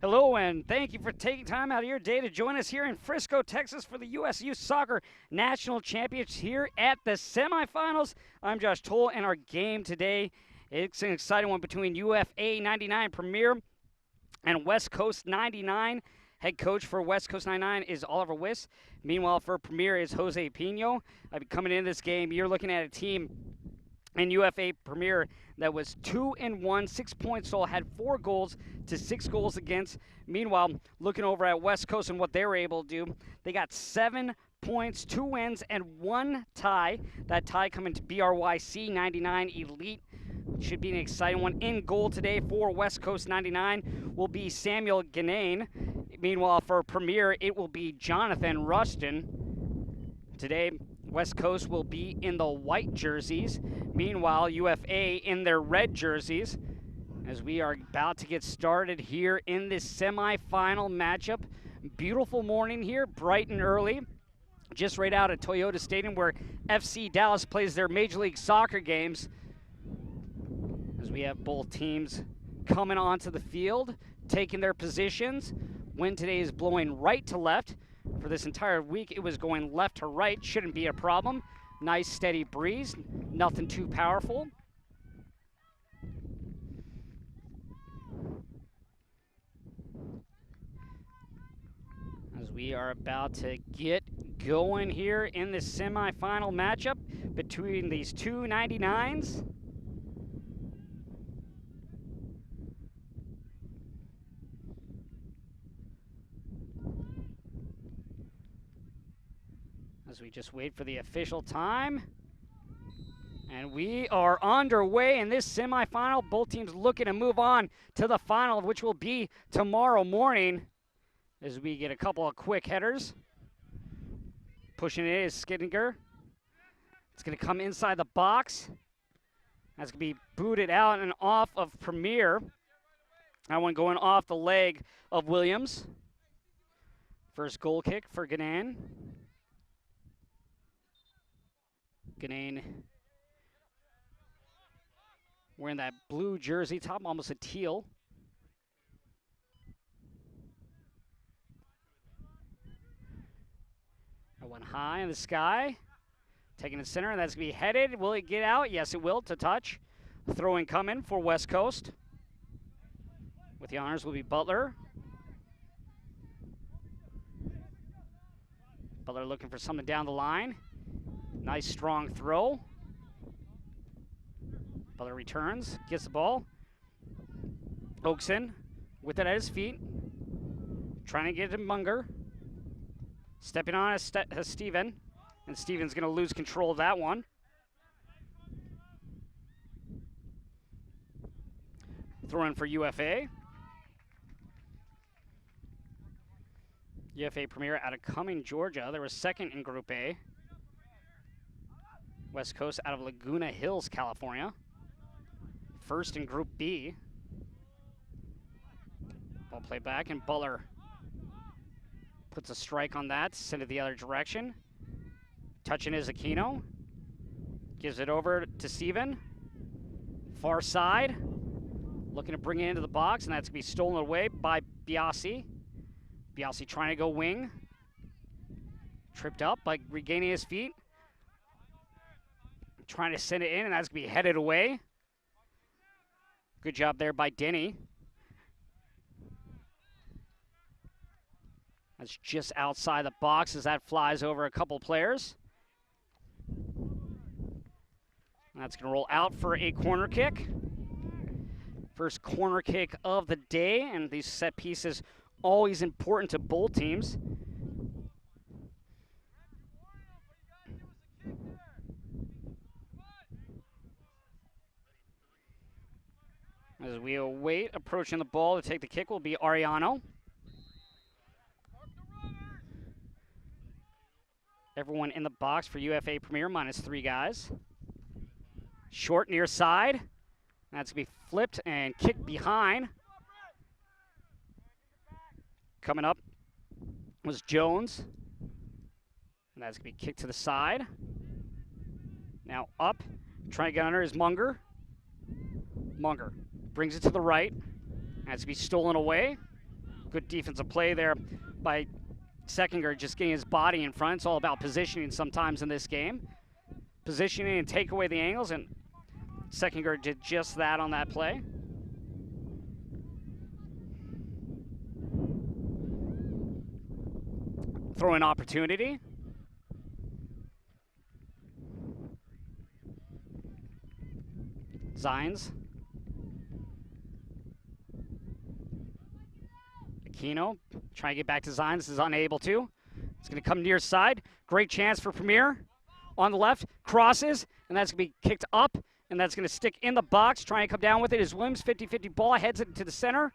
Hello, and thank you for taking time out of your day to join us here in Frisco, Texas for the USYS Soccer National Championships here at the semifinals. I'm Josh Toll, and our game today, it's an exciting one between UFA 99 Premier and West Coast 99. Head coach for West Coast 99 is Oliver Wyss. Meanwhile, for Premier is Jose Pino. Coming into this game, you're looking at a team in UFA Premier that was 2-1, 6 points all, had 4 goals to 6 goals against. Meanwhile, looking over at West Coast and what they were able to do, they got 7 points, 2 wins, and 1 tie. That tie coming to BRYC 99 Elite. Should be an exciting one. In goal today for West Coast 99 will be Samuel Ganane. Meanwhile, for Premier, it will be Jonathan Rustin. Today, West Coast will be in the white jerseys. Meanwhile, UFA in their red jerseys. As we are about to get started here in this semifinal matchup. Beautiful morning here, bright and early. Just right out of Toyota Stadium where FC Dallas plays their Major League Soccer games. As we have both teams coming onto the field, taking their positions. Wind today is blowing right to left. For this entire week, it was going left to right. Shouldn't be a problem. Nice steady breeze, nothing too powerful. As we are about to get going here in this semifinal matchup between these two 99s. As we just wait for the official time. And we are underway in this semifinal. Both teams looking to move on to the final, which will be tomorrow morning. As we get a couple of quick headers. Pushing it is Skiddinger. It's going to come inside the box. That's going to be booted out and off of Premier. That one going off the leg of Williams. First goal kick for Ganane. Ganane wearing that blue jersey, top almost a teal. That one high in the sky. Taking it center, and that's going to be headed. Will it get out? Yes, it will, to touch. Throw-in coming for West Coast. With the honors will be Butler. Butler looking for something down the line. Nice strong throw. Butler returns, gets the ball. Oakson with it at his feet. Trying to get it to Munger. Stepping on as Steven. And Steven's going to lose control of that one. Throw in for UFA. UFA Premier out of Cumming, Georgia. They were second in Group A. West Coast out of Laguna Hills, California. First in Group B. Ball play back, and Butler puts a strike on that, send it the other direction. Touching is Aquino. Gives it over to Steven. Far side. Looking to bring it into the box, and that's going to be stolen away by Biasi. Biasi trying to go wing. Tripped up by regaining his feet. Trying to send it in, and that's going to be headed away. Good job there by Denny. That's just outside the box as that flies over a couple players. And that's going to roll out for a corner kick. First corner kick of the day, and these set pieces always important to both teams. As we await approaching the ball to take the kick will be Ariano. Everyone in the box for UFA Premier minus 3 guys. Short near side. That's going to be flipped and kicked behind. Coming up was Jones. And that's going to be kicked to the side. Now up. Trying to get under is Munger. Munger brings it to the right. That's to be stolen away. Good defensive play there by Seckinger, just getting his body in front. It's all about positioning sometimes in this game. Positioning and take away the angles, and Seckinger did just that on that play. Throw-in opportunity. Zines. Aquino trying to get back to Zines, is unable to. It's going to come near side. Great chance for Premier. On the left, crosses, and that's going to be kicked up, and that's going to stick in the box. Trying to come down with it is Williams. 50-50 ball, heads it to the center.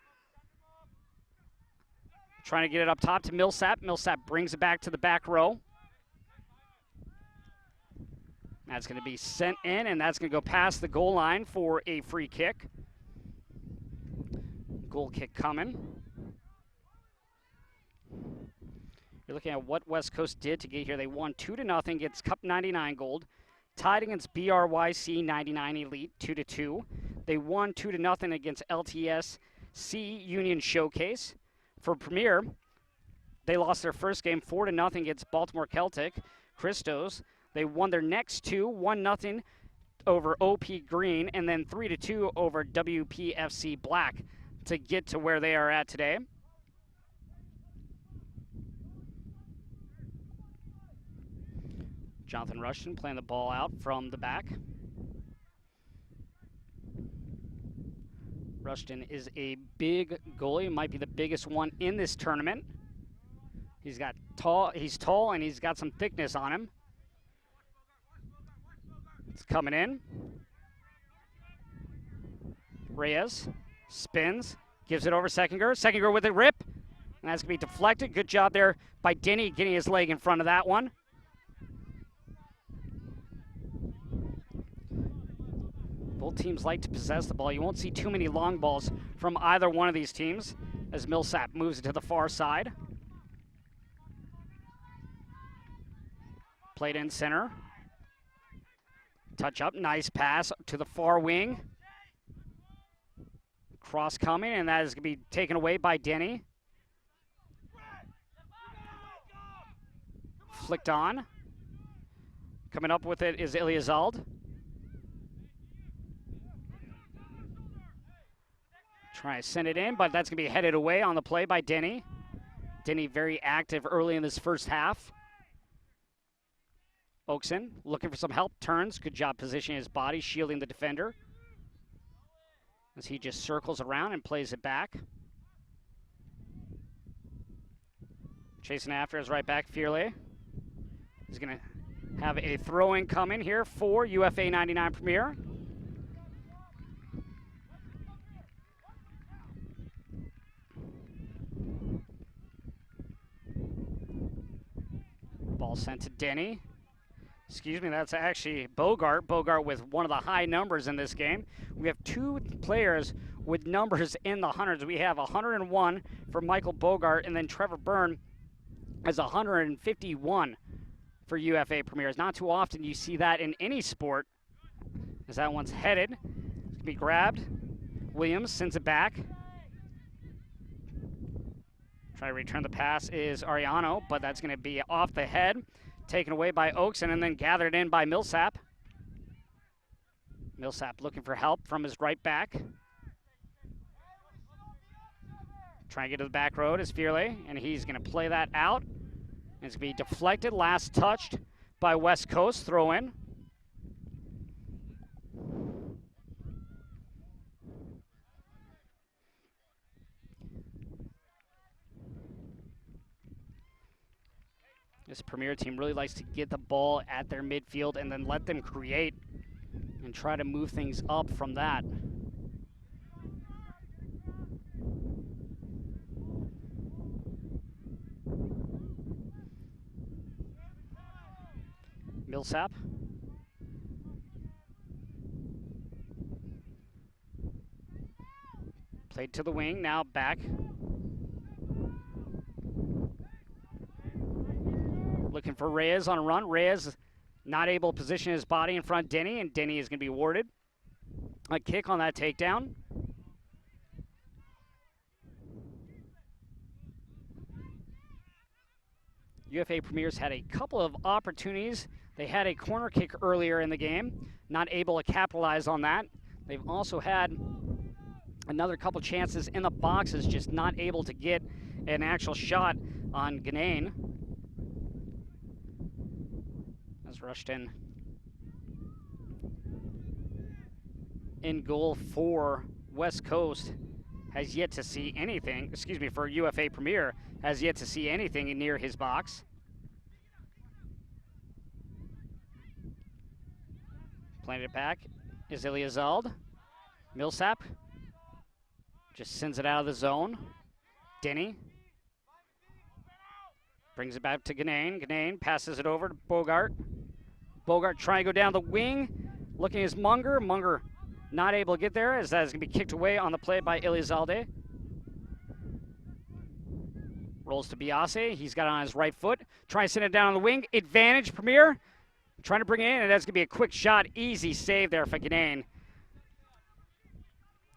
Trying to get it up top to Millsap. Millsap brings it back to the back row. That's going to be sent in, and that's going to go past the goal line for a free kick. Goal kick coming. You're looking at what West Coast did to get here. They won 2-0 against Cup 99 Gold, tied against BRYC 99 Elite 2-2. They won 2-0 against LTSC Union Showcase. For Premier, they lost their first game 4-0 against Baltimore Celtic Christos. They won their next two, 1-0 over OP Green, and then 3-2 over WPFC Black to get to where they are at today. Jonathan Rushton playing the ball out from the back. Rushton is a big goalie, might be the biggest one in this tournament. He's tall and he's got some thickness on him. It's coming in. Reyes spins, gives it over Seckinger. Seckinger with a rip, and that's going to be deflected. Good job there by Denny getting his leg in front of that one. Both teams like to possess the ball. You won't see too many long balls from either one of these teams as Millsap moves it to the far side. Played in center. Touch up, nice pass to the far wing. Cross coming, and that is going to be taken away by Denny. Flicked on. Coming up with it is Iliazald. Try to send it in, but that's going to be headed away on the play by Denny. Denny very active early in this first half. Oakson looking for some help, turns. Good job positioning his body, shielding the defender. As he just circles around and plays it back. Chasing after his right back, Fearley. He's going to have a throw-in coming here for UFA 99 Premier. Ball sent to Denny. Excuse me, that's actually Bogart. Bogart with one of the high numbers in this game. We have two players with numbers in the hundreds. We have 101 for Michael Bogart, and then Trevor Byrne has 151 for UFA Premiers. Not too often you see that in any sport, as that one's headed. It's going to be grabbed. Williams sends it back. Try to return the pass is Ariano, but that's going to be off the head. Taken away by Oakson and then gathered in by Millsap. Millsap looking for help from his right back. Trying to get to the back road is Fearley, and he's going to play that out. And it's going to be deflected, last touched by West Coast, throw in. This Premier team really likes to get the ball at their midfield and then let them create and try to move things up from that. Millsap. Played to the wing, now back. Looking for Reyes on a run. Reyes not able to position his body in front of Denny, and Denny is going to be awarded a kick on that takedown. UFA Premier's had a couple of opportunities. They had a corner kick earlier in the game, not able to capitalize on that. They've also had another couple chances in the boxes, just not able to get an actual shot on Ganane. As rushed in goal for West Coast has yet to see anything, excuse me, for UFA Premier, has yet to see anything near his box. Playing it back is Iliazald. Millsap just sends it out of the zone. Denny brings it back to Ganane. Ganane passes it over to Bogart. Bogart trying to go down the wing. Looking as Munger. Munger not able to get there, as that is going to be kicked away on the play by Iliazalde. Rolls to Biase. He's got it on his right foot. Trying to send it down on the wing. Advantage, Premier. Trying to bring it in, and that's going to be a quick shot. Easy save there for Ganane.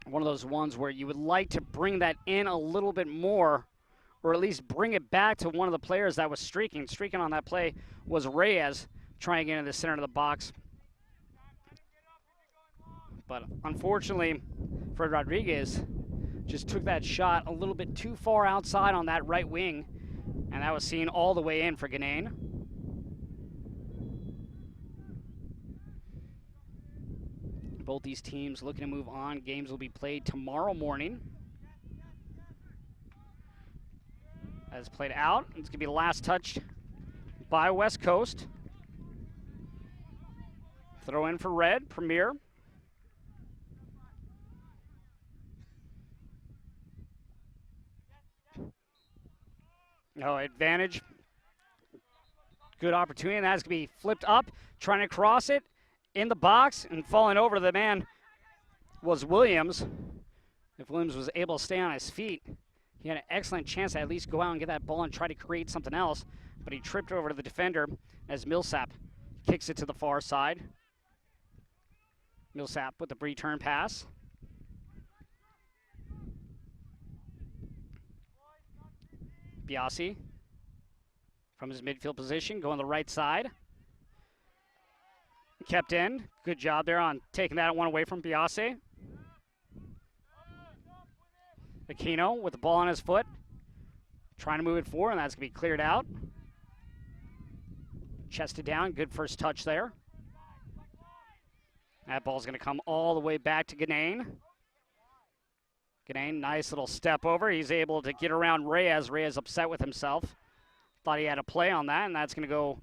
One of those ones where you would like to bring that in a little bit more, or at least bring it back to one of the players that was streaking. Streaking on that play was Reyes, trying to get into the center of the box. But unfortunately, Fred Rodriguez just took that shot a little bit too far outside on that right wing, and that was seen all the way in for Ganane. Both these teams looking to move on. Games will be played tomorrow morning. As played out, it's going to be the last touch by West Coast. Throw in for Red, Premier. No advantage. Good opportunity, and that's going to be flipped up, trying to cross it in the box, and falling over to the man was Williams. If Williams was able to stay on his feet, he had an excellent chance to at least go out and get that ball and try to create something else, but he tripped over to the defender as Millsap kicks it to the far side. Millsap with the return pass. Biasi from his midfield position, going the right side. Kept in. Good job there on taking that one away from Biase. Aquino with the ball on his foot. Trying to move it forward, and that's going to be cleared out. Chested down. Good first touch there. That ball's going to come all the way back to Ganane. Ganane, nice little step over. He's able to get around Reyes. Reyes upset with himself. Thought he had a play on that, and that's going to go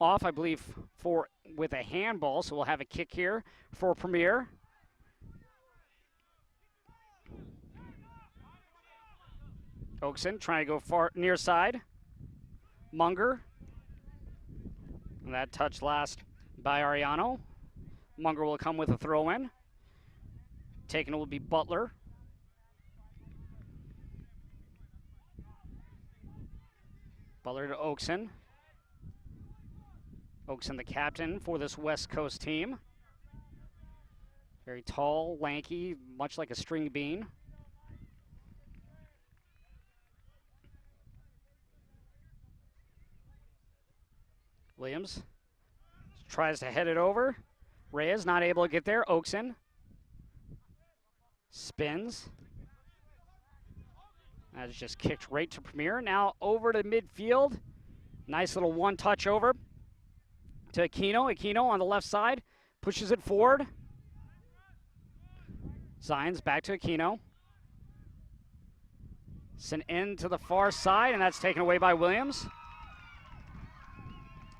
off, I believe, with a handball. So we'll have a kick here for Premier. Oakson trying to go far near side. Munger. And that touch last by Ariano. Munger will come with a throw in. Taken will be Butler. Butler to Oakson. Oakson, the captain for this West Coast team. Very tall, lanky, much like a string bean. Williams tries to head it over. Reyes not able to get there. Oakson spins. That is just kicked right to Premier. Now over to midfield. Nice little one touch over to Aquino. Aquino on the left side pushes it forward. Zions back to Aquino. Sent in to the far side, and that's taken away by Williams.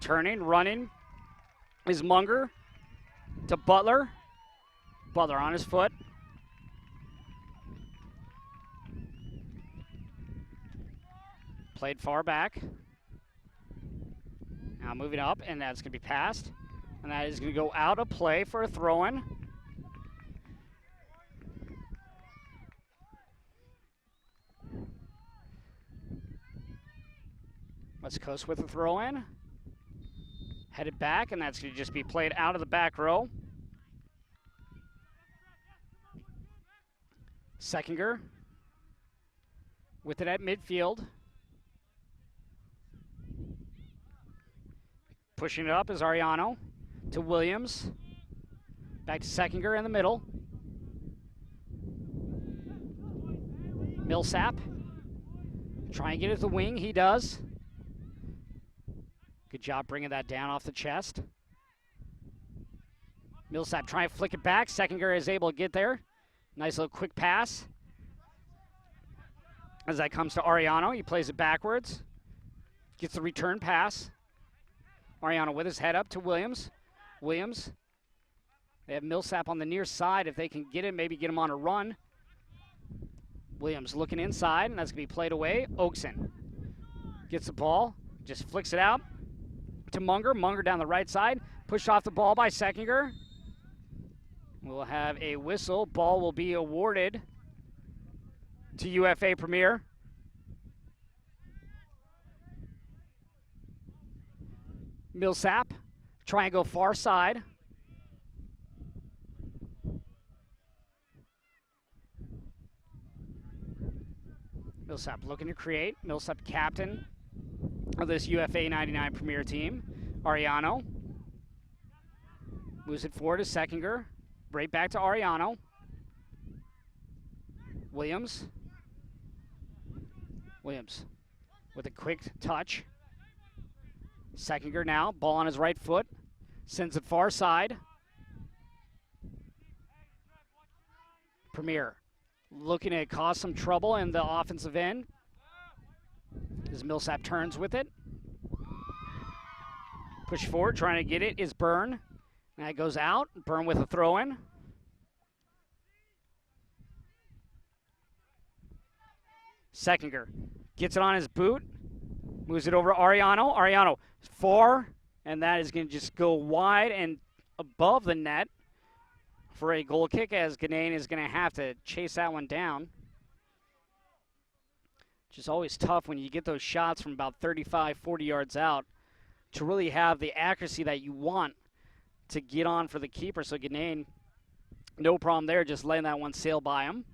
Turning, running is Munger to Butler. Butler on his foot. Played far back. Now moving up, and that's going to be passed. And that is going to go out of play for a throw-in. West Coast with a throw-in. Headed back, and that's going to just be played out of the back row. Seckinger with it at midfield. Pushing it up is Ariano to Williams. Back to Seckinger in the middle. Millsap. Try and get it to the wing. He does. Good job bringing that down off the chest. Millsap trying to flick it back. Seckinger is able to get there. Nice little quick pass. As that comes to Ariano, he plays it backwards. Gets the return pass. Ariano with his head up to Williams. Williams. They have Millsap on the near side. If they can get it, maybe get him on a run. Williams looking inside, and that's going to be played away. Oakson gets the ball, just flicks it out to Munger. Munger down the right side. Pushed off the ball by Seckinger. We'll have a whistle. Ball will be awarded to UFA Premier. Millsap, try and go far side. Millsap looking to create. Millsap captain of this UFA 99 Premier team. Ariano moves it forward to Seckinger. Right back to Ariano. Williams. Williams with a quick touch. Seckinger now, ball on his right foot. Sends it far side. Premier looking to cause some trouble in the offensive end. As Millsap turns with it. Push forward, trying to get it is Byrne. That goes out. Byrne with a throw-in. Seckinger gets it on his boot. Moves it over to Ariano. Ariano far, and that is going to just go wide and above the net for a goal kick, as Ganane is going to have to chase that one down. Which is always tough when you get those shots from about 35, 40 yards out to really have the accuracy that you want to get on for the keeper. So Ganane, no problem there, just letting that one sail by him.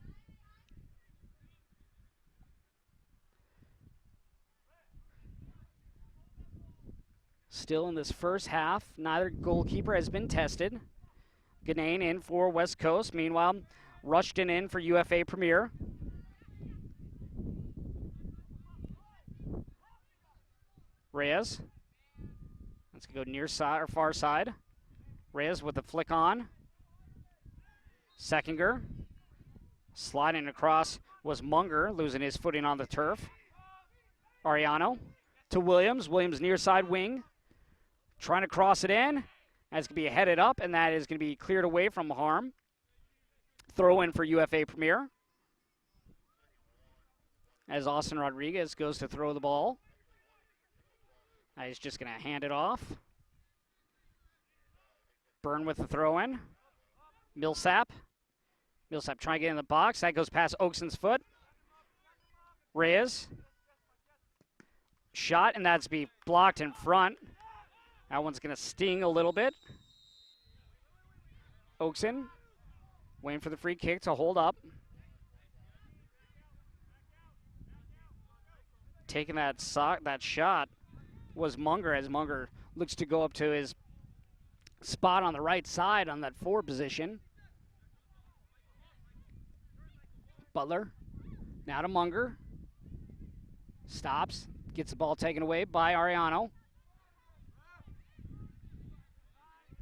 Still in this first half, neither goalkeeper has been tested. Ganane in for West Coast. Meanwhile, Rushton in for UFA Premier. Reyes. Let's go near side or far side. Reyes with the flick on. Seckinger. Sliding across was Munger, losing his footing on the turf. Ariano to Williams. Williams near side wing. Trying to cross it in. That's going to be headed up, and that is going to be cleared away from harm. Throw in for UFA Premier. As Austin Rodriguez goes to throw the ball. He's just going to hand it off. Byrne with the throw in. Millsap. Millsap trying to get in the box. That goes past Oakson's foot. Reyes. Shot, and that's be blocked in front. That one's going to sting a little bit. Oakson waiting for the free kick to hold up. Taking that shot was Munger, as Munger looks to go up to his spot on the right side on that forward position. Butler now to Munger. Stops, gets the ball taken away by Ariano.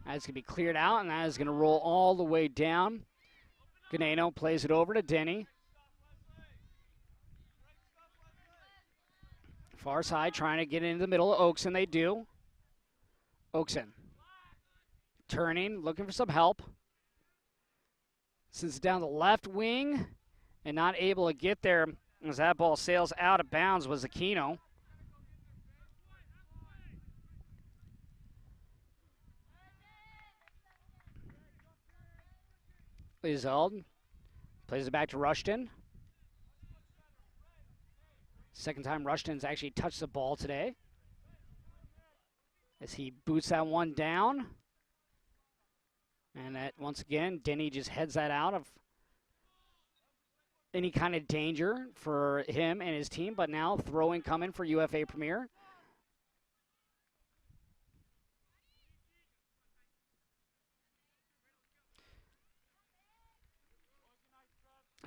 That's going to be cleared out, and that is going to roll all the way down. Ganano plays it over to Denny. Far side, trying to get into the middle of Oakson. They do. Oakson turning, looking for some help. Since down the left wing and not able to get there as that ball sails out of bounds was Aquino. Lizald plays it back to Rushton. Second time Rushton's actually touched the ball today. As he boots that one down. And that, once again, Denny just heads that out of any kind of danger for him and his team. But now throwing coming for UFA Premier.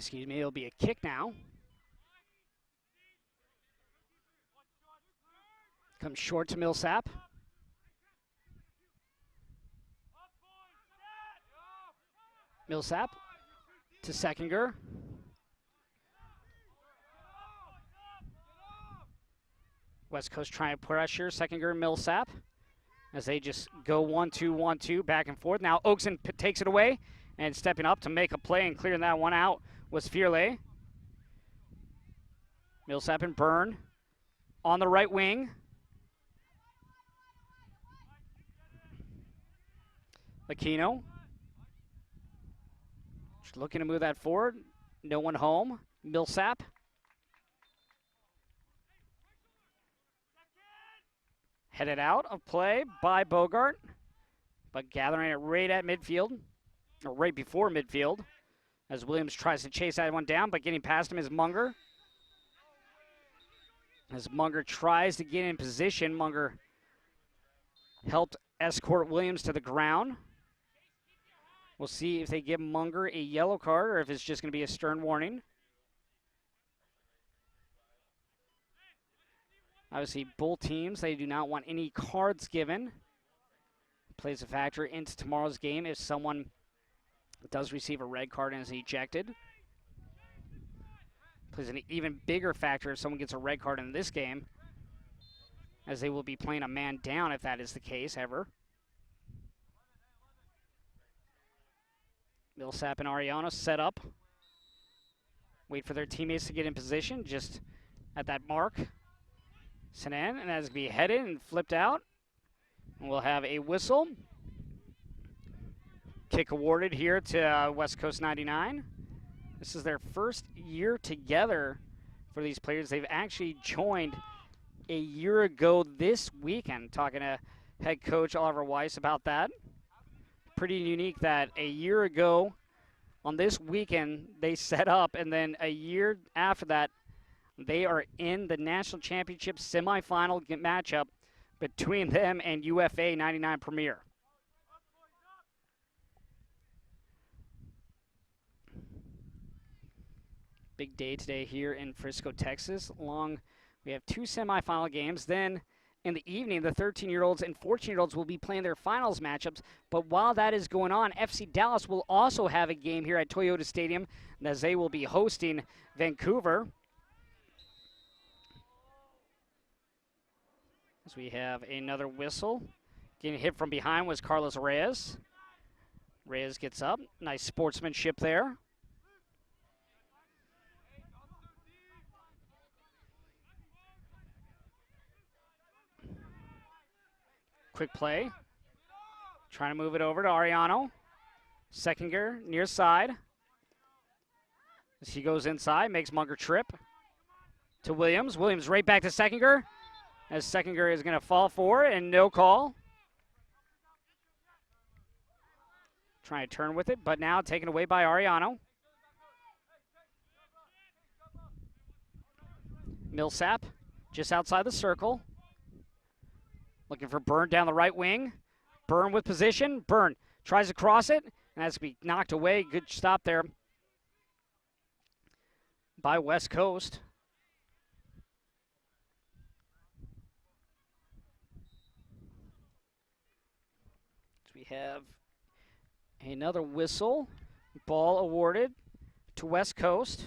Excuse me, it'll be a kick now. Comes short to Millsap. Millsap to Seckinger. West Coast trying to pressure Seckinger and Millsap as they just go 1-2, 1-2, back and forth. Now Oakson takes it away, and stepping up to make a play and clearing that one out was Fearley. Millsap and Byrne on the right wing. Aquino just looking to move that forward. No one home. Millsap. Headed out of play by Bogart, but gathering it right at midfield, or right before midfield, as Williams tries to chase that one down, but getting past him is Munger. As Munger tries to get in position, Munger helped escort Williams to the ground. We'll see if they give Munger a yellow card or if it's just going to be a stern warning. Obviously, both teams, they do not want any cards given. Plays a factor into tomorrow's game if someone does receive a red card and is ejected. Plays an even bigger factor if someone gets a red card in this game, as they will be playing a man down if that is the case ever. Millsap and Ariano set up. Wait for their teammates to get in position just at that mark. Sinan, and that's going to be headed and flipped out. And we'll have a whistle. Kick awarded here to West Coast 99. This is their first year together for these players. They've actually joined a year ago this weekend. Talking to head coach Oliver Wyss about that. Pretty unique that a year ago on this weekend they set up, and then a year after that they are in the national championship semifinal matchup between them and UFA 99 Premier. Big day today here in Frisco, Texas. We have 2 semifinal games. Then in the evening, the 13-year-olds and 14-year-olds will be playing their finals matchups. But while that is going on, FC Dallas will also have a game here at Toyota Stadium, as they will be hosting Vancouver. As we have another whistle. Getting hit from behind was Carlos Reyes. Reyes gets up. Nice sportsmanship there. Quick play. Trying to move it over to Ariano. Seckinger near side. As he goes inside, makes Munger trip. To Williams. Williams right back to Seckinger. As Seckinger is going to fall for it, and no call. Trying to turn with it, but now taken away by Ariano. Millsap just outside the circle. Looking for Byrne down the right wing. Byrne with position. Byrne tries to cross it, and has to be knocked away. Good stop there by West Coast. We have another whistle. Ball awarded to West Coast.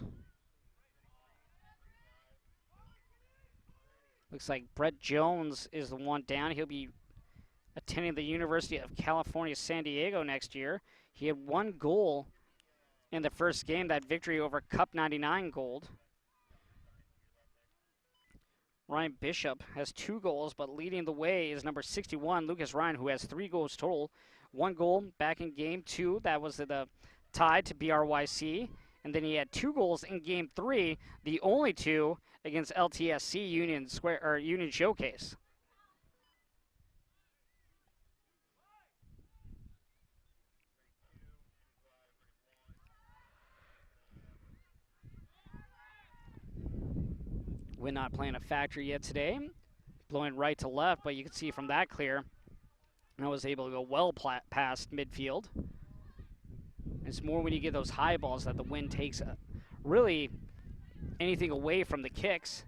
Looks like Brett Jones is the one down. He'll be attending the University of California, San Diego next year. He had 1 goal in the first game, that victory over Cup 99 Gold. Ryan Bishop has 2 goals, but leading the way is number 61, Lucas Ryan, who has 3 goals total. 1 goal back in game 2. That was the tie to BRYC. And then he had 2 goals in game 3, the only 2 against LTSC Union Showcase. Wind not playing a factor yet today. Blowing right to left, but you can see from that clear, I was able to go well past midfield. It's more when you get those high balls that the wind takes really anything away from the kicks.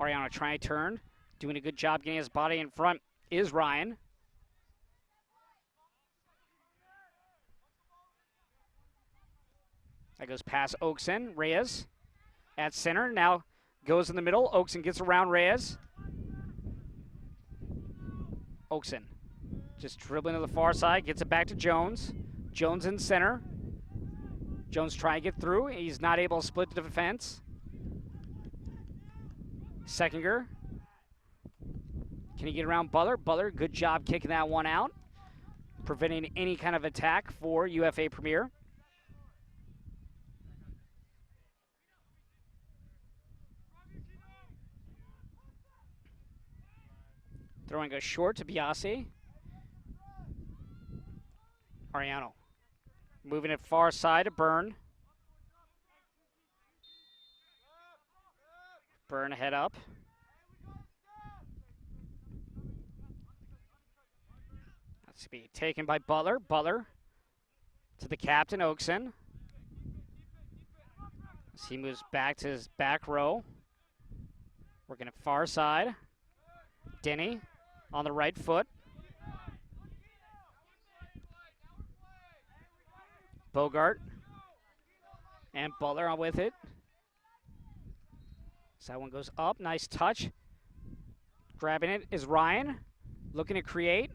Ariano trying to turn, doing a good job getting his body in front is Ryan. That goes past Oakson. Reyes at center. Now goes in the middle. Oakson gets around Reyes. Oakson just dribbling to the far side. Gets it back to Jones. Jones in center. Jones trying to get through. He's not able to split the defense. Seckinger. Can he get around Butler? Butler, good job kicking that one out. Preventing any kind of attack for UFA Premier. Throwing goes short to Biasi. Ariano. Moving it far side to Byrne. Byrne head up. That's being taken by Butler. Butler to the captain, Oakson. As he moves back to his back row. Working it far side. Denny on the right foot. Bogart and Butler on with it. So that one goes up. Nice touch. Grabbing it is Ryan. Looking to create.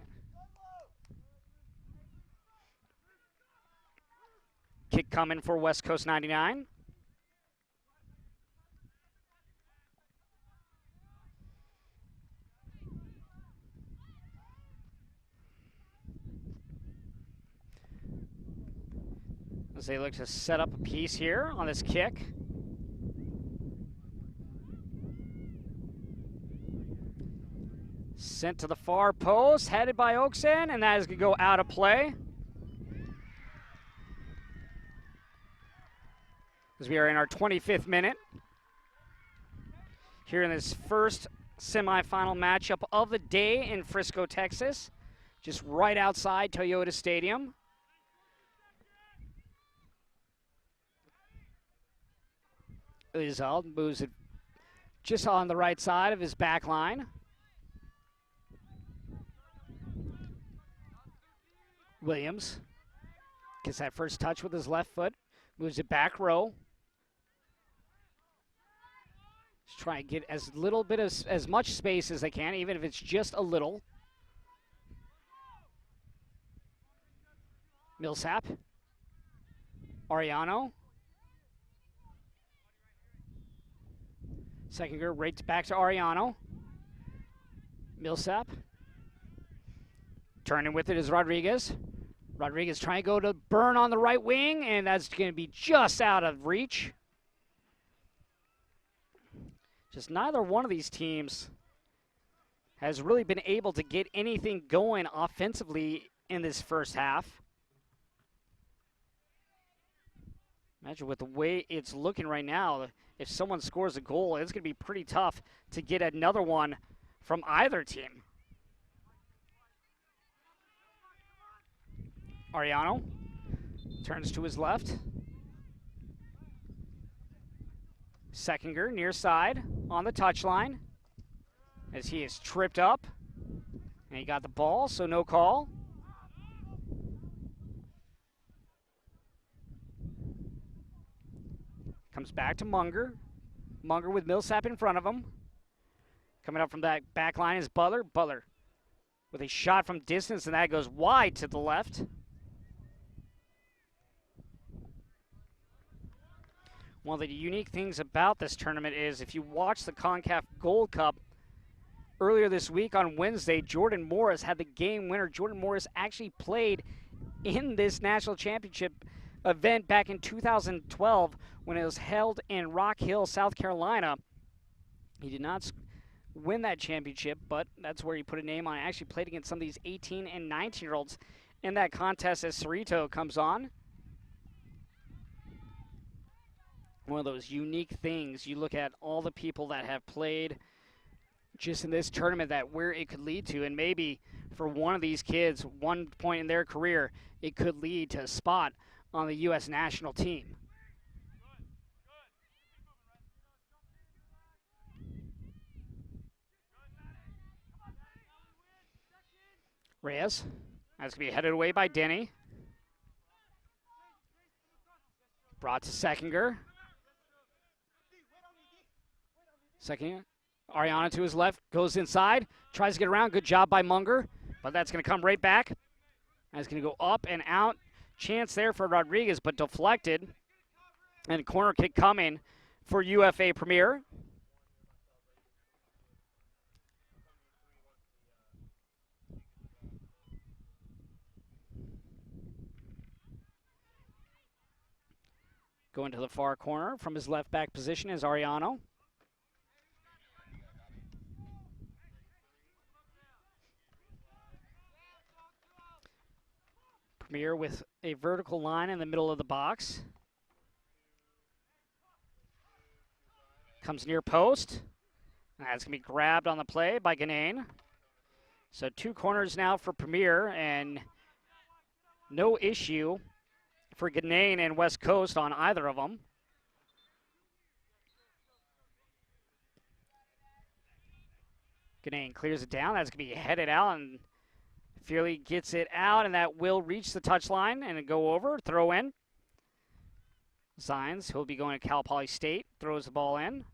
Kick coming for West Coast 99. As they look to set up a piece here on this kick. Sent to the far post, headed by Oakson, and that is going to go out of play. As we are in our 25th minute. Here in this first semifinal matchup of the day in Frisco, Texas. Just right outside Toyota Stadium. Izal moves it just on the right side of his back line. Williams gets that first touch with his left foot, moves it back row. Just try and get as little bit of, as much space as they can, even if it's just a little. Millsap. Ariano. Seckinger right back to Ariano. Millsap. Turning with it is Rodriguez. Rodriguez trying to go to Byrne on the right wing, and that's going to be just out of reach. Just neither one of these teams has really been able to get anything going offensively in this first half. Imagine with the way it's looking right now, if someone scores a goal, it's going to be pretty tough to get another one from either team. Ariano turns to his left. Seckinger near side on the touchline as he is tripped up. And he got the ball, so no call. Comes back to Munger. Munger with Millsap in front of him. Coming up from that back line is Butler. Butler with a shot from distance, and that goes wide to the left. One of the unique things about this tournament is if you watch the CONCACAF Gold Cup earlier this week on Wednesday, Jordan Morris had the game winner. Jordan Morris actually played in this national championship event back in 2012 when it was held in Rock Hill, South Carolina. He did not win that championship, but that's where he put a name on. He actually played against some of these 18 and 19-year-olds in that contest as Cerrito comes on. One of those unique things. You look at all the people that have played just in this tournament, that where it could lead to, and maybe for one of these kids, one point in their career, it could lead to a spot on the U.S. national team. Reyes. That's going to be headed away by Denny. Brought to Seckinger. Seckinger. Ariana to his left, goes inside, tries to get around. Good job by Munger, but that's going to come right back. That's going to go up and out. Chance there for Rodriguez, but deflected. And corner kick coming for UFA Premier. Going to the far corner from his left back position is Ariano. Premier with a vertical line in the middle of the box. Comes near post. That's going to be grabbed on the play by Ganane. So 2 corners now for Premier, and no issue for Ganane and West Coast on either of them. Ganane clears it down. That's going to be headed out, and Fearley gets it out, and that will reach the touchline and go over, throw in. Zines, who'll be going to Cal Poly State, throws the ball in.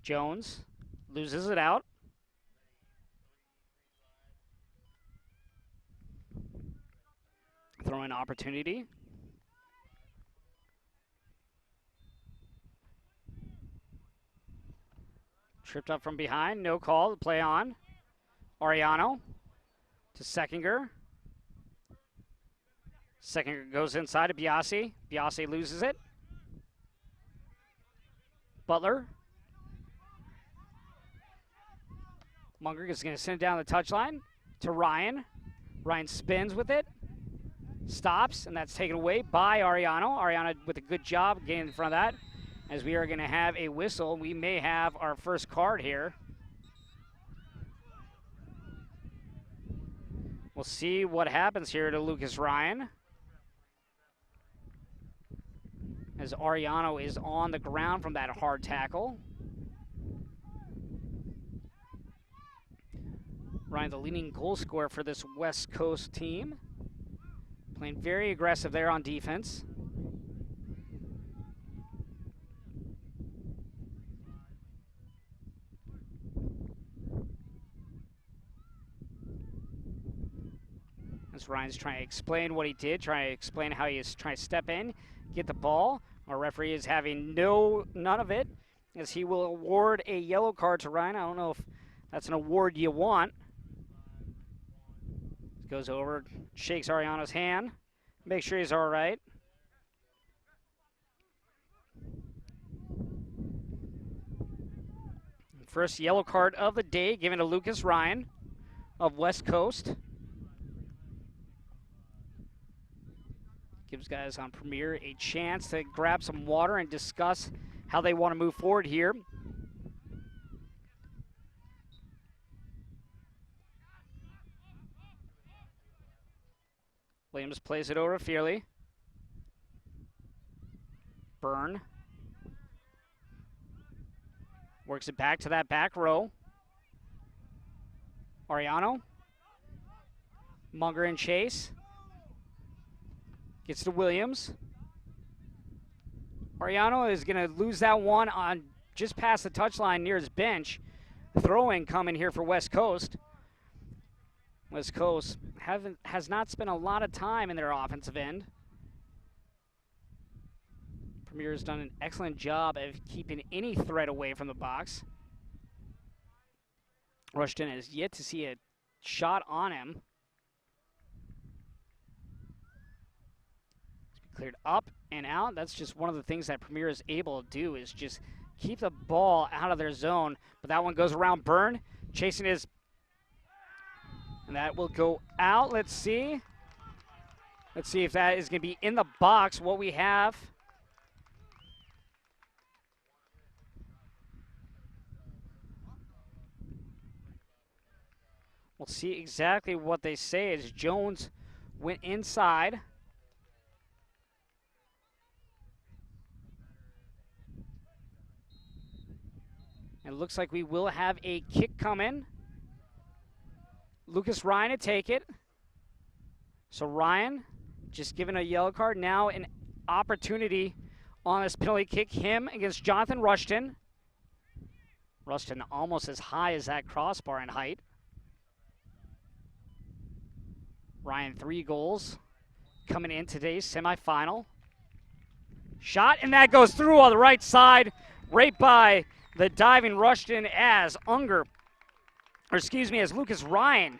Jones loses it out. Throw in opportunity. Tripped up from behind, no call, play on. Ariano to Seckinger. Seckinger goes inside to Biasi. Biasi loses it. Butler. Munger is going to send it down the touchline to Ryan. Ryan spins with it. Stops, and that's taken away by Ariano. Ariano with a good job getting in front of that. As we are going to have a whistle, we may have our first card here. We'll see what happens here to Lucas Ryan. As Ariano is on the ground from that hard tackle. Ryan, the leading goal scorer for this West Coast team. Playing very aggressive there on defense. As Ryan's trying to explain what he did, trying to explain how he is trying to step in, get the ball. Our referee is having none of it, as he will award a yellow card to Ryan. I don't know if that's an award you want. Goes over, shakes Ariano's hand, make sure he's all right. First yellow card of the day given to Lucas Ryan of West Coast. Gives guys on Premier a chance to grab some water and discuss how they want to move forward here. Williams plays it over to Fearley. Byrne. Works it back to that back row. Ariano. Munger and Chase. Gets to Williams. Ariano is going to lose that one on just past the touchline near his bench. Throw-in coming here for West Coast. West Coast has not spent a lot of time in their offensive end. Premier has done an excellent job of keeping any threat away from the box. Rushton has yet to see a shot on him. Cleared up and out. That's just one of the things that Premier is able to do, is just keep the ball out of their zone. But that one goes around Byrne, chasing his, and that will go out. Let's see. Let's see if that is going to be in the box. What we have. We'll see exactly what they say as Jones went inside. It looks like we will have a kick come in. Lucas Ryan to take it. So Ryan just given a yellow card. Now an opportunity on this penalty kick. Him against Jonathan Rushton. Rushton almost as high as that crossbar in height. Ryan, 3 goals coming in today's semifinal. Shot, and that goes through on the right side, right by the diving Rushton as as Lucas Ryan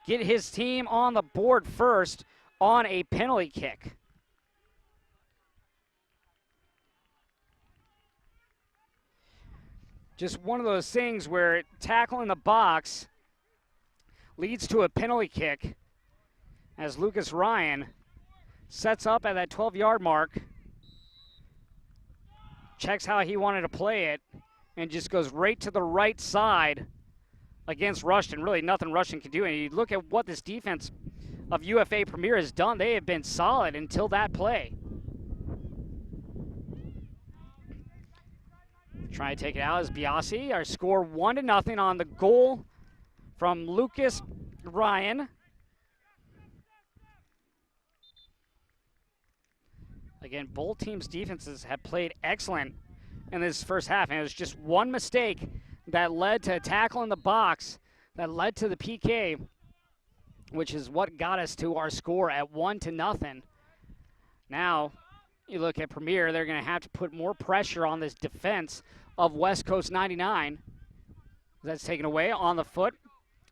get his team on the board first on a penalty kick. Just one of those things where tackle in the box leads to a penalty kick as Lucas Ryan sets up at that 12-yard mark, checks how he wanted to play it, and just goes right to the right side against Rushton. Really nothing Rushton can do. And you look at what this defense of UFA Premier has done. They have been solid until that play. Trying to take it out is Biasi. Our score 1-0 on the goal from Lucas Ryan. Again, both teams' defenses have played excellent in this first half, and it was just one mistake that led to a tackle in the box that led to the PK, which is what got us to our score at 1-0. Now, you look at Premier, they're going to have to put more pressure on this defense of West Coast 99. That's taken away on the foot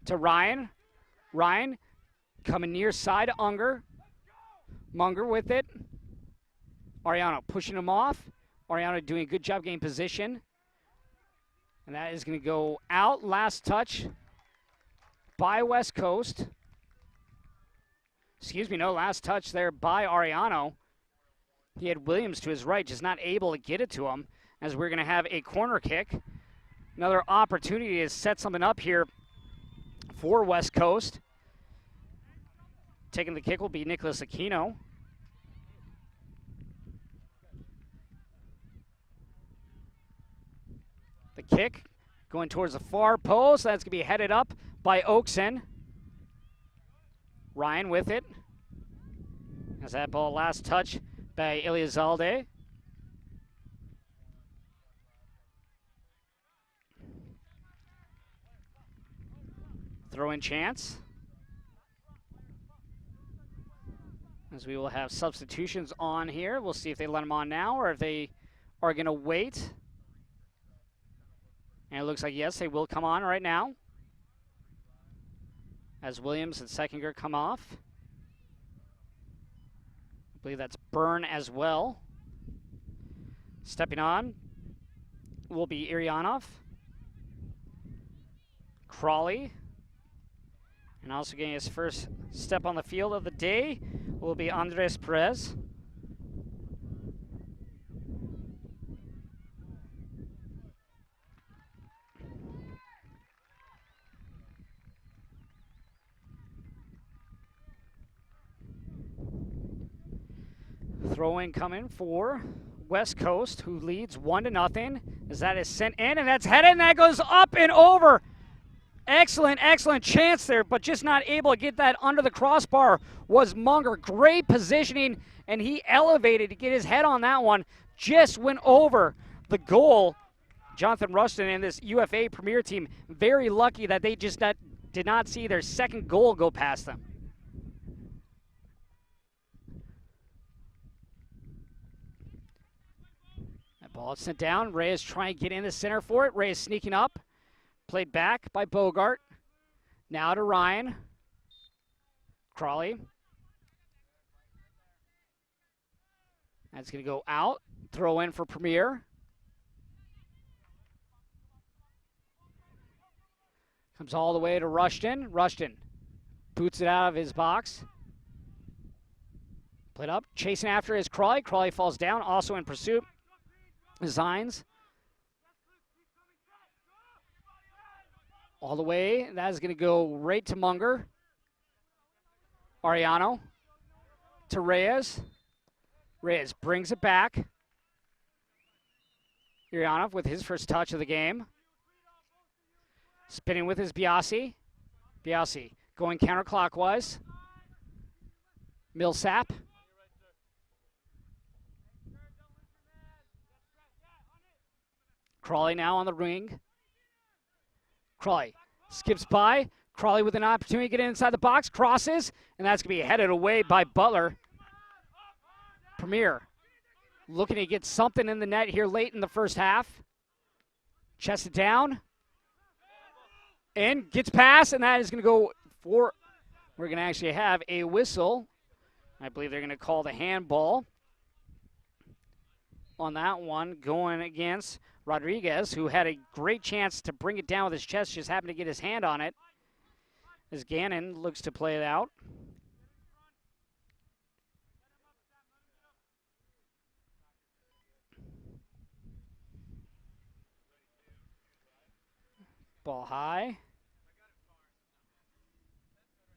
to Ryan. Ryan coming near side to Unger. Munger with it. Ariano pushing him off. Ariano doing a good job getting position. And that is going to go out. Last touch by West Coast. Last touch there by Ariano. He had Williams to his right, just not able to get it to him, as we're going to have a corner kick. Another opportunity to set something up here for West Coast. Taking the kick will be Nicholas Aquino. The kick going towards the far post. That's going to be headed up by Oakson. Ryan with it. As that ball last touch by Eliazalde. Throw-in chance. As we will have substitutions on here. We'll see if they let them on now or if they are going to wait. And it looks like, yes, they will come on right now. As Williams and Seckinger come off. I believe that's Byrne as well. Stepping on will be Iryanov. Crawley. And also getting his first step on the field of the day will be Andres Perez. Throw-in coming for West Coast, who leads 1-0. As that is sent in, and that's headed, and that goes up and over. Excellent chance there, but just not able to get that under the crossbar was Munger. Great positioning, and he elevated to get his head on that one. Just went over the goal. Jonathan Rushton and this UFA Premier team, very lucky that they just did not see their second goal go past them. That ball is sent down. Reyes trying to get in the center for it. Reyes sneaking up. Played back by Bogart. Now to Ryan. Crawley. That's going to go out. Throw in for Premier. Comes all the way to Rushton. Rushton boots it out of his box. Played up. Chasing after is Crawley. Crawley falls down. Also in pursuit. Zines. All the way. That is going to go right to Munger. Ariano. To Reyes. Reyes brings it back. Urianov with his first touch of the game. Spinning with his Biasi. Biasi Going counterclockwise. Millsap. Crawley now on the ring. Crawley skips by. Crawley with an opportunity to get inside the box. Crosses, and that's going to be headed away by Butler. Premier looking to get something in the net here late in the first half. Chested down. And gets past, and that is going to go for, we're going to actually have a whistle. I believe they're going to call the handball on that one, going against Rodriguez, who had a great chance to bring it down with his chest, just happened to get his hand on it. As Gannon looks to play it out. Ball high.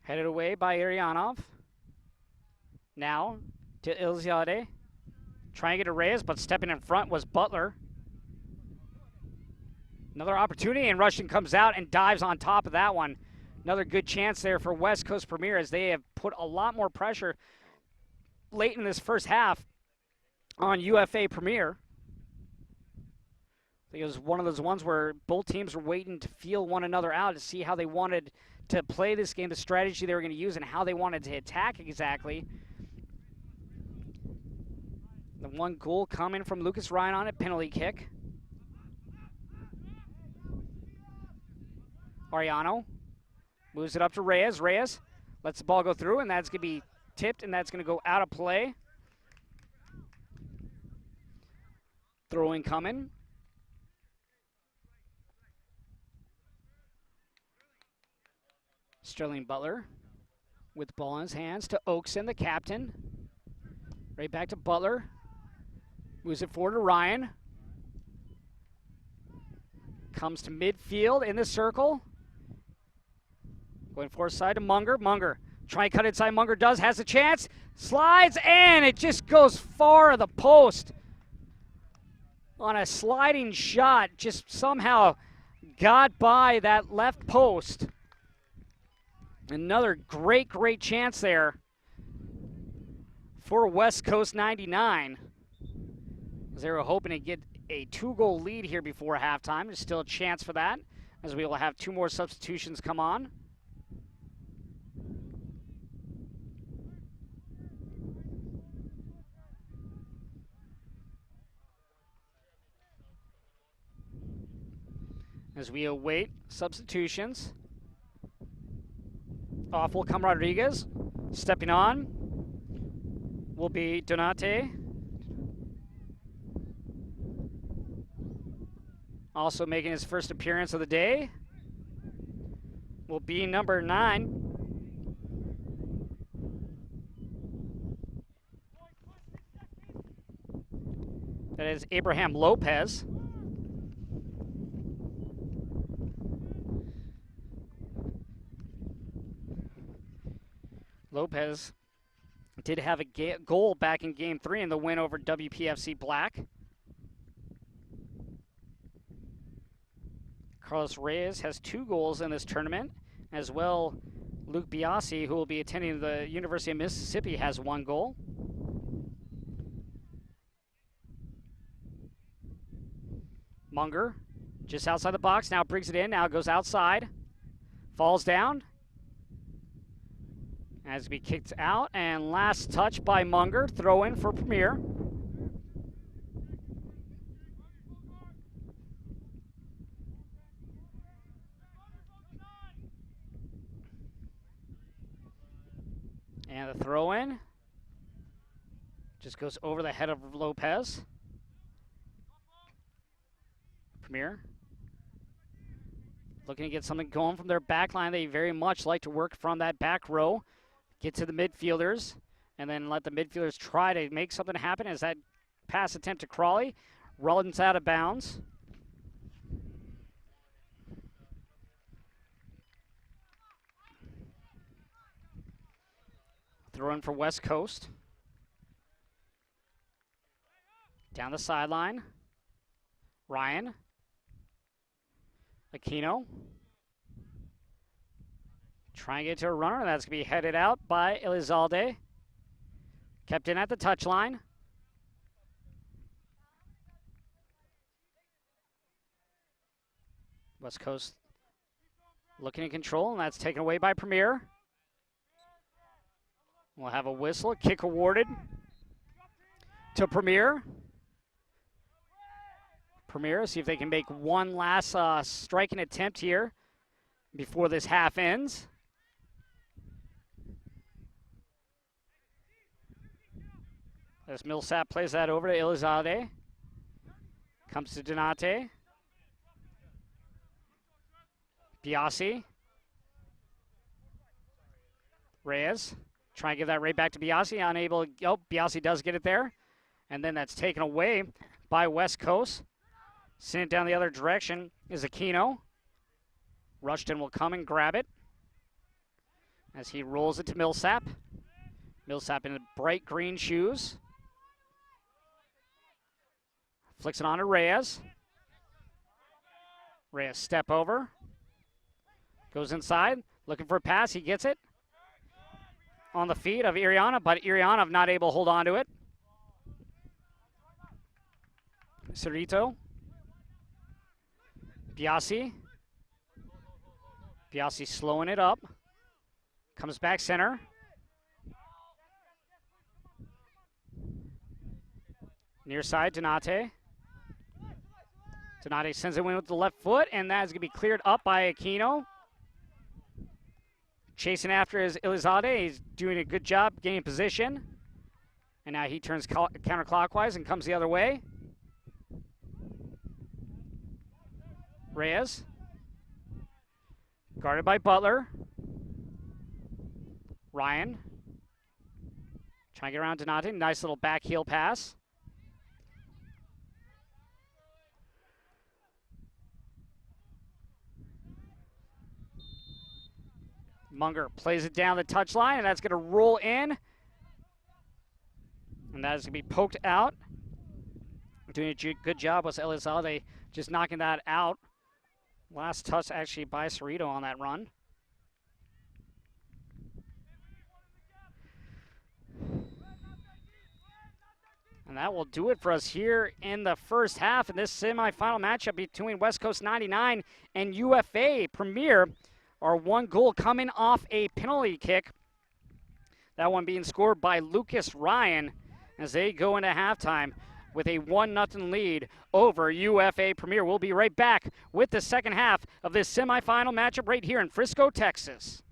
Headed away by Arianov. Now to Ilziade. Trying to get to Reyes, but stepping in front was Butler. Another opportunity, and Rushton comes out and dives on top of that one. Another good chance there for West Coast Premier, as they have put a lot more pressure late in this first half on UFA Premier. I think it was one of those ones where both teams were waiting to feel one another out to see how they wanted to play this game, the strategy they were going to use, and how they wanted to attack exactly. The one goal coming from Lucas Ryan on it, penalty kick. Ariano moves it up to Reyes. Reyes lets the ball go through, and that's going to be tipped, and that's going to go out of play. Throwing coming. Sterling Butler with the ball in his hands to Oakson, the captain. Right back to Butler. Moves it forward to Ryan. Comes to midfield in the circle. Going forward side to Munger. Munger trying to cut inside. Munger does, has a chance. Slides, and it just goes far of the post. On a sliding shot, just somehow got by that left post. Another great, great chance there for West Coast 99. They were hoping to get a 2-goal lead here before halftime. There's still a chance for that, as we will have 2 more substitutions come on. As we await substitutions. Off will come Rodriguez. Stepping on will be Donate. Also making his first appearance of the day will be number 9. That is Abraham Lopez. Lopez did have a goal back in Game 3 in the win over WPFC Black. Carlos Reyes has 2 goals in this tournament. As well, Luke Biasi, who will be attending the University of Mississippi, has 1 goal. Munger, just outside the box, now brings it in, now goes outside. Falls down. As to be kicked out, and last touch by Munger, throw in for Premier. And the throw in just goes over the head of Lopez. Premier looking to get something going from their back line. They very much like to work from that back row. Get to the midfielders, and then let the midfielders try to make something happen. As that pass attempt to Crawley runs out of bounds. Throw in for West Coast. Down the sideline. Ryan. Aquino. Trying to get to a runner. That's going to be headed out by Elizalde. Kept in at the touchline. West Coast looking in control, and that's taken away by Premier. We'll have a whistle. Kick awarded to Premier. Premier, see if they can make one last striking attempt here before this half ends. As Millsap plays that over to Elizalde. Comes to Donate. Biasi. Reyes. Trying to give that right back to Biasi. Unable. Oh, Biasi does get it there. And then that's taken away by West Coast. Sent it down the other direction is Aquino. Rushton will come and grab it as he rolls it to Millsap. Millsap in bright green shoes. Flicks it on to Reyes. Reyes step over. Goes inside, looking for a pass. He gets it. On the feet of Iriana, but Iriana not able to hold on to it. Cerrito. Biasi. Biasi slowing it up. Comes back center. Near side, Donate. Donate sends it in with the left foot, and that is going to be cleared up by Aquino. Chasing after is Elizalde. He's doing a good job getting position. And now he turns counterclockwise and comes the other way. Reyes. Guarded by Butler. Ryan. Trying to get around Donate. Nice little back heel pass. Munger plays it down the touchline, and that's going to roll in. And that is going to be poked out. Doing a good job with Elizalde just knocking that out. Last touch actually by Cerrito on that run. And that will do it for us here in the first half in this semifinal matchup between West Coast 99 and UFA Premier. Our one goal coming off a penalty kick. That one being scored by Lucas Ryan as they go into halftime with a 1-0 lead over UFA Premier. We'll be right back with the second half of this semifinal matchup right here in Frisco, Texas.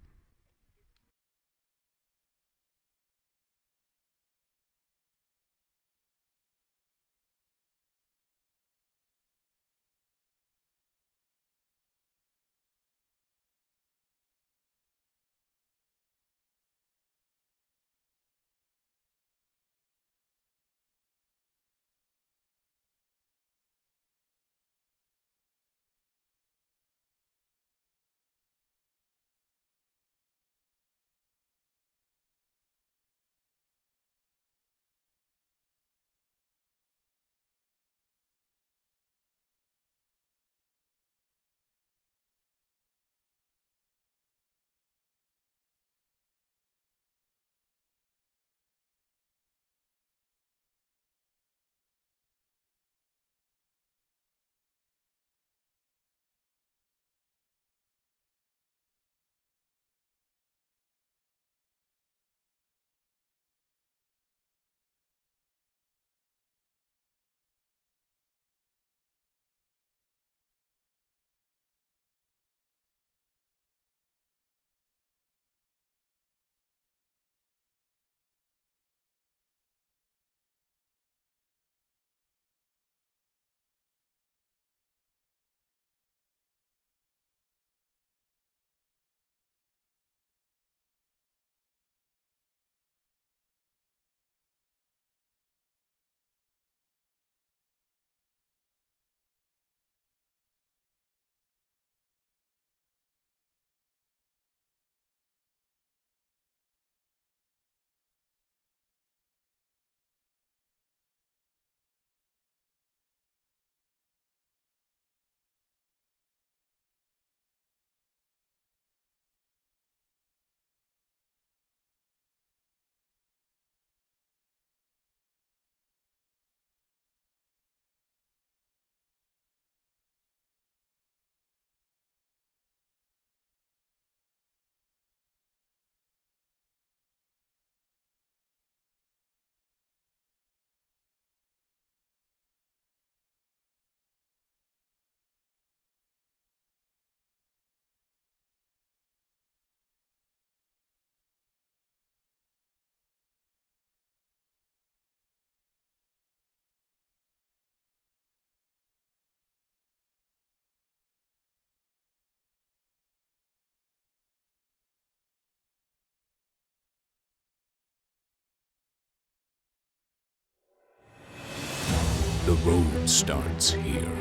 road starts here.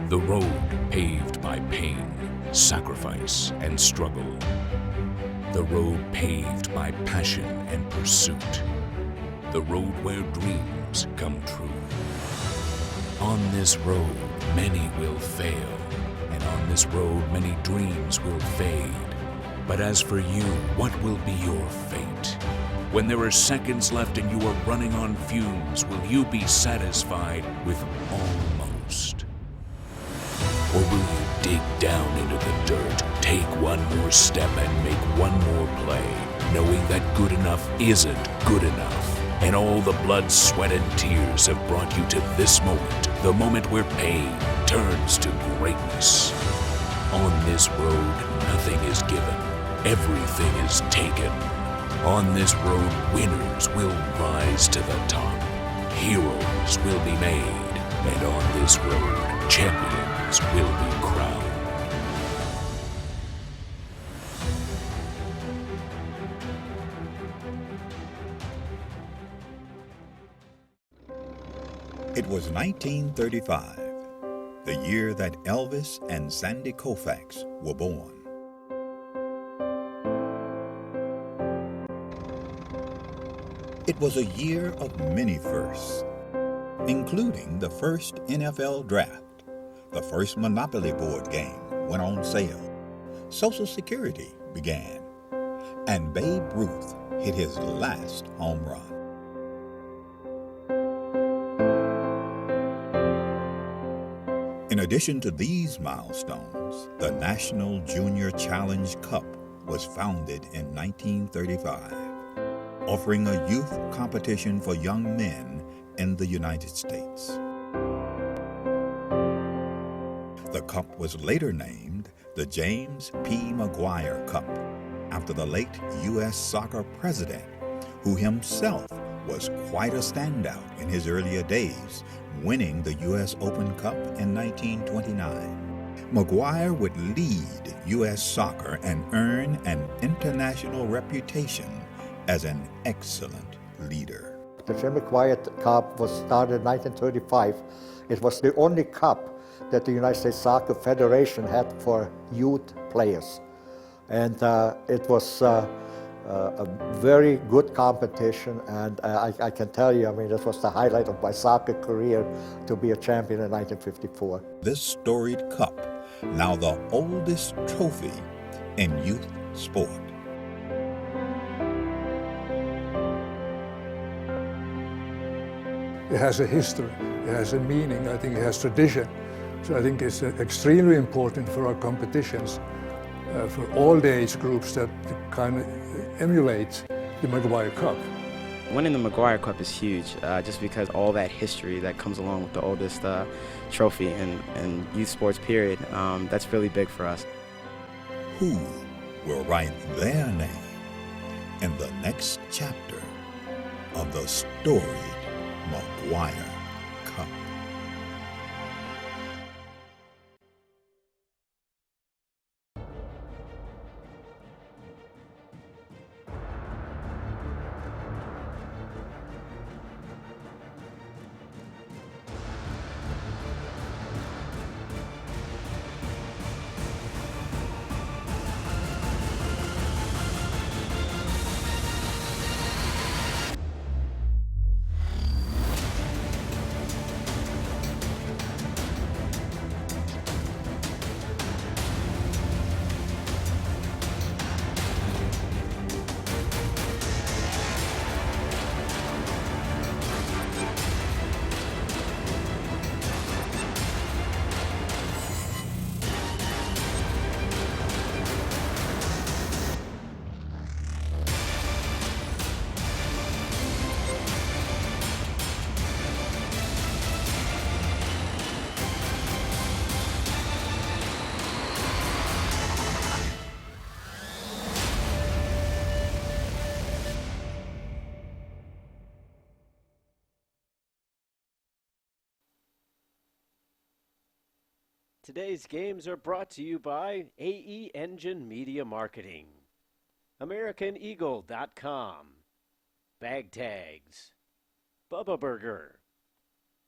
The road paved by pain, sacrifice, and struggle. The road paved by passion and pursuit. The road where dreams come true. On this road, many will fail, and on this road, many dreams will fade. But as for you, what will be your fate? When there are seconds left and you are running on fumes, will you be satisfied with almost? Or will you dig down into the dirt, take one more step and make one more play, knowing that good enough isn't good enough, and all the blood, sweat, and tears have brought you to this moment, the moment where pain turns to greatness. On this road, nothing is given, everything is taken. On this road, winners will rise to the top, heroes will be made, and on this road, champions will be crowned. It was 1935, the year that Elvis and Sandy Koufax were born. It was a year of many firsts, including the first NFL draft, the first Monopoly board game went on sale, Social Security began, and Babe Ruth hit his last home run. In addition to these milestones, the National Junior Challenge Cup was founded in 1935, offering a youth competition for young men in the United States. The cup was later named the James P. McGuire Cup, after the late U.S. soccer president, who himself was quite a standout in his earlier days, winning the U.S. Open Cup in 1929. McGuire would lead U.S. soccer and earn an international reputation as an excellent leader. The Jim McGuire Cup was started in 1935. It was the only cup that the United States Soccer Federation had for youth players. And it was a very good competition, and I can tell you, I mean, this was the highlight of my soccer career, to be a champion in 1954. This storied cup, now the oldest trophy in youth sport. It has a history, it has a meaning, I think it has tradition. So I think it's extremely important for our competitions, for all the age groups, that kind of emulate the McGuire Cup. Winning the McGuire Cup is huge, just because all that history that comes along with the oldest trophy in youth sports period. That's really big for us. Who will write their name in the next chapter of the storied McGuire Cup? Today's games are brought to you by AE Engine Media Marketing, AmericanEagle.com, Bag Tags, Bubba Burger,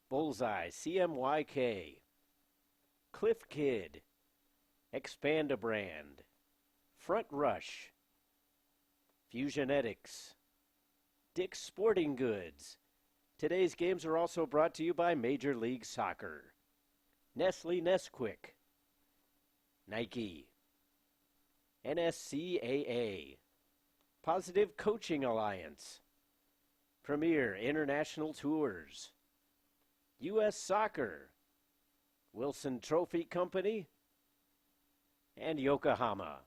Bullseye, CMYK, Cliff Kid, Expand-A-Brand, Front Rush, Fusionetics, Dick's Sporting Goods. Today's games are also brought to you by Major League Soccer, Nestle Nesquik, Nike, NSCAA, Positive Coaching Alliance, Premier International Tours, U.S. Soccer, Wilson Trophy Company, and Yokohama.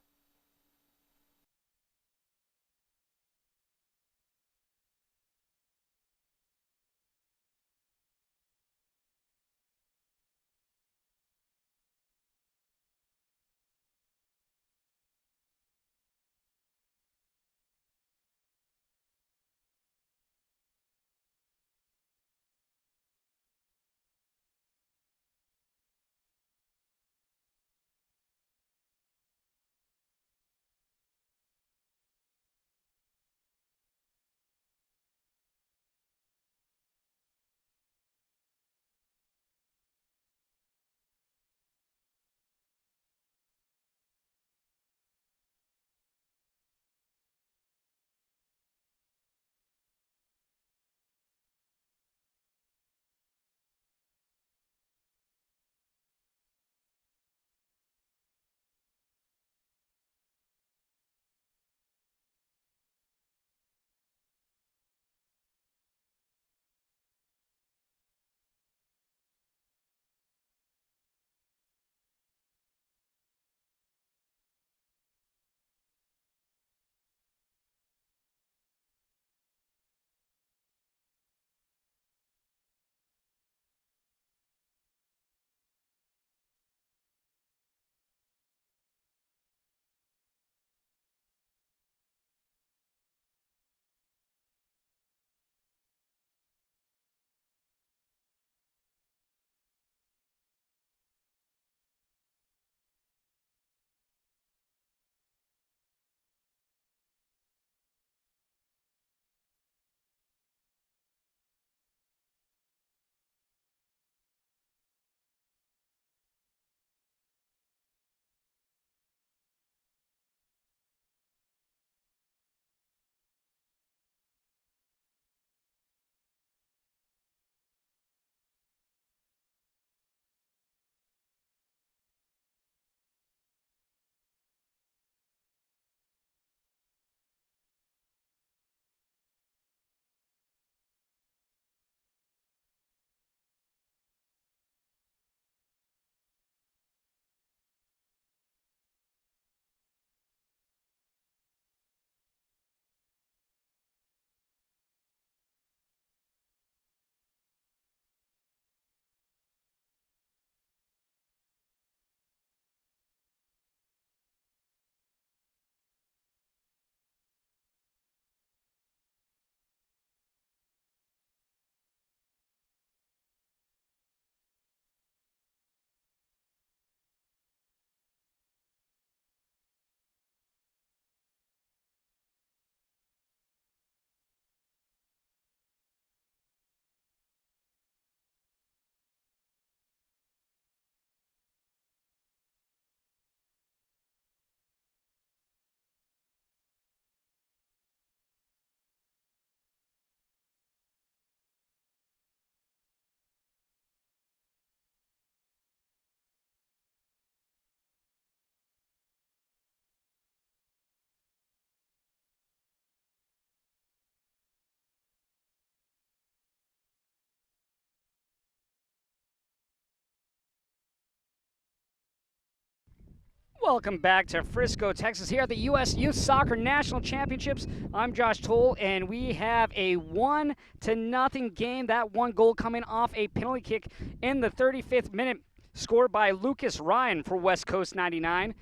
Welcome back to Frisco, Texas, here at the U.S. Youth Soccer National Championships. I'm Josh Toll, and we have a 1-0 game. That one goal coming off a penalty kick in the 35th minute, scored by Lucas Ryan for West Coast 99,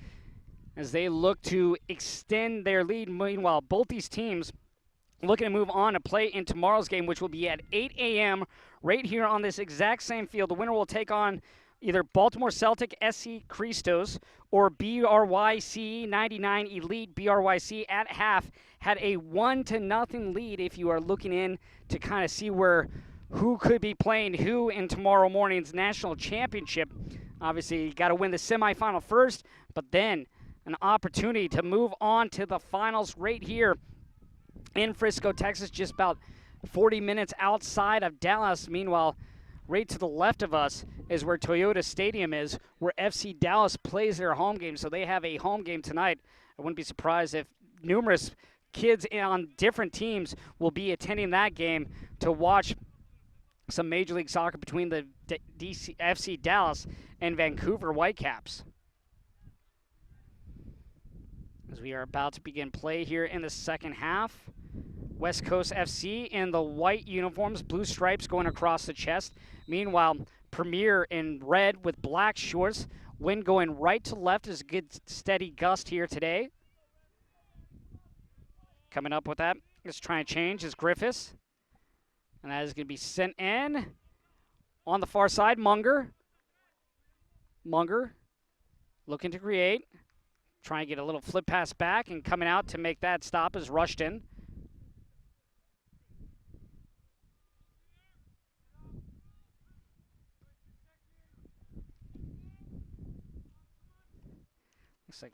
as they look to extend their lead. Meanwhile, both these teams looking to move on to play in tomorrow's game, which will be at 8 a.m. right here on this exact same field. The winner will take on either Baltimore Celtic SC Christos or BRYC 99 Elite. BRYC at half had a 1-0 lead. If you are looking in to kind of see where who could be playing who in tomorrow morning's national championship. Obviously, you got to win the semifinal first, but then an opportunity to move on to the finals right here in Frisco, Texas, just about 40 minutes outside of Dallas. Meanwhile, right to the left of us is where Toyota Stadium is, where FC Dallas plays their home game. So they have a home game tonight. I wouldn't be surprised if numerous kids on different teams will be attending that game to watch some Major League Soccer between the FC Dallas and Vancouver Whitecaps. As we are about to begin play here in the second half, West Coast FC in the white uniforms, blue stripes going across the chest. Meanwhile, Premier in red with black shorts. Wind going right to left is a good steady gust here today. Coming up with that, let's try and change is Griffiths. And that is going to be sent in. On the far side, Munger. Munger looking to create. Trying to get a little flip pass back, and coming out to make that stop is Rushton. Looks like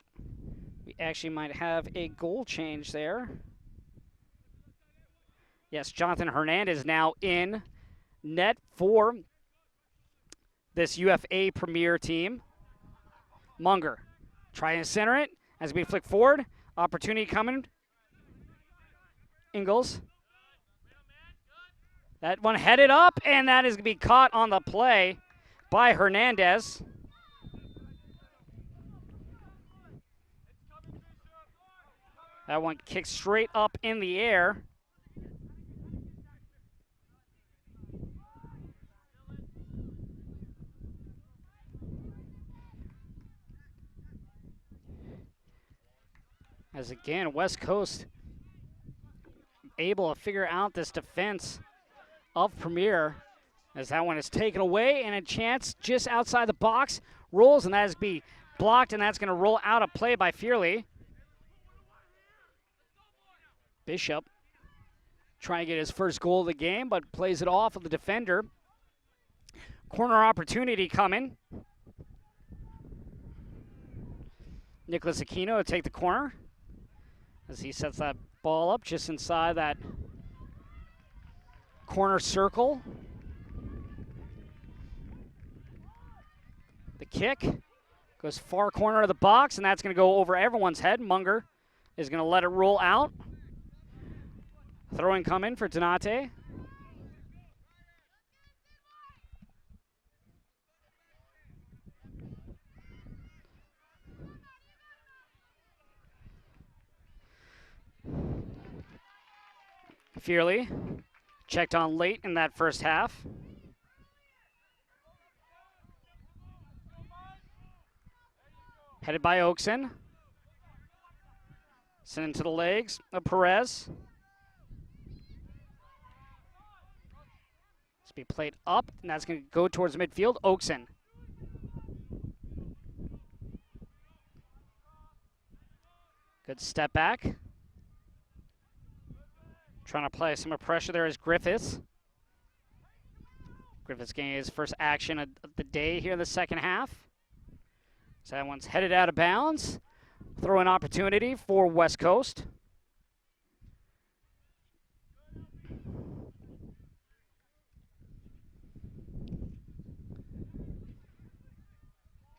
we actually might have a goal change there. Yes, Jonathan Hernandez now in net for this UFA Premier team. Munger trying to center it as we flick forward. Opportunity coming. Ingles. That one headed up, and that is going to be caught on the play by Hernandez. That one kicked straight up in the air. As again, West Coast able to figure out this defense of Premier, as that one is taken away, and a chance just outside the box rolls, and that is be blocked, and that's going to roll out of play by Fearley. Bishop trying to get his first goal of the game, but plays it off of the defender. Corner opportunity coming. Nicholas Aquino to take the corner as he sets that ball up just inside that corner circle. The kick goes far corner of the box, and that's going to go over everyone's head. Munger is going to let it roll out. Throwing come in for Donate. Fearley checked on late in that first half. Headed by Oakson. Sent into the legs of Perez. It's be played up, and that's going to go towards midfield. Oakson. Good step back. Trying to apply some pressure there is Griffiths. Griffiths getting his first action of the day here in the second half. So that one's headed out of bounds. Throw-in opportunity for West Coast.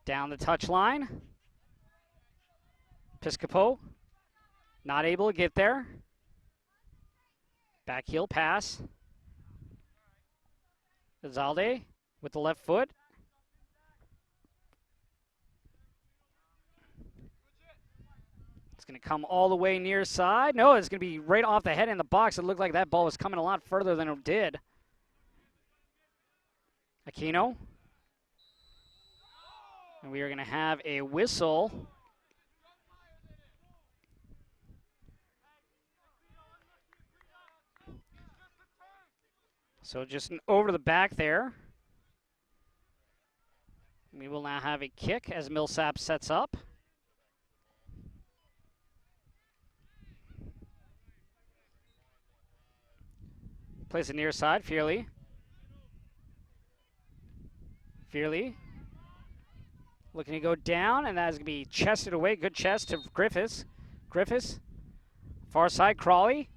Down the touchline. Piscopo not able to get there. Back heel pass. Izalde with the left foot. It's going to come all the way near side. No, it's going to be right off the head in the box. It looked like that ball was coming a lot further than it did. Aquino. And we are going to have a whistle. So just over the back there. We will now have a kick as Millsap sets up. Plays it near side, Fearley. Fearley looking to go down, and that is going to be chested away. Good chest to Griffiths. Griffiths, far side, Crawley.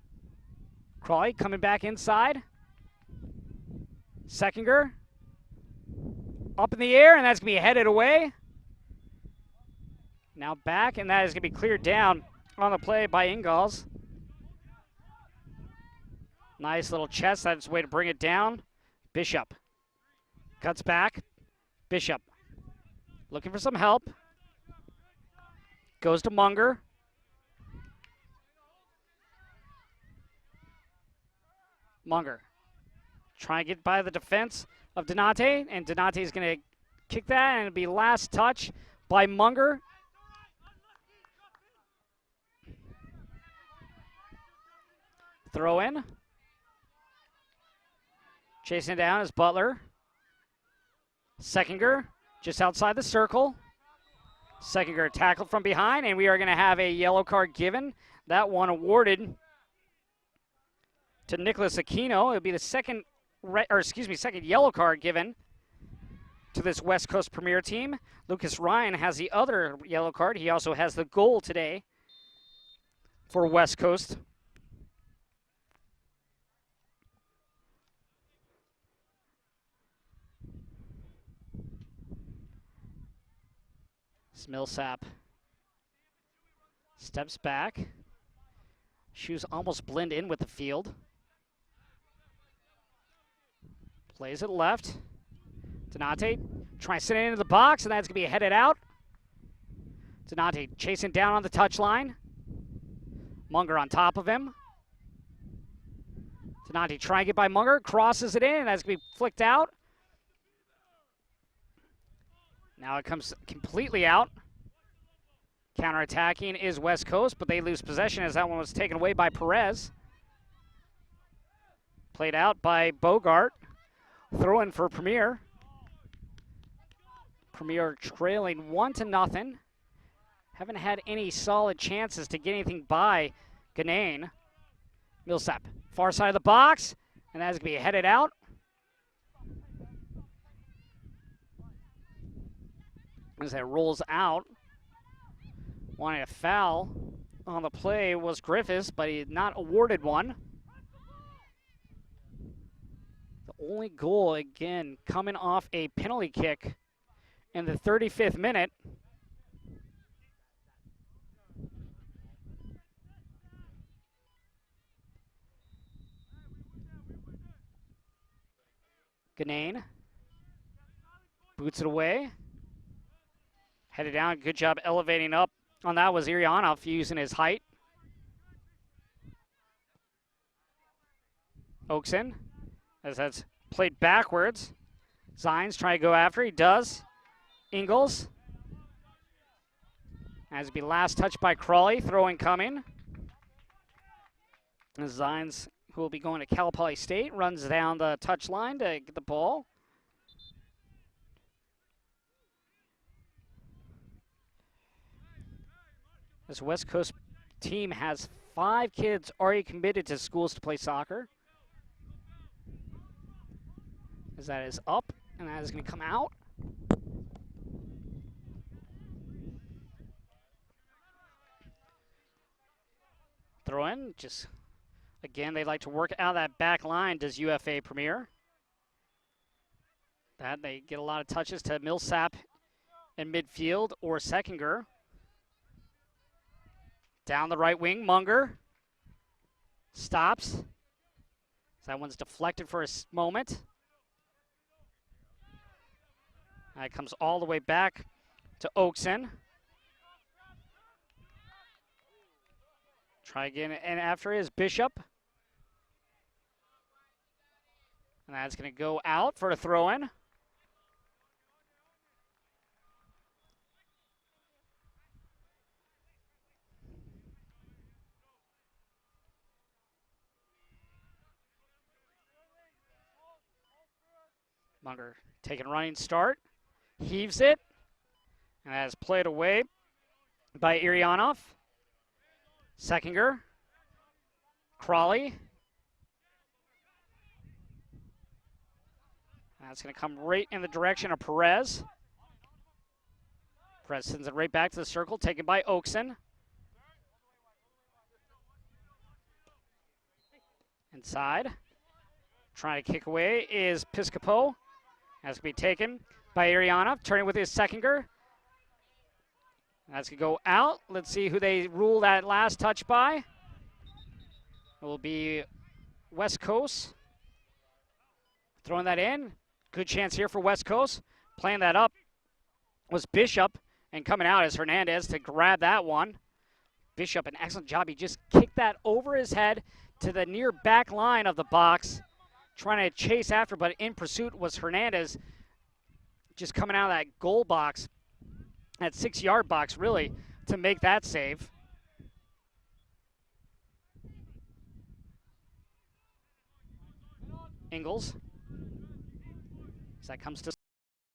Crawley coming back inside. Seckinger up in the air, and that's going to be headed away. Now back, and that is going to be cleared down on the play by Ingalls. Nice little chest. That's a way to bring it down. Bishop cuts back. Bishop looking for some help. Goes to Munger. Munger trying to get by the defense of Donate, and Donate is going to kick that, and it'll be last touch by Munger. Throw in. Chasing it down is Butler. Seckinger just outside the circle. Seckinger tackled from behind, and we are going to have a yellow card given. That one awarded to Nicholas Aquino. It'll be the second yellow card given to this West Coast Premier team. Lucas Ryan has the other yellow card. He also has the goal today for West Coast. Millsap steps back. Shoes almost blend in with the field. Plays it left. Donate trying to send it into the box, and that's going to be headed out. Donate chasing down on the touchline. Munger on top of him. Donate trying to get by Munger, crosses it in, and that's going to be flicked out. Now it comes completely out. Counterattacking is West Coast, but they lose possession as that one was taken away by Perez. Played out by Bogart. Throw in for Premier. Premier trailing 1-0. Haven't had any solid chances to get anything by Ganane. Millsap, far side of the box, and that's going to be headed out. As that rolls out, wanting a foul on the play was Griffiths, but he not awarded one. The only goal, again, coming off a penalty kick in the 35th minute. Ganane boots it away. Headed down, good job elevating up on that was Irianov using his height. Oakson, as that's played backwards. Zines trying to go after, he does. Ingalls. As it be last touch by Crawley, throwing coming. And Zines, who will be going to Cal Poly State, runs down the touch line to get the ball. This West Coast team has 5 kids already committed to schools to play soccer. As that is up, and that is going to come out. Throw in, just, again, they like to work out that back line, does UFA Premier. That they get a lot of touches to Millsap in midfield or Seckinger. Down the right wing, Munger stops. That one's deflected for a moment. That comes all the way back to Oakson. Try again, and after is Bishop. And that's going to go out for a throw-in. Munger taking a running start, heaves it, and that is played away by Irianov. Seckinger, Crawley. That's going to come right in the direction of Perez. Perez sends it right back to the circle, taken by Oakson. Inside. Trying to kick away is Piscopo. That's going to be taken by Ariana, turning with his seconder. That's going to go out. Let's see who they rule that last touch by. It will be West Coast. Throwing that in. Good chance here for West Coast. Playing that up was Bishop. And coming out is Hernandez to grab that one. Bishop, an excellent job. He just kicked that over his head to the near back line of the box. Trying to chase after, but in pursuit was Hernandez. Just coming out of that goal box, that 6-yard box, really, to make that save. Ingles. As that comes to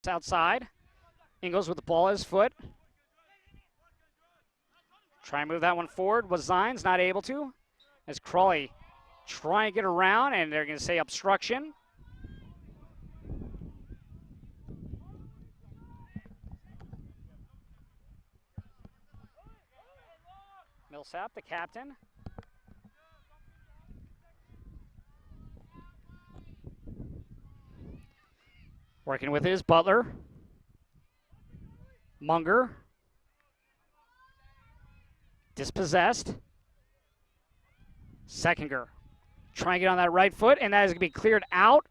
outside. Ingles with the ball at his foot. Try and move that one forward. Was Zines not able to? As Crawley trying to get around, and they're going to say obstruction. Millsap, the captain. Working with his Butler. Munger. Dispossessed. Seckinger. Trying to get on that right foot, and that is going to be cleared out.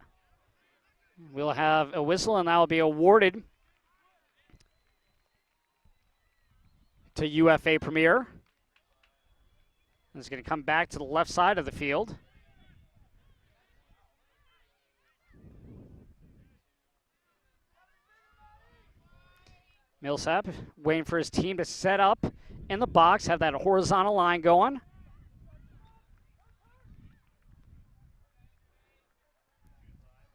We'll have a whistle, and that will be awarded to UFA Premier. It's going to come back to the left side of the field. Millsap waiting for his team to set up in the box, have that horizontal line going.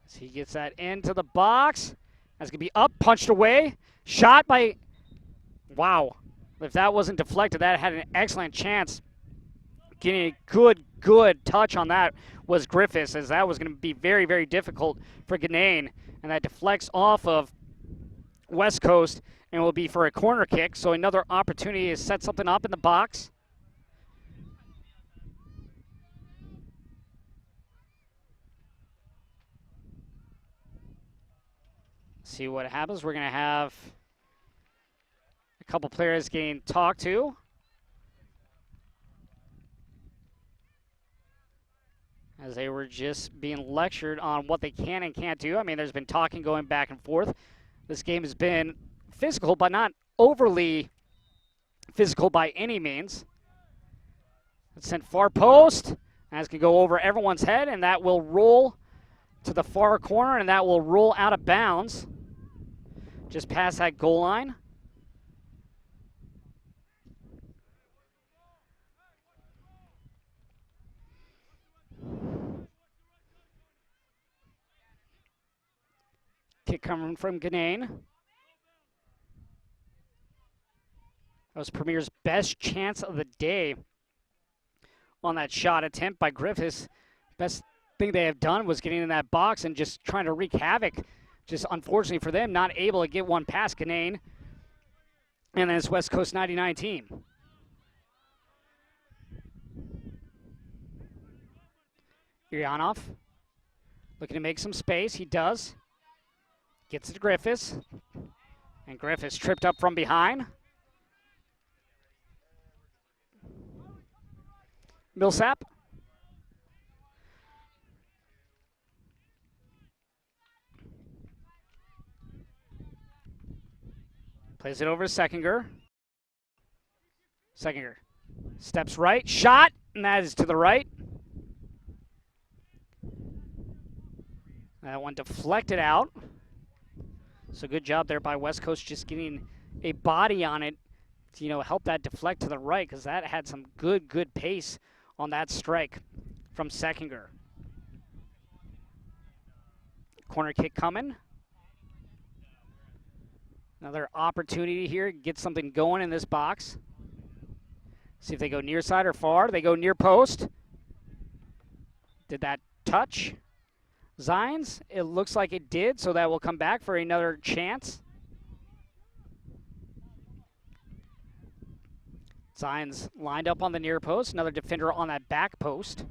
As he gets that into the box. That's going to be up, punched away. Shot by, wow. If that wasn't deflected, that had an excellent chance. Getting a good touch on that was Griffiths, as that was going to be very, very difficult for Ganane. And that deflects off of West Coast and will be for a corner kick. So another opportunity to set something up in the box. See what happens. We're going to have a couple players getting talked to. As they were just being lectured on what they can and can't do. I mean, there's been talking going back and forth. This game has been physical, but not overly physical by any means. It's sent far post. That's going to go over everyone's head, and that will roll to the far corner, and that will roll out of bounds. Just past that goal line. Kick coming from Ganane. That was Premier's best chance of the day on that shot attempt by Griffiths. Best thing they have done was getting in that box and just trying to wreak havoc. Just unfortunately for them, not able to get one past Ganane and this West Coast 99 team. Urianov looking to make some space. He does. Gets it to Griffiths. And Griffiths tripped up from behind. Millsap. Plays it over to Seckinger. Seckinger steps right. Shot. And that is to the right. That one deflected out. So good job there by West Coast just getting a body on it to, help that deflect to the right, because that had some good pace on that strike from Seckinger. Corner kick coming. Another opportunity here, get something going in this box. See if they go near side or far. They go near post. Did that touch? Zines, it looks like it did, so that will come back for another chance. Zines lined up on the near post, another defender on that back post.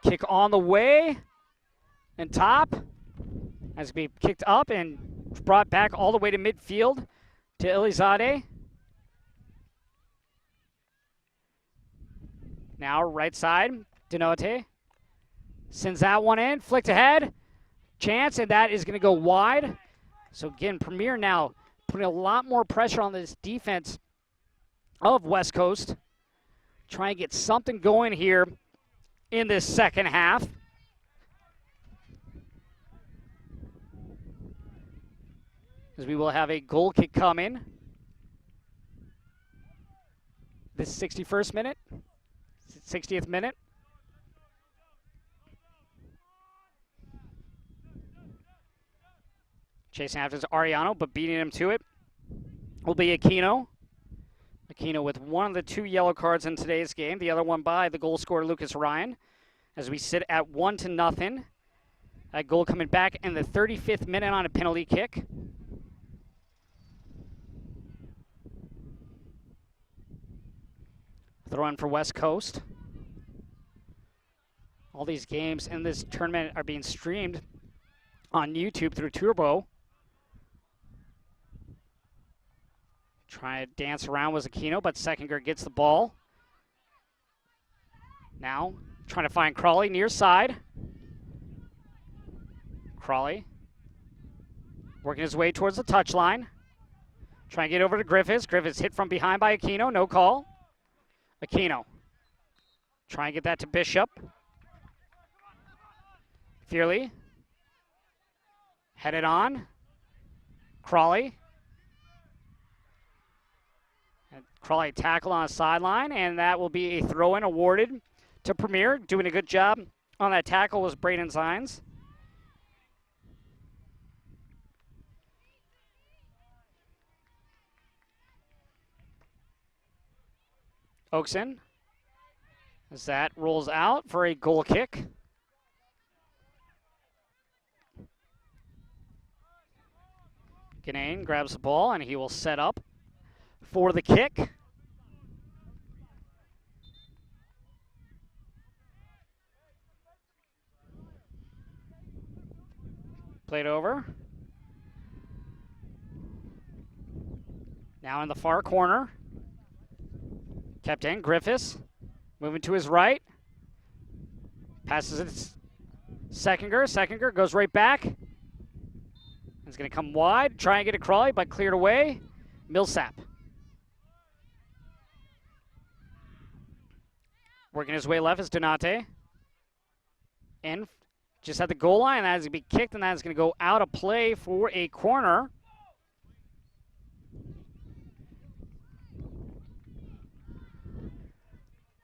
Kick on the way, and top. Has to be kicked up and brought back all the way to midfield to Elizade. Now right side, Denote. Sends that one in, flicked ahead. Chance, and that is going to go wide. So again, Premier now putting a lot more pressure on this defense of West Coast. Trying to get something going here in this second half. As we will have a goal kick coming. This 61st minute, 60th minute. Chasing after is Ariano, but beating him to it will be Aquino. Aquino with one of the 2 yellow cards in today's game, the other one by the goal scorer Lucas Ryan. As we sit at 1-0. That goal coming back in the 35th minute on a penalty kick. Throw in for West Coast. All these games in this tournament are being streamed on YouTube through Turbo. Trying to dance around was Aquino, but Seckinger gets the ball. Now, trying to find Crawley near side. Crawley working his way towards the touchline. Trying to get over to Griffiths. Griffiths hit from behind by Aquino, no call. Aquino. Try and get that to Bishop. Fearley. Headed on. Crawley. And Crawley tackle on a sideline, and that will be a throw-in awarded to Premier. Doing a good job on that tackle was Braden Zines. Oakson, as that rolls out for a goal kick. Ganane grabs the ball, and he will set up for the kick. Played over. Now in the far corner. Kept in, Griffiths, moving to his right. Passes it Seckinger. Seckinger goes right back. It's going to come wide. Try and get it Crawley, but cleared away. Millsap. Working his way left is Donate. In, just at the goal line. That is going to be kicked, and that is going to go out of play for a corner.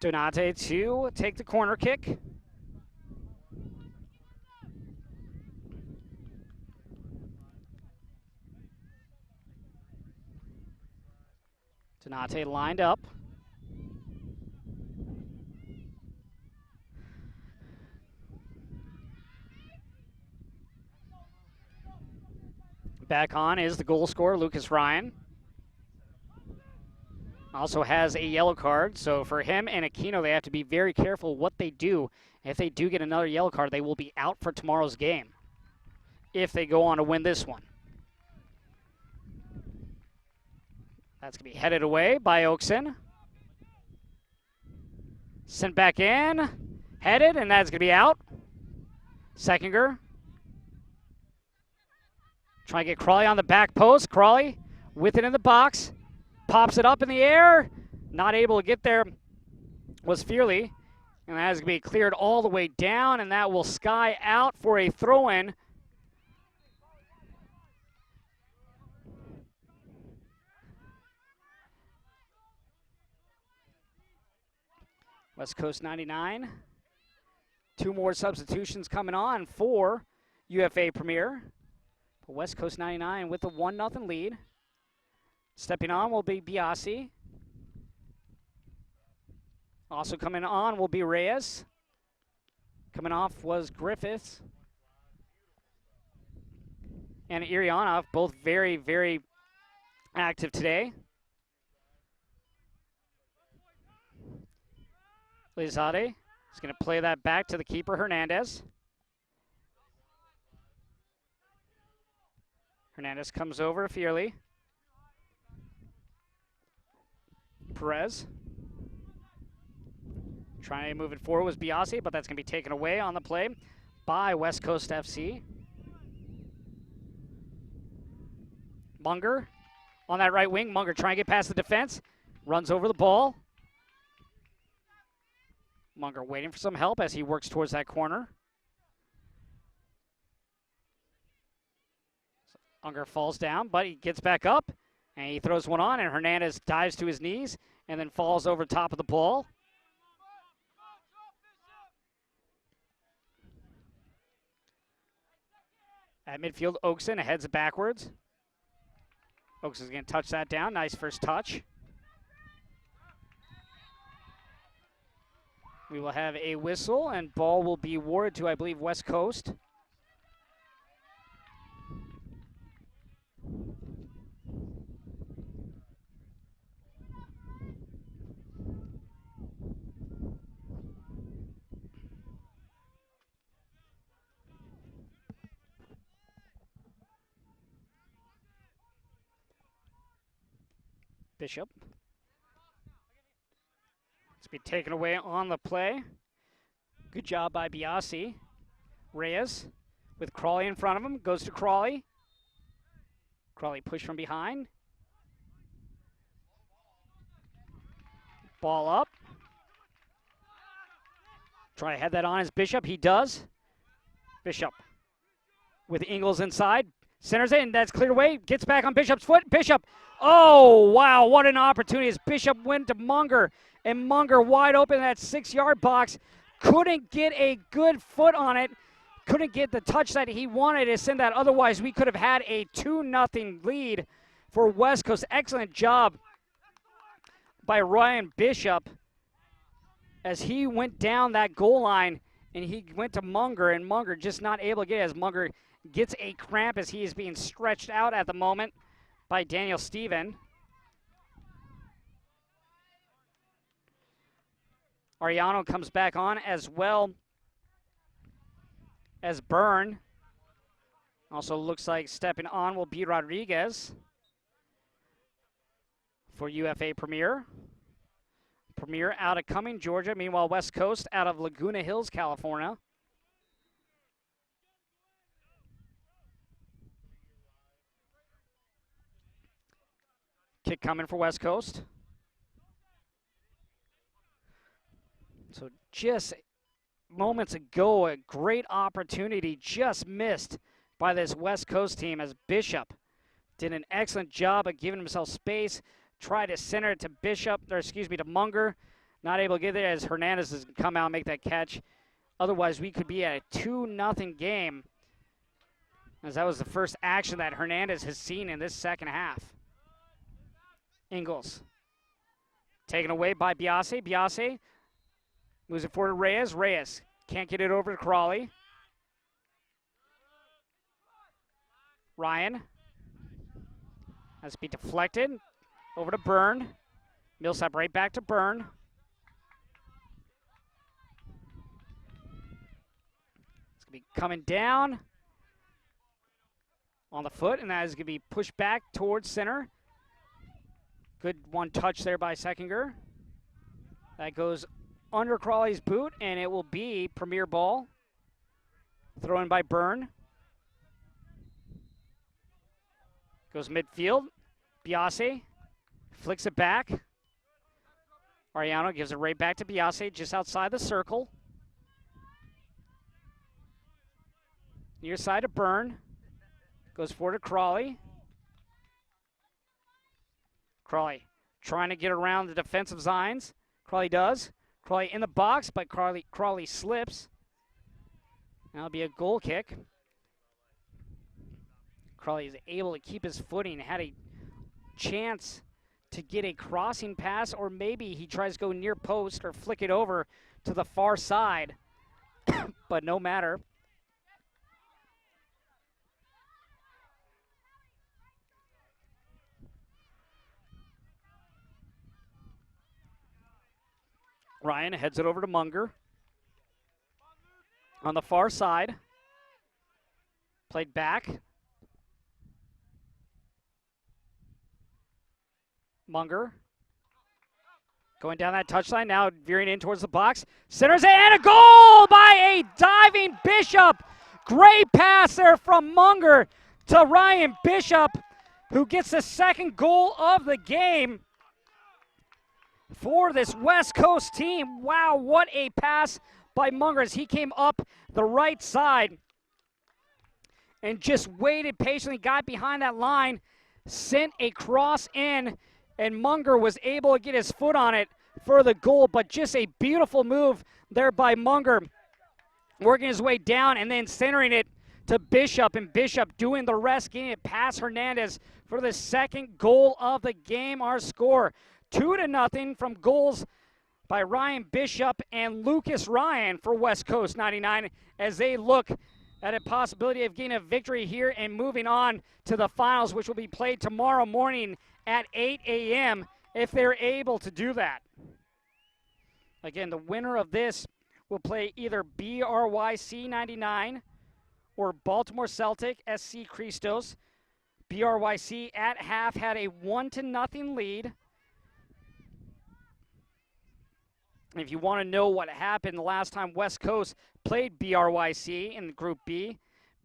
Donate to take the corner kick. Donate lined up. Back on is the goal scorer, Lucas Ryan. Also has a yellow card, so for him and Aquino, they have to be very careful what they do. If they do get another yellow card, they will be out for tomorrow's game if they go on to win this one. That's going to be headed away by Oakson. Sent back in, headed, and that's going to be out. Seckinger. Trying to get Crawley on the back post. Crawley with it in the box. Pops it up in the air. Not able to get there was Fearley. And that is going to be cleared all the way down, and that will sky out for a throw-in. West Coast 99. 2 more substitutions coming on for UFA Premier. But West Coast 99 with a 1-0 lead. Stepping on will be Biasi. Also coming on will be Reyes. Coming off was Griffiths. And Irianov, both very, very active today. Lizade is going to play that back to the keeper, Hernandez. Hernandez comes over to Fierley. Perez. Trying to move it forward was Biasi, but that's going to be taken away on the play by West Coast FC. Munger on that right wing. Munger trying to get past the defense. Runs over the ball. Munger waiting for some help as he works towards that corner. Munger falls down, but he gets back up, and he throws one on, and Hernandez dives to his knees and then falls over top of the ball. At midfield, Oakson heads it backwards. Oakson's going to touch that down. Nice first touch. We will have a whistle, and ball will be awarded to, I believe, West Coast. Bishop. It's been taken away on the play. Good job by Biasi. Reyes with Crawley in front of him. Goes to Crawley. Crawley push from behind. Ball up. Try to head that on as Bishop. He does. Bishop with Ingles inside. Centers it, and that's cleared away. Gets back on Bishop's foot. Bishop. Oh, wow. What an opportunity as Bishop went to Munger. And Munger wide open in that 6-yard box. Couldn't get a good foot on it. Couldn't get the touch that he wanted to send that. Otherwise, we could have had a 2-0 lead for West Coast. Excellent job by Ryan Bishop as he went down that goal line, and he went to Munger, and Munger just not able to get it as Munger gets a cramp as he is being stretched out at the moment by Daniel Steven. Ariano comes back on as well as Byrne. Also looks like stepping on will be Rodriguez for UFA Premier. Premier out of Cumming, Georgia. Meanwhile, West Coast out of Laguna Hills, California. Kick coming for West Coast. So just moments ago, a great opportunity just missed by this West Coast team as Bishop did an excellent job of giving himself space. Tried to center it to Bishop, or excuse me, to Munger. Not able to get there as Hernandez has come out and make that catch. Otherwise, we could be at a 2-0 game, as that was the first action that Hernandez has seen in this second half. Ingles taken away by Biasi. Biasi moves it forward to Reyes. Reyes can't get it over to Crawley. Ryan has to be deflected over to Byrne. Millsap right back to Byrne. It's going to be coming down on the foot, and that is going to be pushed back towards center. Good one touch there by Seckinger. That goes under Crawley's boot, and it will be Premier ball. Thrown by Byrne. Goes midfield. Biasi flicks it back. Ariano gives it right back to Biasi just outside the circle. Near side to Byrne. Goes forward to Crawley. Crawley trying to get around the defensive signs. Crawley does. Crawley in the box, but Crawley slips. That'll be a goal kick. Crawley is able to keep his footing. Had a chance to get a crossing pass, or maybe he tries to go near post or flick it over to the far side, but no matter. Ryan heads it over to Munger. On the far side. Played back. Munger. Going down that touchline, now veering in towards the box. Centers it, and a goal by a diving Bishop. Great pass there from Munger to Ryan Bishop, who gets the second goal of the game for this West Coast team. Wow, what a pass by Munger as he came up the right side and just waited patiently, got behind that line, sent a cross in, and Munger was able to get his foot on it for the goal. But just a beautiful move there by Munger, working his way down and then centering it to Bishop, and Bishop doing the rest, getting it past Hernandez for the second goal of the game. Our score 2-0 from goals by Ryan Bishop and Lucas Ryan for West Coast 99 as they look at a possibility of getting a victory here and moving on to the finals, which will be played tomorrow morning at 8 a.m. if they're able to do that. Again, the winner of this will play either BRYC 99 or Baltimore Celtic SC Christos. BRYC at half had a 1-0 lead. If you want to know what happened the last time West Coast played BRYC in Group B,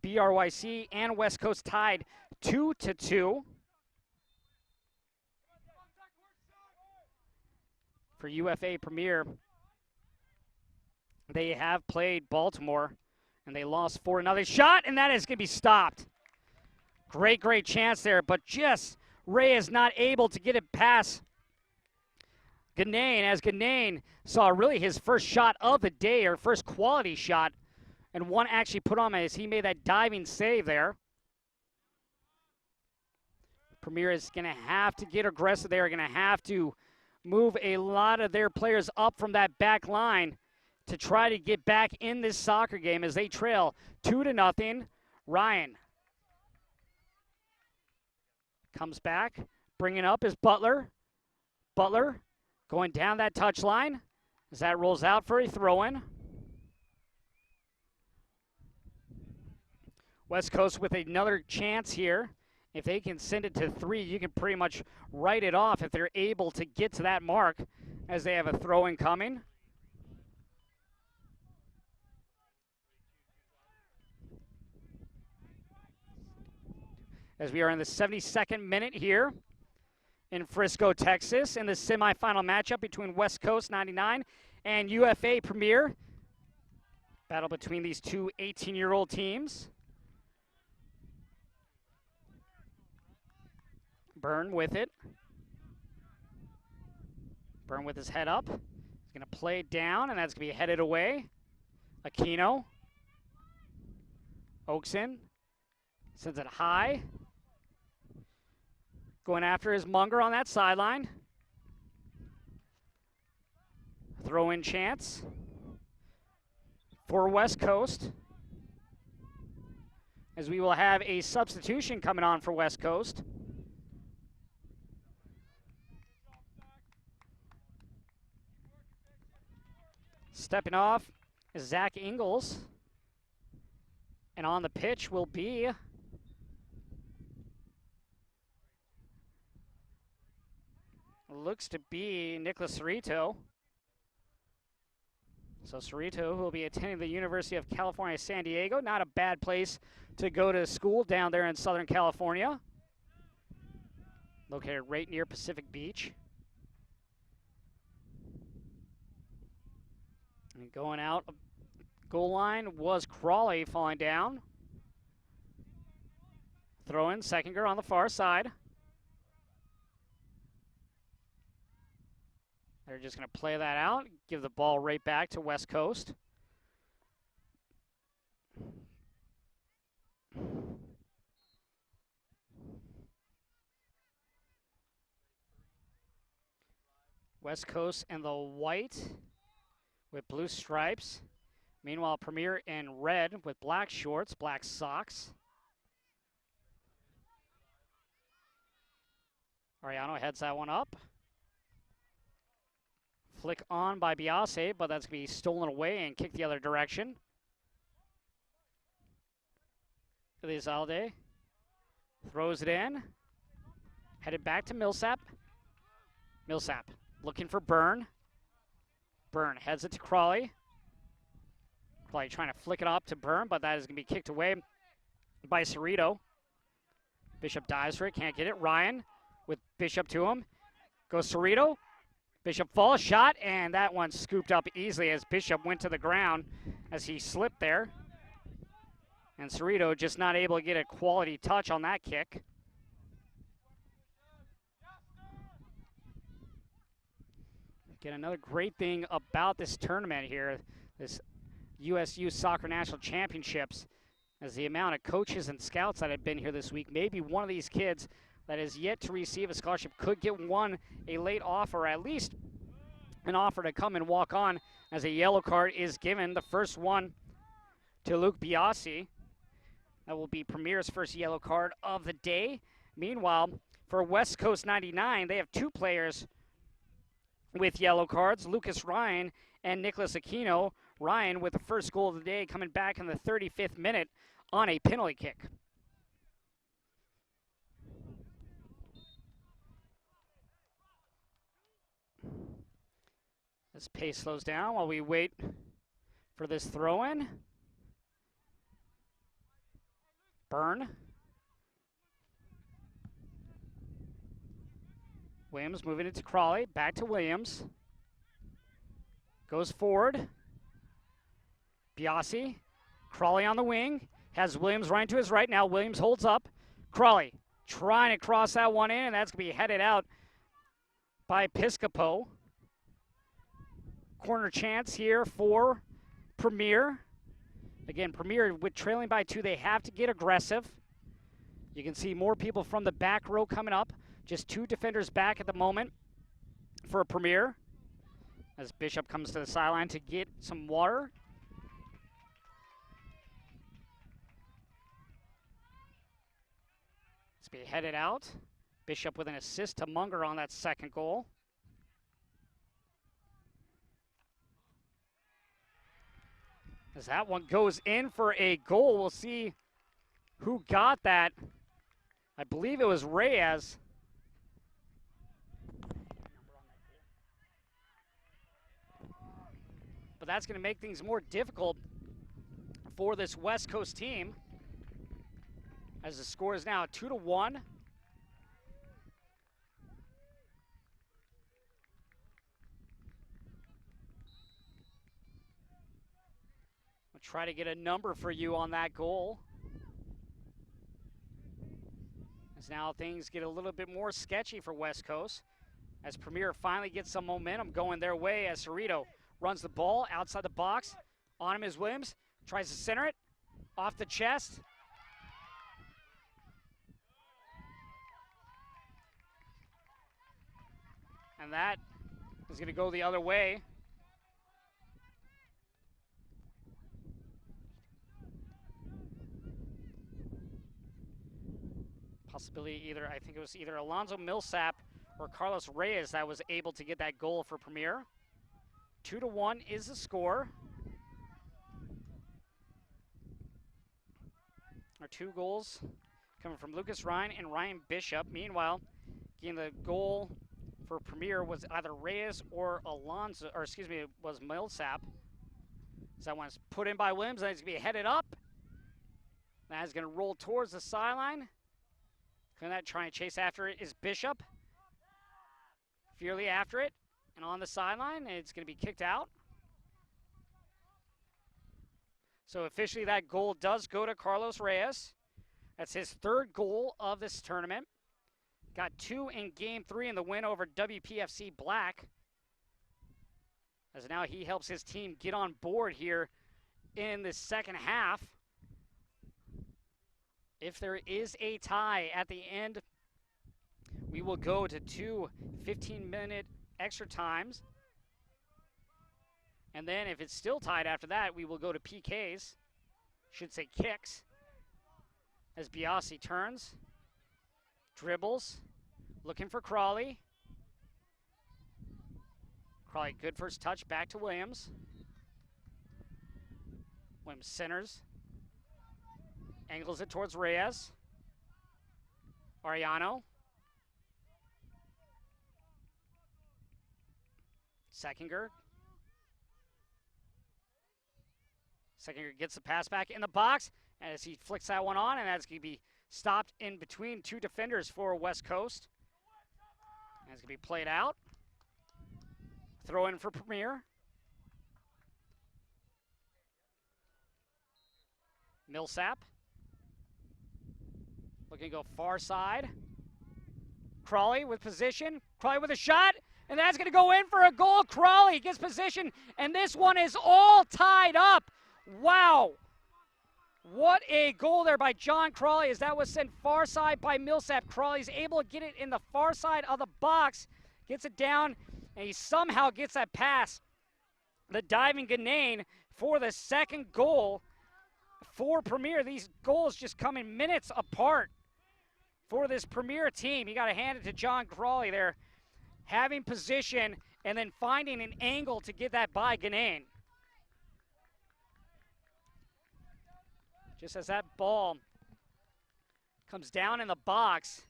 BRYC and West Coast tied 2-2. For UFA Premier, they have played Baltimore, and they lost 4-0. Shot, and that is going to be stopped. Great chance there, but just Ray is not able to get it past Ganane, as Ganane saw really his first shot of the day, or first quality shot, and one actually put on as he made that diving save there. Premier is going to have to get aggressive. They're going to have to move a lot of their players up from that back line to try to get back in this soccer game as they trail 2-0. Ryan comes back, bringing up is Butler. Butler going down that touchline as that rolls out for a throw-in. West Coast with another chance here. If they can send it to 3, you can pretty much write it off if they're able to get to that mark as they have a throw-in coming. As we are in the 72nd minute here in Frisco, Texas, in the semifinal matchup between West Coast 99 and UFA Premier. Battle between these two 18-year-old teams. Byrne with it. Byrne with his head up. He's going to play it down, and that's going to be headed away. Aquino. Oakson sends it high. Going after his Munger on that sideline. Throw-in chance for West Coast, as we will have a substitution coming on for West Coast. Stepping off is Zach Ingalls. And on the pitch will be looks to be Nicholas Cerrito. So Cerrito, who will be attending the University of California, San Diego. Not a bad place to go to school down there in Southern California. Located right near Pacific Beach. And going out, goal line was Crawley falling down. Throw in Seckinger on the far side. They're just going to play that out, give the ball right back to West Coast. West Coast in the white with blue stripes. Meanwhile, Premier in red with black shorts, black socks. Ariano heads that one up. Flick on by Biase, but that's going to be stolen away and kicked the other direction. Elizalde throws it in. Headed back to Millsap. Millsap looking for Byrne. Byrne heads it to Crawley. Crawley trying to flick it up to Byrne, but that is going to be kicked away by Cerrito. Bishop dives for it, can't get it. Ryan with Bishop to him. Goes Cerrito. Bishop falls, shot, and that one scooped up easily as Bishop went to the ground as he slipped there. And Cerrito just not able to get a quality touch on that kick. Again, another great thing about this tournament here, this USYS Soccer National Championships, is the amount of coaches and scouts that have been here this week. Maybe one of these kids that is yet to receive a scholarship could get a late offer, or at least an offer to come and walk on, as a yellow card is given. The first one to Luke Biasi. That will be Premier's first yellow card of the day. Meanwhile, for West Coast 99, they have two players with yellow cards, Lucas Ryan and Nicholas Aquino. Ryan with the first goal of the day, coming back in the 35th minute on a penalty kick. This pace slows down while we wait for this throw-in. Byrne. Williams moving it to Crawley. Back to Williams. Goes forward. Biasi. Crawley on the wing. Has Williams running to his right. Now Williams holds up. Crawley trying to cross that one in, and that's going to be headed out by Piscopo. Corner chance here for Premier. Again, Premier with trailing by 2, they have to get aggressive. You can see more people from the back row coming up. Just 2 defenders back at the moment for Premier. As Bishop comes to the sideline to get some water. It's be headed out. Bishop with an assist to Munger on that second goal. As that one goes in for a goal, we'll see who got that. I believe it was Reyes. But that's going to make things more difficult for this West Coast team, as the score is now 2-1. I'll try to get a number for you on that goal. As now things get a little bit more sketchy for West Coast, as Premier finally gets some momentum going their way, as Cerrito runs the ball outside the box. On him is Williams. Tries to center it. Off the chest. And that is going to go the other way. Possibility either, I think it was either Alonzo Millsap or Carlos Reyes that was able to get that goal for Premier. 2-1 is the score. Our 2 goals coming from Lucas Ryan and Ryan Bishop. Meanwhile, getting the goal for Premier was either Reyes or Alonzo, or excuse me, it was Millsap. So that one's put in by Williams, and it's going to be headed up. That is going to roll towards the sideline. Can that try and chase after it is Bishop. Fierly after it. And on the sideline, it's going to be kicked out. So officially that goal does go to Carlos Reyes. That's his 3rd goal of this tournament. Got 2 in Game 3 in the win over WPFC Black. As now he helps his team get on board here in the second half. If there is a tie at the end, we will go to 2 15-minute extra times. And then if it's still tied after that, we will go to PKs. Should say kicks. As Biasi turns, dribbles, looking for Crawley. Crawley, good first touch, back to Williams. Williams centers, angles it towards Reyes. Ariano. Seckinger. Seckinger gets the pass back in the box as he flicks that one on, and that's going to be stopped in between two defenders for West Coast. That's going to be played out. Throw in for Premier. Millsap. Looking to go far side. Crawley with position. Crawley with a shot, and that's going to go in for a goal. Crawley gets position, and this one is all tied up. Wow. What a goal there by John Crawley as that was sent far side by Millsap. Crawley's able to get it in the far side of the box, gets it down, and he somehow gets that pass. The diving Ganane for the second goal for Premier. These goals just come in minutes apart for this Premier team. You got to hand it to John Crawley there, having position and then finding an angle to get that by Ganane. Just as that ball comes down in the box,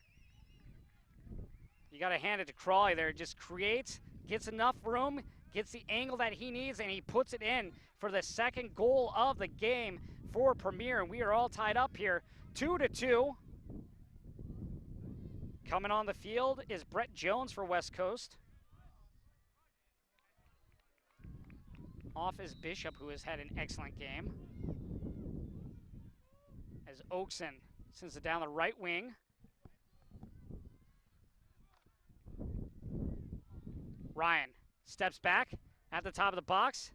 you got to hand it to Crawley there. Just creates, gets enough room, gets the angle that he needs, and he puts it in for the second goal of the game for Premier. And we are all tied up here, 2-2. Coming on the field is Brett Jones for West Coast. Off is Bishop, who has had an excellent game. As Oakson sends it down the right wing. Ryan steps back at the top of the box.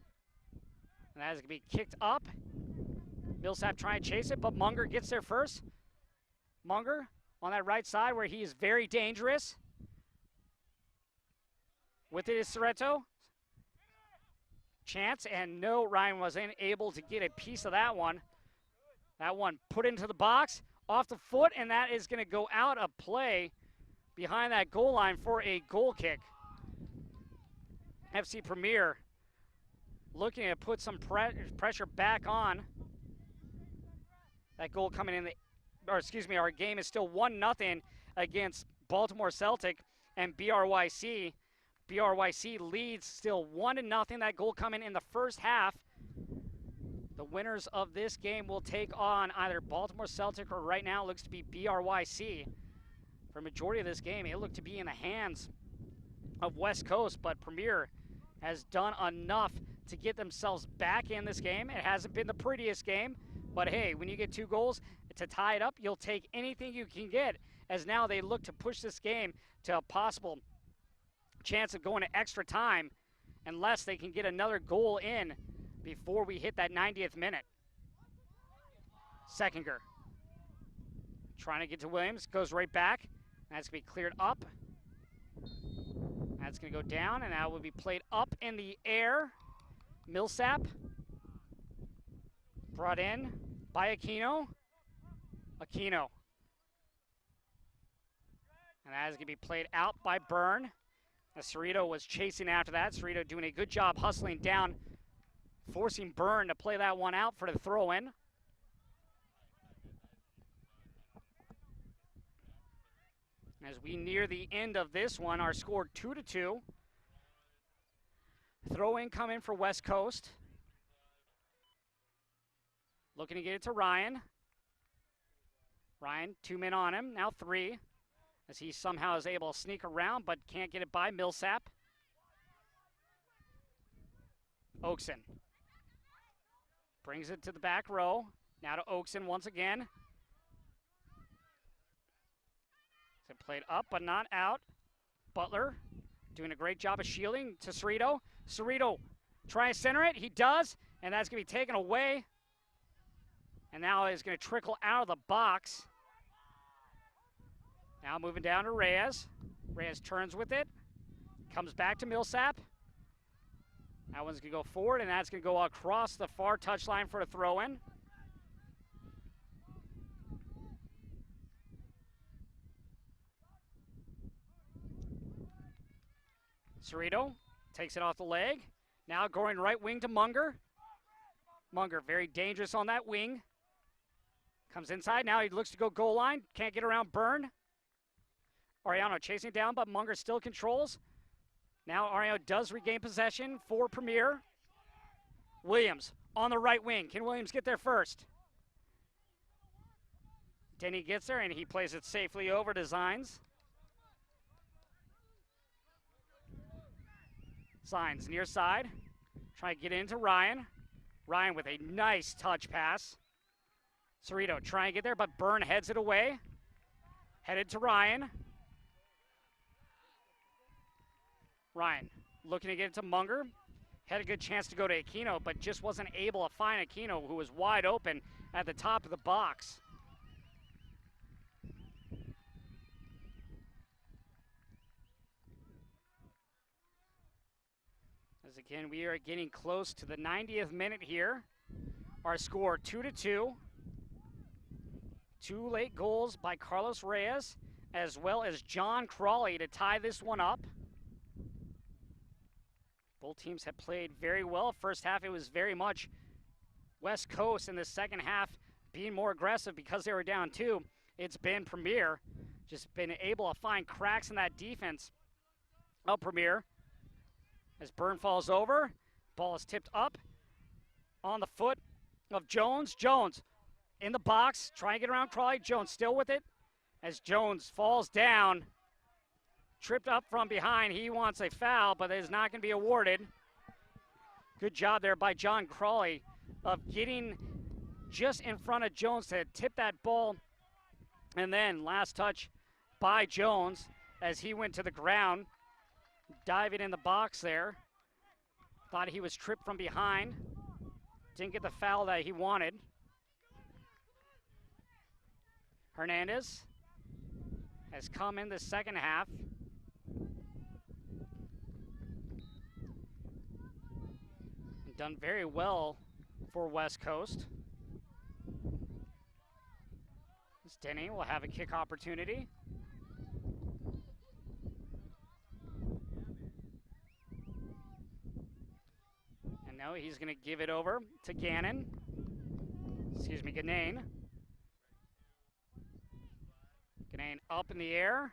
And that is going to be kicked up. Millsap trying to chase it, but Munger gets there first. Munger on that right side where he is very dangerous. With it is Soreto. Chance, and no, Ryan wasn't able to get a piece of that one. That one put into the box, off the foot, and that is going to go out of play behind that goal line for a goal kick. FC Premier looking to put some pressure back on. That goal coming in, our game is still 1-0 against Baltimore Celtic and BRYC. BRYC leads still 1-0. That goal coming in the first half. The winners of this game will take on either Baltimore Celtic or right now it looks to be BRYC. For a majority of this game, it looked to be in the hands of West Coast, but Premier has done enough to get themselves back in this game. It hasn't been the prettiest game, but hey, when you get 2 goals to tie it up, you'll take anything you can get, as now they look to push this game to a possible chance of going to extra time unless they can get another goal in before we hit that 90th minute. Seckinger trying to get to Williams, goes right back. That's going to be cleared up. That's going to go down, and that will be played up in the air. Millsap brought in by Aquino. Aquino. And that is going to be played out by Byrne. Cerrito was chasing after that. Cerrito doing a good job hustling down, forcing Byrne to play that one out for the throw-in. As we near the end of this one, our score 2-2. Throw-in coming for West Coast. Looking to get it to Ryan. Ryan, 2 men on him, now 3. As he somehow is able to sneak around, but can't get it by Millsap. Oakson brings it to the back row. Now to Oakson once again. It's played up, but not out. Butler doing a great job of shielding to Cerrito. Cerrito trying to center it. He does, and that's going to be taken away. And now it's going to trickle out of the box. Now moving down to Reyes. Reyes turns with it. Comes back to Millsap. That one's going to go forward, and that's going to go across the far touchline for a throw-in. Cerrito takes it off the leg. Now going right wing to Munger. Munger very dangerous on that wing. Comes inside. Now he looks to go goal line. Can't get around Byrne. Ariano chasing down, but Munger still controls. Now Ariano does regain possession for Premier. Williams on the right wing. Can Williams get there first? Denny gets there, and he plays it safely over to Zines. Zines near side. Trying to get into Ryan. Ryan with a nice touch pass. Cerrito trying to get there, but Byrne heads it away. Headed to Ryan. Ryan looking to get it to Munger. Had a good chance to go to Aquino, but just wasn't able to find Aquino, who was wide open at the top of the box. As again, we are getting close to the 90th minute here. Our score 2-2. 2 late goals by Carlos Reyes, as well as John Crawley to tie this one up. Both teams have played very well. First half, it was very much West Coast. In the second half, being more aggressive because they were down 2. It's been Premier. Just been able to find cracks in that defense of Premier. As Byrne falls over, ball is tipped up on the foot of Jones. Jones in the box, trying to get around Crawley. Jones still with it. As Jones falls down, tripped up from behind. He wants a foul, but it is not going to be awarded. Good job there by John Crawley of getting just in front of Jones to tip that ball. And then last touch by Jones as he went to the ground, diving in the box there. Thought he was tripped from behind. Didn't get the foul that he wanted. Hernandez has come in the second half. Done very well for West Coast. As Denny will have a kick opportunity. And now he's going to give it over to Gannon. Ganane. Ganane up in the air.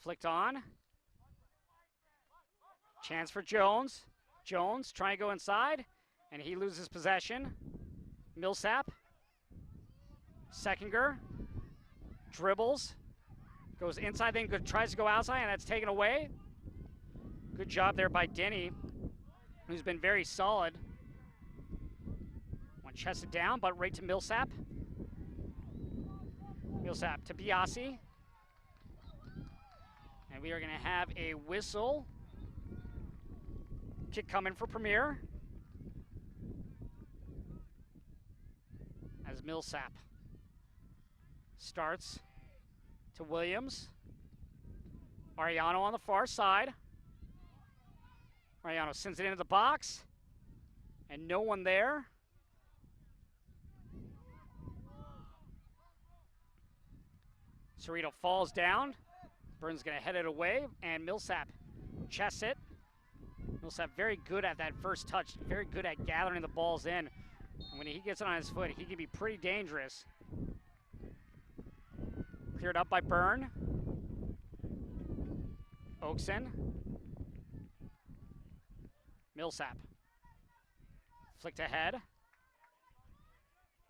Flicked on. Chance for Jones. Jones trying to go inside, and he loses possession. Millsap. Seckinger. Dribbles. Goes inside, then tries to go outside, and that's taken away. Good job there by Denny, who's been very solid. One chested down, but right to Millsap. Millsap to Biasi. And we are going to have a whistle. Kick coming for Premier. As Millsap starts to Williams. Ariano on the far side. Ariano sends it into the box. And no one there. Cerrito falls down. Byrne's going to head it away. And Millsap chests it. Millsap very good at that first touch, very good at gathering the balls in. And when he gets it on his foot, he can be pretty dangerous. Cleared up by Byrne. Oakson. Millsap. Flicked ahead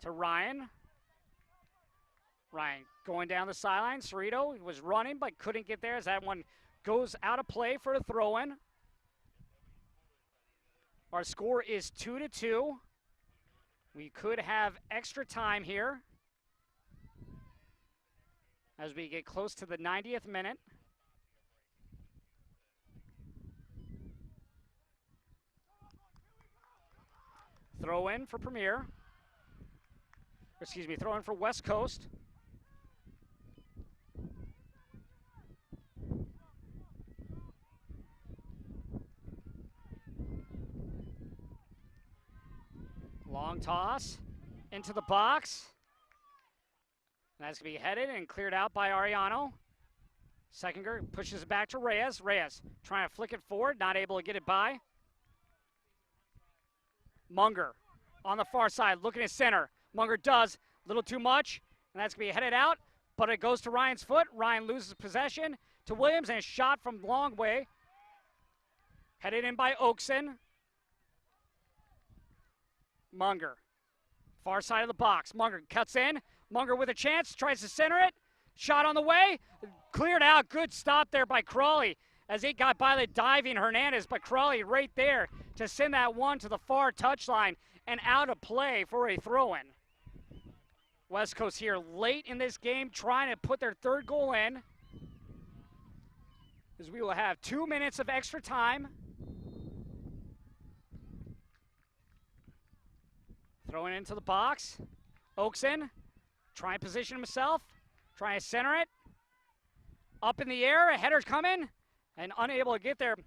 to Ryan. Ryan going down the sideline. Cerrito was running but couldn't get there as that one goes out of play for a throw-in. Our score is 2-2. We could have extra time here as we get close to the 90th minute. Throw in for Premier. Excuse me, throw in for West Coast. Long toss into the box. That's going to be headed and cleared out by Ariano. Seckinger pushes it back to Reyes. Reyes trying to flick it forward, not able to get it by. Munger on the far side, looking at center. Munger does a little too much, and that's going to be headed out, but it goes to Ryan's foot. Ryan loses possession to Williams, and a shot from long way. Headed in by Oakson. Munger, far side of the box. Munger cuts in. Munger with a chance, tries to center it. Shot on the way, cleared out. Good stop there by Crawley as it got by the diving Hernandez, but Crawley right there to send that one to the far touchline and out of play for a throw-in. West Coast here late in this game trying to put their third goal in, as we will have 2 minutes of extra time. Throwing into the box. Oakson trying to position himself, trying to center it. Up in the air, a header's coming, and unable to get there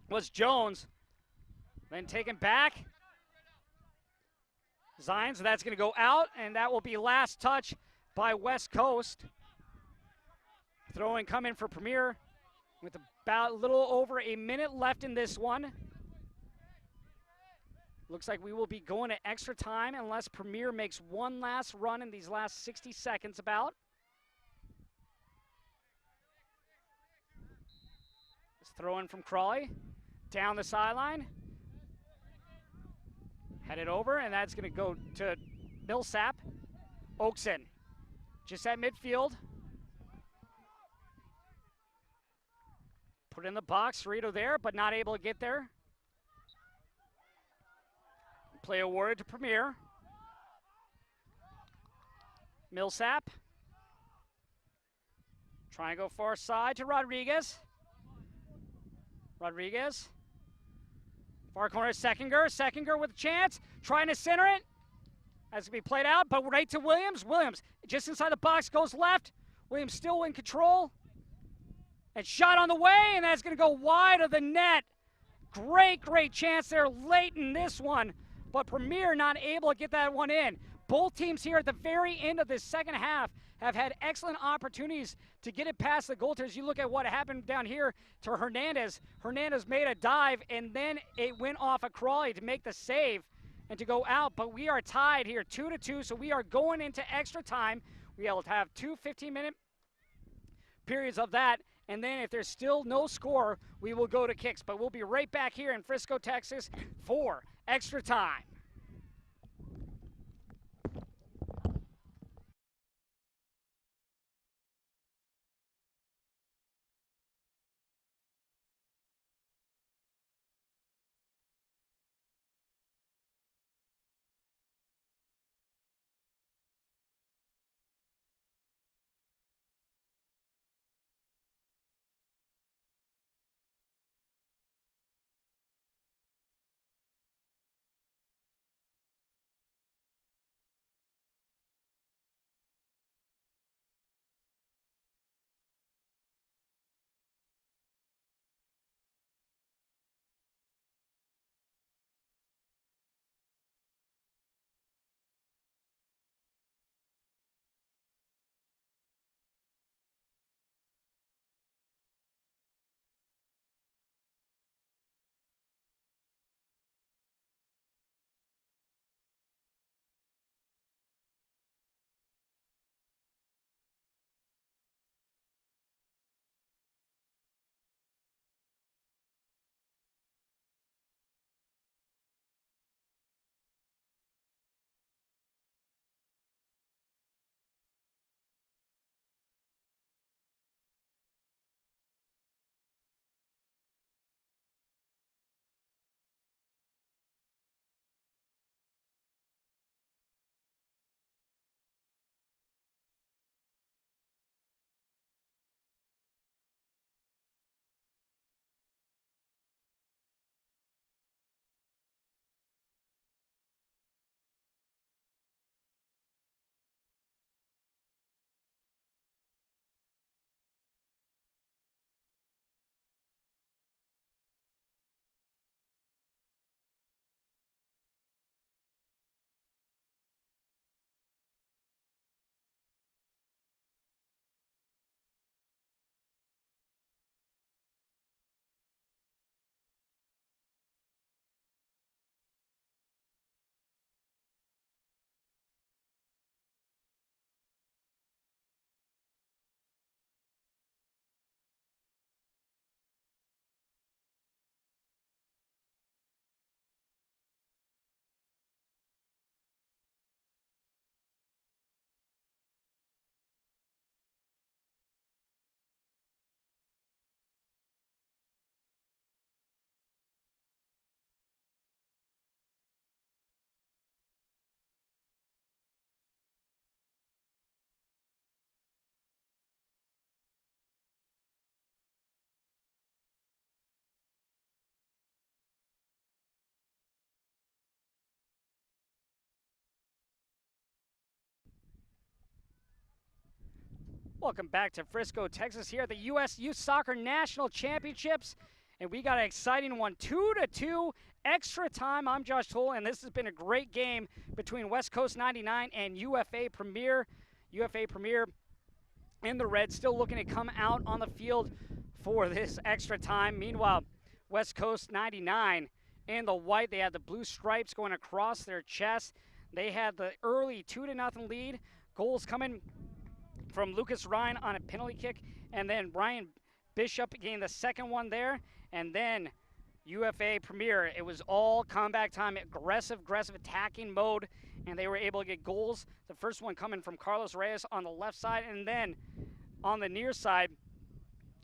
was Jones. Then taken back. Zines, that's going to go out, and that will be last touch by West Coast. Throw-in coming for Premier with about a little over a minute left in this one. Looks like we will be going to extra time unless Premier makes one last run in these last 60 seconds about. This throw-in from Crawley. Down the sideline. Headed over, and that's going to go to Millsap. Oakson just at midfield. Put in the box, Cerrito there, but not able to get there. Play awarded to Premier. Millsap. Trying to go far side to Rodriguez. Rodriguez. Far corner, Seckinger. Seckinger with a chance. Trying to center it. That's going to be played out, but right to Williams. Williams just inside the box, goes left. Williams still in control. And shot on the way, and that's going to go wide of the net. Great, great chance there late in this one, but Premier not able to get that one in. Both teams here at the very end of this second half have had excellent opportunities to get it past the goaltenders. You look at what happened down here to Hernandez. Hernandez made a dive, and then it went off of Crawley to make the save and to go out. But we are tied here 2-2, so we are going into extra time. We will have two 15-minute periods of that. And then if there's still no score, we will go to kicks. But we'll be right back here in Frisco, Texas for extra time. Welcome back to Frisco, Texas, here at the USYS Soccer National Championships. And we got an exciting one, 2-2 extra time. I'm Josh Toll, and this has been a great game between West Coast 99 and UFA Premier. UFA Premier in the red, still looking to come out on the field for this extra time. Meanwhile, West Coast 99 in the white, they had the blue stripes going across their chest. They had the early 2-0 lead. Goals coming from Lucas Ryan on a penalty kick, and then Ryan Bishop getting the second one there, and then UFA Premier. It was all comeback time, aggressive attacking mode, and they were able to get goals. The first one coming from Carlos Reyes on the left side, and then on the near side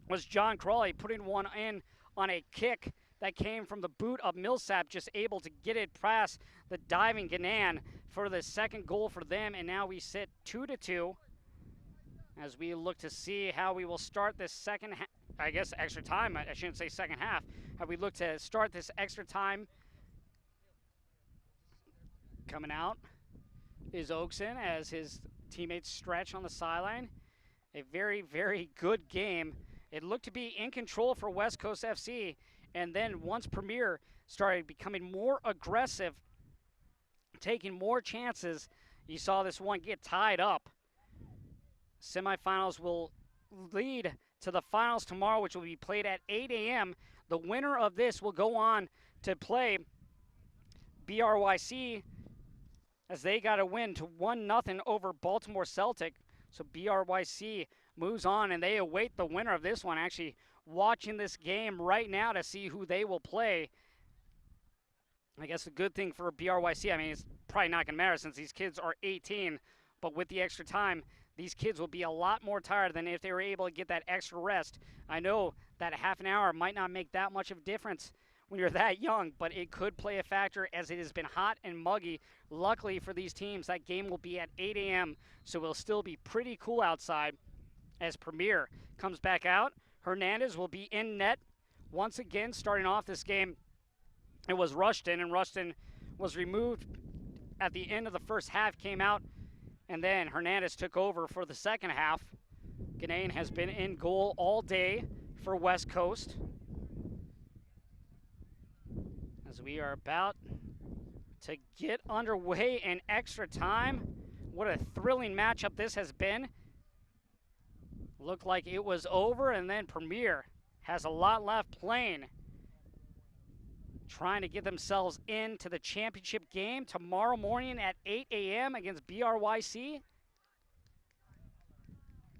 was John Crawley putting one in on a kick that came from the boot of Millsap, just able to get it past the diving Ganan for the second goal for them, and now we sit 2-2 as we look to see how we will start this second half. I guess extra time, I shouldn't say second half. How we look to start this extra time. Coming out is Oakson as his teammates stretch on the sideline. A very, very good game. It looked to be in control for West Coast FC, and then once Premier started becoming more aggressive, taking more chances, you saw this one get tied up. Semifinals will lead to the finals tomorrow, which will be played at 8 a.m. The winner of this will go on to play BRYC as they got a win to 1-0 over Baltimore Celtic. So BRYC moves on, and they await the winner of this one, actually watching this game right now to see who they will play. I guess the good thing for BRYC, I mean, it's probably not going to matter since these kids are 18, but with the extra time, these kids will be a lot more tired than if they were able to get that extra rest. I know that a half an hour might not make that much of a difference when you're that young, but it could play a factor as it has been hot and muggy. Luckily for these teams, that game will be at 8 a.m., so it'll still be pretty cool outside as Premier comes back out. Hernandez will be in net once again, starting off this game. It was Rushton, and Rushton was removed at the end of the first half, came out, and then Hernandez took over for the second half. Ganane has been in goal all day for West Coast. As we are about to get underway in extra time. What a thrilling matchup this has been. Looked like it was over, and then Premier has a lot left playing, trying to get themselves into the championship game tomorrow morning at 8 a.m. against BRYC.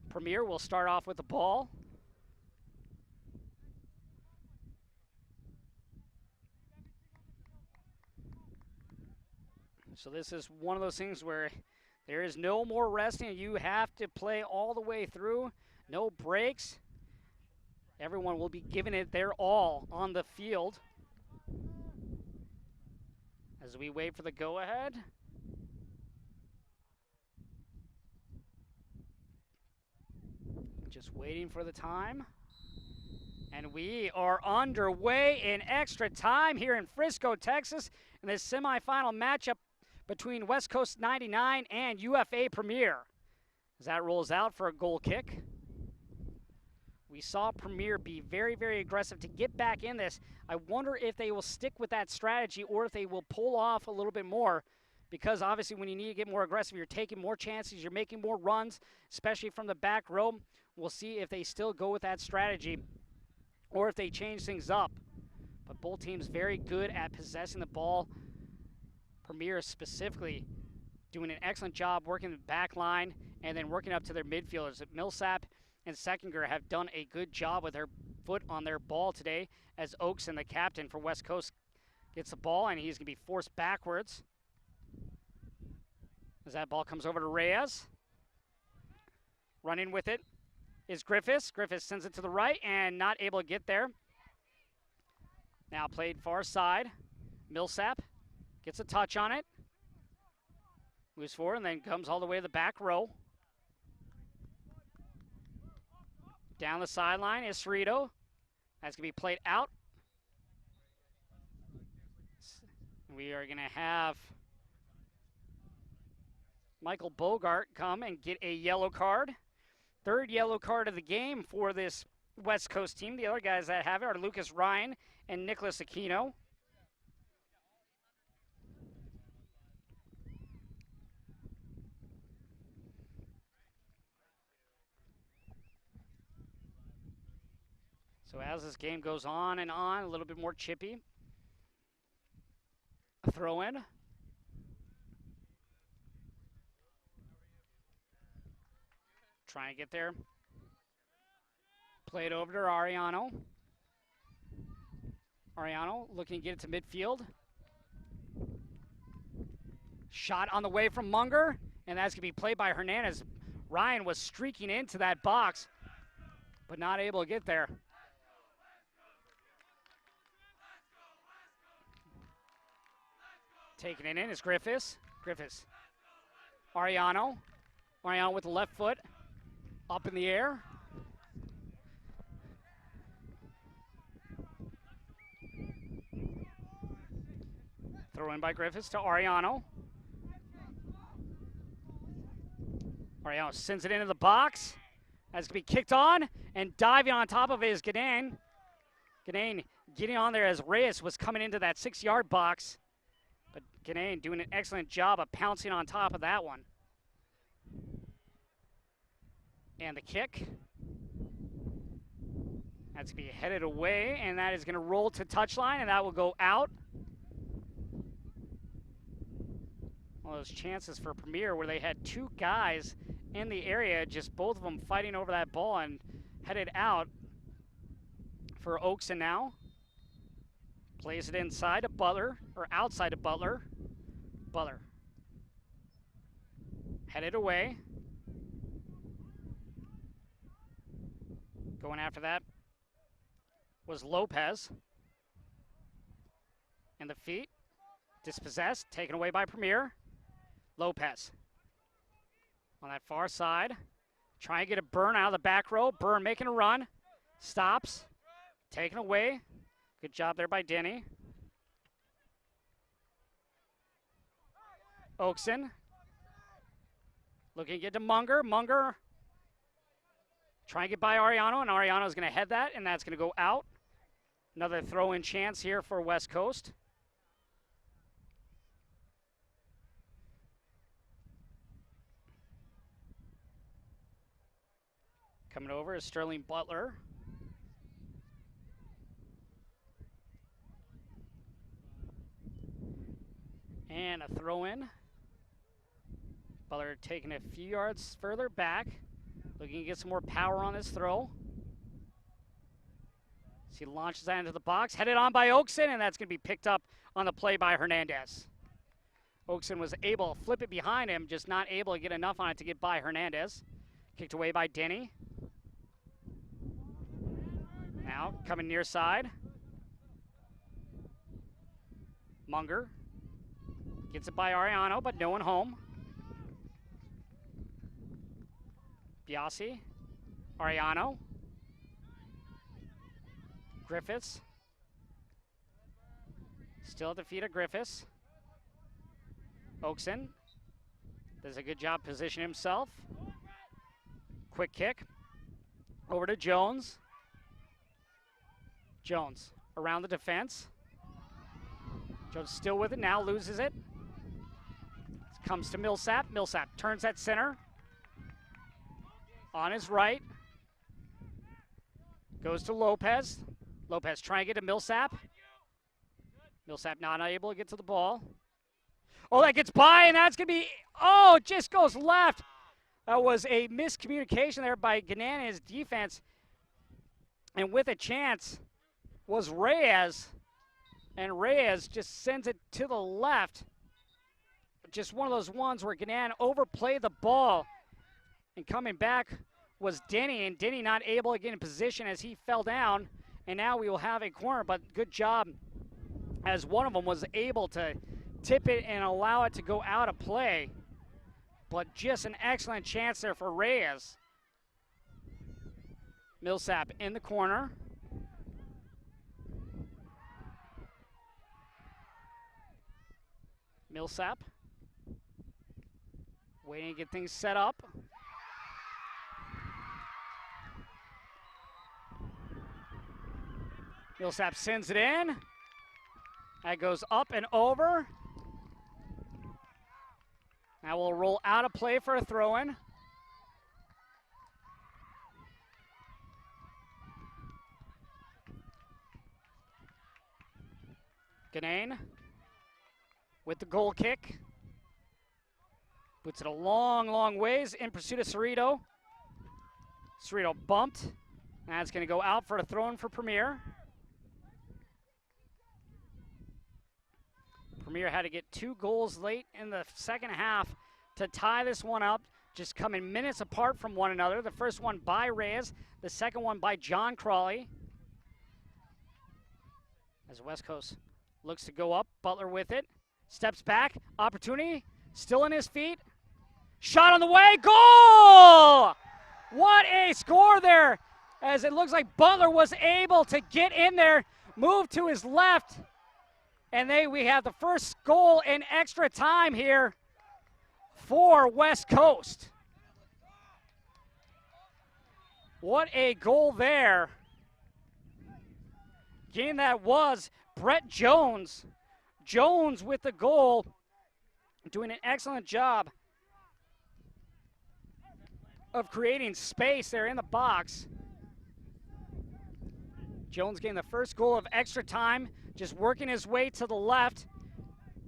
Premier will start off with the ball. So this is one of those things where there is no more resting. You have to play all the way through. No breaks. Everyone will be giving it their all on the field. As we wait for the go-ahead. Just waiting for the time. And we are underway in extra time here in Frisco, Texas, in this semifinal matchup between West Coast 99 and UFA Premier. As that rolls out for a goal kick. We saw Premier be very, very aggressive to get back in this. I wonder if they will stick with that strategy or if they will pull off a little bit more, because obviously when you need to get more aggressive, you're taking more chances, you're making more runs, especially from the back row. We'll see if they still go with that strategy or if they change things up. But both teams very good at possessing the ball. Premier specifically doing an excellent job working the back line and then working up to their midfielders. Millsap and Seckinger have done a good job with their foot on their ball today, as Oakson, the captain for West Coast, gets the ball, and he's going to be forced backwards. As that ball comes over to Reyes. Running with it is Griffiths. Griffiths sends it to the right and not able to get there. Now played far side. Millsap gets a touch on it. Moves forward and then comes all the way to the back row. Down the sideline is Cerrito. That's going to be played out. We are going to have Michael Bogart come and get a yellow card. Third yellow card of the game for this West Coast team. The other guys that have it are Lucas Ryan and Nicholas Aquino. So as this game goes on and on, a little bit more chippy. A throw in. Trying to get there. Played over to Ariano. Ariano looking to get it to midfield. Shot on the way from Munger, and that's going to be played by Hernandez. Ryan was streaking into that box, but not able to get there. Taking it in is Griffiths. Griffiths. Ariano. Ariano with the left foot. Up in the air. Throw in by Griffiths to Ariano. Ariano sends it into the box. That's going to be kicked on, and diving on top of it is Ganane. Ganane getting on there as Reyes was coming into that 6-yard box. But Ganane doing an excellent job of pouncing on top of that one. And the kick. That's going to be headed away, and that is going to roll to touchline, and that will go out. One of those chances for Premier where they had two guys in the area, just both of them fighting over that ball, and headed out for Oakson now. Plays it inside to Butler, or outside to Butler. Butler. Headed away. Going after that was Lopez. And the feet. Dispossessed, taken away by Premier. Lopez. On that far side. Trying to get a Burn out of the back row. Burn making a run. Stops. Taken away. Good job there by Denny. Oakson. Looking to get to Munger. Munger trying to get by Ariano, and Ariano's going to head that, and that's going to go out. Another throw-in chance here for West Coast. Coming over is Sterling Butler. And a throw-in. Butler taking a few yards further back. Looking to get some more power on this throw. So he launches that into the box. Headed on by Oakson, and that's going to be picked up on the play by Hernandez. Oakson was able to flip it behind him, just not able to get enough on it to get by Hernandez. Kicked away by Denny. Now coming near side. Munger. Gets it by Ariano, but no one home. Biasi. Ariano. Griffiths. Still at the feet of Griffiths. Oakson does a good job positioning himself. Quick kick. Over to Jones. Jones around the defense. Jones still with it now, loses it. Comes to Millsap. Millsap turns at center. On his right. Goes to Lopez. Lopez trying to get to Millsap. Millsap not able to get to the ball. Oh, that gets by, and that's going to be, oh, it just goes left. That was a miscommunication there by Ganana's defense. And with a chance was Reyes. And Reyes just sends it to the left. Just one of those ones where Ganan overplayed the ball. And coming back was Denny, and Denny not able to get in position as he fell down. And now we will have a corner, but good job as one of them was able to tip it and allow it to go out of play. But just an excellent chance there for Reyes. Millsap in the corner. Millsap waiting to get things set up. Millsap sends it in. That goes up and over. That will roll out of play for a throw-in. Ganane with the goal kick. Puts it a long, long ways in pursuit of Cerrito. Cerrito bumped. That's going to go out for a throw-in for Premier. Premier had to get 2 goals late in the second half to tie this one up, just coming minutes apart from one another. The first one by Reyes, the second one by John Crawley. As West Coast looks to go up, Butler with it, steps back, opportunity, still on his feet. Shot on the way, goal! What a score there, as it looks like Butler was able to get in there, move to his left, and we have the first goal in extra time here for West Coast. What a goal there. Game that was Brett Jones. Jones with the goal, doing an excellent job of creating space there in the box. Jones getting the first goal of extra time, just working his way to the left.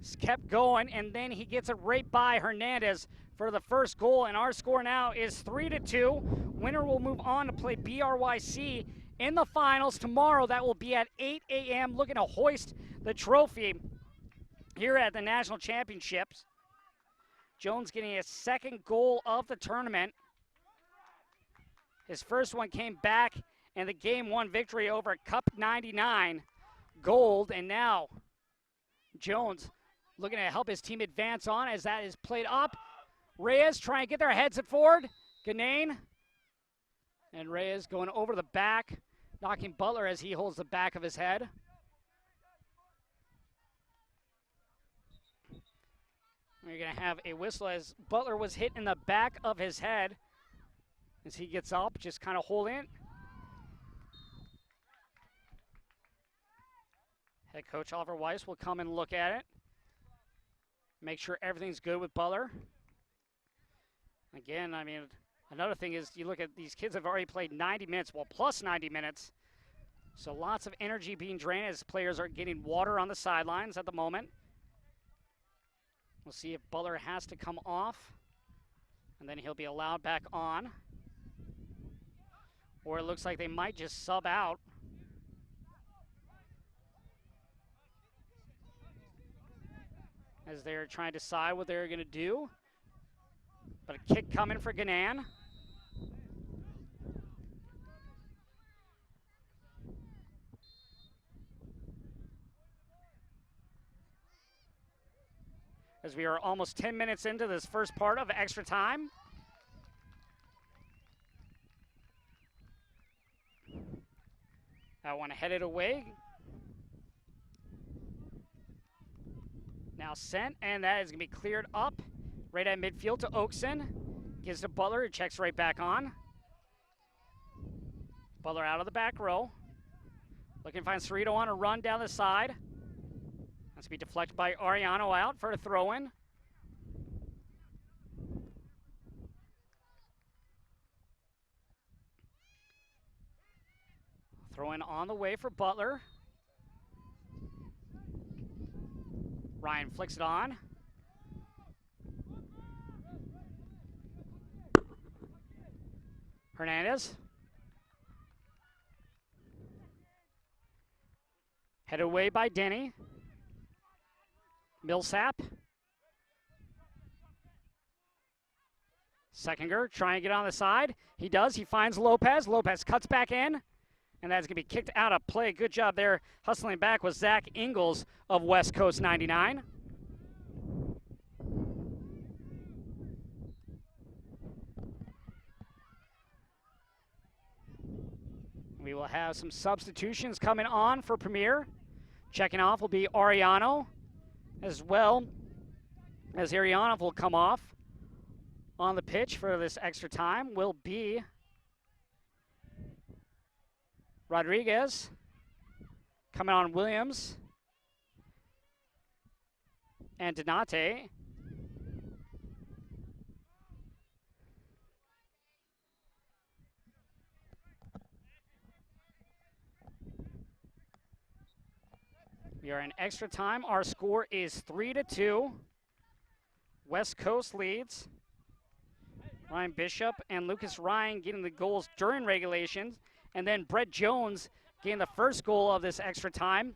Just kept going, and then he gets it right by Hernandez for the first goal, and our score now is 3-2. Winner will move on to play BRYC in the finals tomorrow. That will be at 8 a.m. looking to hoist the trophy here at the National Championships. Jones getting his second goal of the tournament. His first one came back in the Game 1 victory over Cup 99 Gold, and now Jones looking to help his team advance on as that is played up. Reyes trying to get their heads at forward. Ganane. And Reyes going over the back, knocking Butler as he holds the back of his head. We're going to have a whistle as Butler was hit in the back of his head as he gets up, just kind of holding it. Head coach Oliver Wyss will come and look at it. Make sure everything's good with Butler. Again, I mean, another thing is you look at these kids have already played 90 minutes, well, plus 90 minutes. So lots of energy being drained as players are getting water on the sidelines at the moment. We'll see if Butler has to come off, and then he'll be allowed back on. Or it looks like they might just sub out. As they're trying to decide what they're going to do. But a kick coming for Ganane. As we are almost 10 minutes into this first part of extra time. I want to head it away. Now sent, and that is going to be cleared up right at midfield to Oakson. Gives to Butler, he checks right back on. Butler out of the back row. Looking to find Cerrito on a run down the side. That's to be deflected by Ariano out for a throw-in. Throw-in on the way for Butler. Ryan flicks it on. Hernandez. Headed away by Denny. Millsap. Seckinger trying to get on the side. He does. He finds Lopez. Lopez cuts back in. And that's going to be kicked out of play. Good job there. Hustling back was Zach Ingalls of West Coast 99. We will have some substitutions coming on for Premier. Checking off will be Ariano, as well as Arianov will come off. On the pitch for this extra time will be Rodriguez. Coming on Williams and Donate. We are in extra time. Our score is 3-2. West Coast leads. Ryan Bishop and Lucas Ryan getting the goals during regulations. And then Brett Jones getting the first goal of this extra time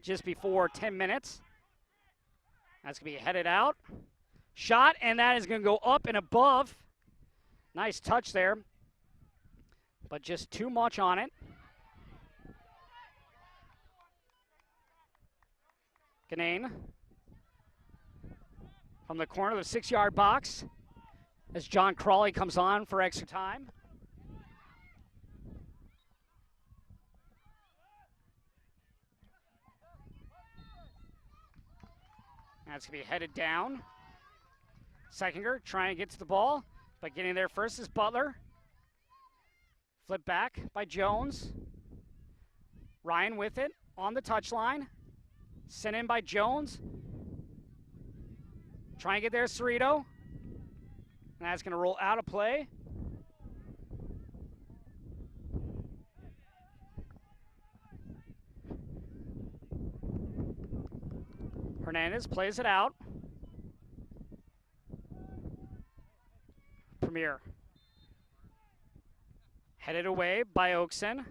just before 10 minutes. That's going to be headed out. Shot, and that is going to go up and above. Nice touch there, but just too much on it. Ganane from the corner of the 6-yard box as John Crawley comes on for extra time. That's going to be headed down. Seckinger trying to get to the ball, but getting there first is Butler. Flip back by Jones. Ryan with it on the touchline. Sent in by Jones. Trying to get there, Cerrito. And that's going to roll out of play. Hernandez plays it out. Premier. Headed away by Oakson.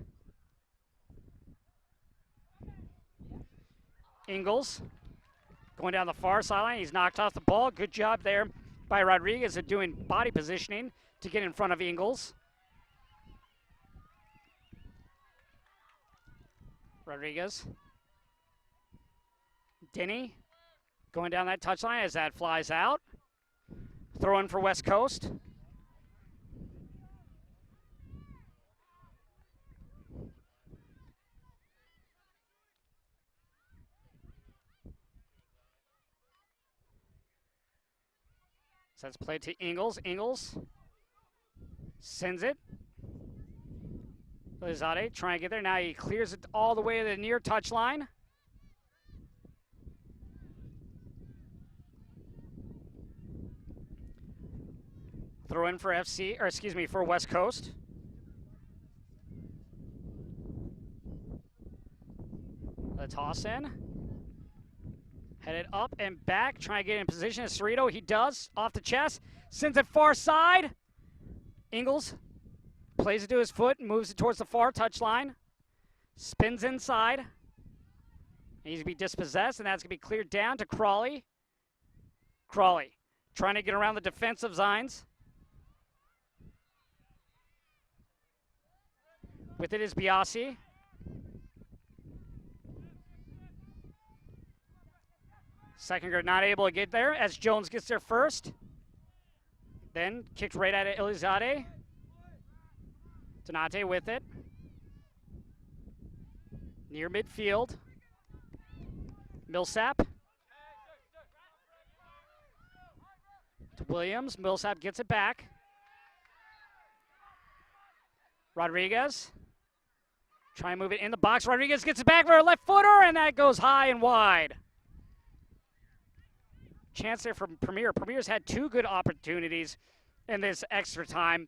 Ingles going down the far sideline. He's knocked off the ball. Good job there by Rodriguez at doing body positioning to get in front of Ingles. Rodriguez. Denny going down that touchline as that flies out. Throw in for West Coast. So that's played to Ingles. Ingles sends it. Lizade trying to get there. Now he clears it all the way to the near touchline. Throw in for for West Coast. The toss in. Headed up and back, trying to get in position as Cerrito. He does, off the chest, sends it far side. Ingles plays it to his foot and moves it towards the far touchline. Spins inside. Needs to be dispossessed, and that's going to be cleared down to Crawley. Crawley trying to get around the defensive zones. With it is Biasi. Seckinger not able to get there as Jones gets there first. Then kicked right at it, Elizade. Donate with it. Near midfield. Millsap. To Williams. Millsap gets it back. Rodriguez. Try and move it in the box. Rodriguez gets it back for a left footer, and that goes high and wide. Chance there from Premier. Premier's had two good opportunities in this extra time,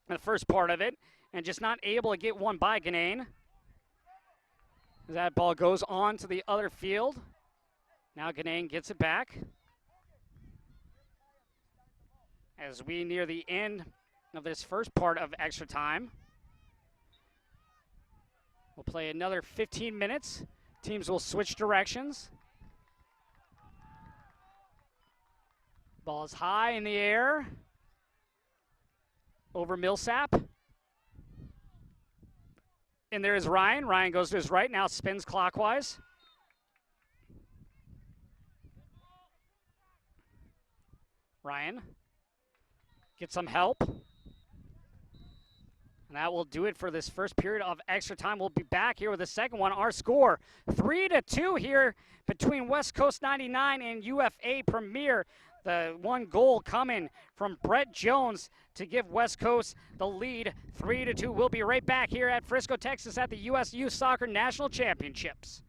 in the first part of it, and just not able to get one by Ganane. That ball goes on to the other field. Now Ganane gets it back. As we near the end of this first part of extra time. We'll play another 15 minutes. Teams will switch directions. Ball is high in the air. Over Millsap. And there is Ryan. Ryan goes to his right, now spins clockwise. Ryan gets some help. And that will do it for this first period of extra time. We'll be back here with the second one. Our score, 3-2 here between West Coast 99 and UFA Premier. The one goal coming from Brett Jones to give West Coast the lead, 3-2. We'll be right back here at Frisco, Texas at the U.S. Youth Soccer National Championships.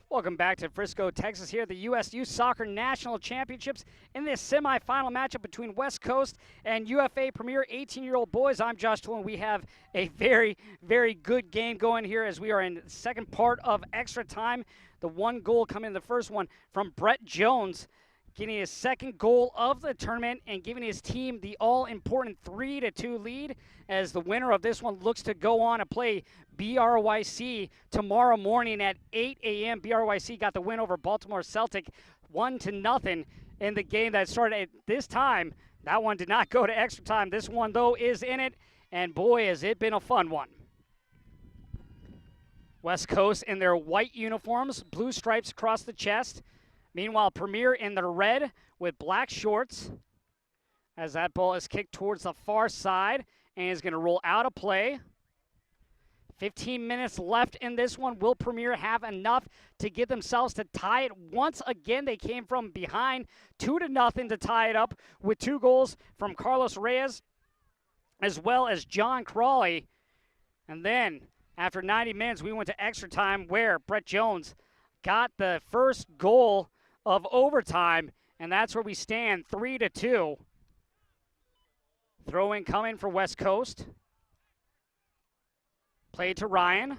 Welcome back to Frisco, Texas here at the U.S. Youth Soccer National Championships in this semifinal matchup between West Coast and UFA Premier 18-year-old boys. I'm Josh Toole, and we have a very, very good game going here as we are in the second part of extra time. The one goal coming in the first one from Brett Jones, getting his second goal of the tournament and giving his team the all-important 3-2 lead as the winner of this one looks to go on and play BRYC tomorrow morning at 8 a.m. BRYC got the win over Baltimore Celtic 1-0 in the game that started at this time. That one did not go to extra time. This one, though, is in it, and boy, has it been a fun one. West Coast in their white uniforms, blue stripes across the chest. Meanwhile, Premier in their red with black shorts as that ball is kicked towards the far side and is going to roll out of play. 15 minutes left in this one. Will Premier have enough to get themselves to tie it? Once again, they came from behind 2-0 to tie it up with 2 goals from Carlos Reyes as well as John Crawley. And then after 90 minutes, we went to extra time where Brett Jones got the first goal of overtime, and that's where we stand, 3-2. Throw-in coming for West Coast. Play to Ryan.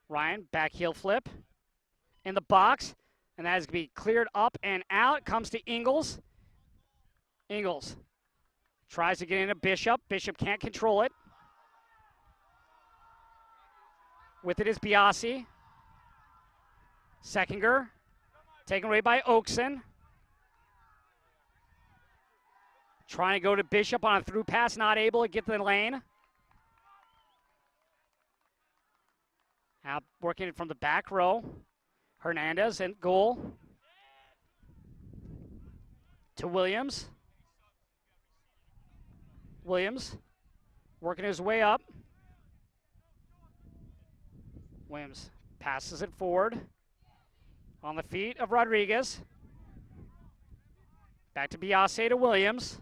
Ryan, back heel flip. In the box, and that is going to be cleared up and out. Comes to Ingles. Ingles tries to get into Bishop. Bishop can't control it. With it is Biasi. Seckinger. Taken away by Oakson. Trying to go to Bishop on a through pass, not able to get to the lane. Now working it from the back row. Hernandez in goal. To Williams. Williams working his way up. Williams passes it forward. On the feet of Rodriguez. Back to Biase to Williams.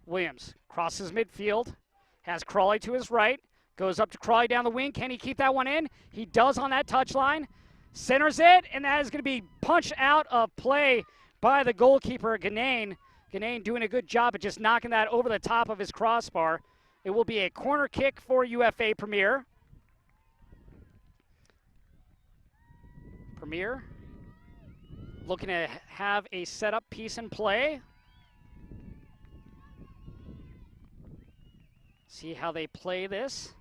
Williams crosses midfield. Has Crawley to his right. Goes up to Crawley down the wing. Can he keep that one in? He does on that touchline. Centers it, and that is going to be punched out of play by the goalkeeper, Ganane. Ganane doing a good job of just knocking that over the top of his crossbar. It will be a corner kick for UFA Premier. Premier looking to have a setup piece in play. See how they play this.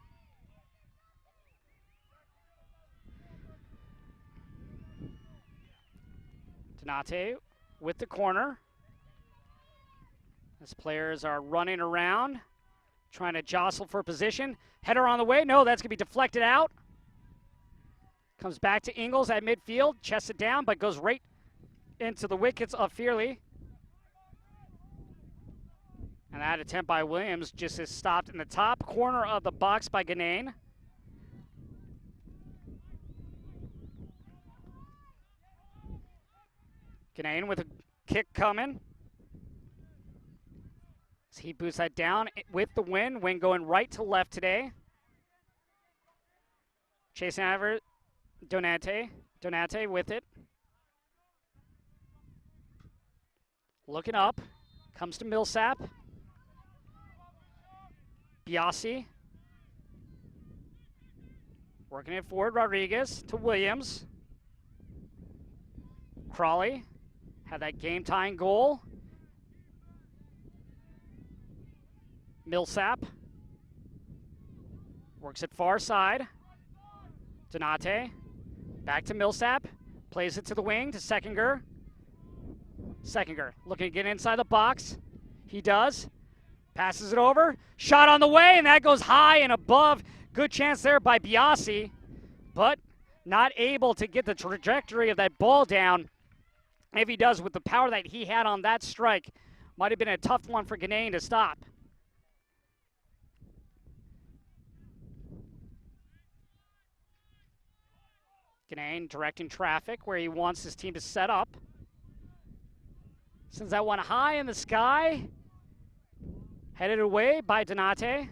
Donate with the corner. As players are running around, trying to jostle for position. Header on the way. No, that's going to be deflected out. Comes back to Ingles at midfield. Chests it down, but goes right into the wickets of Fearley. And And that attempt by Williams just is stopped in the top corner of the box by Ganane. Ganane with a kick coming. As he boosts that down with the win. Win going right to left today. Chasing over Donate. Donate with it. Looking up. Comes to Millsap. Biasi. Working it forward. Rodriguez to Williams. Crawley had that game-tying goal. Millsap works it far side. Donate back to Millsap. Plays it to the wing to Seckinger. Seckinger looking to get inside the box. He does. Passes it over. Shot on the way, and that goes high and above. Good chance there by Biasi, but not able to get the trajectory of that ball down. If he does with the power that he had on that strike, might have been a tough one for Ganane to stop. Ganane directing traffic where he wants his team to set up. Sends that one high in the sky. Headed away by Donate.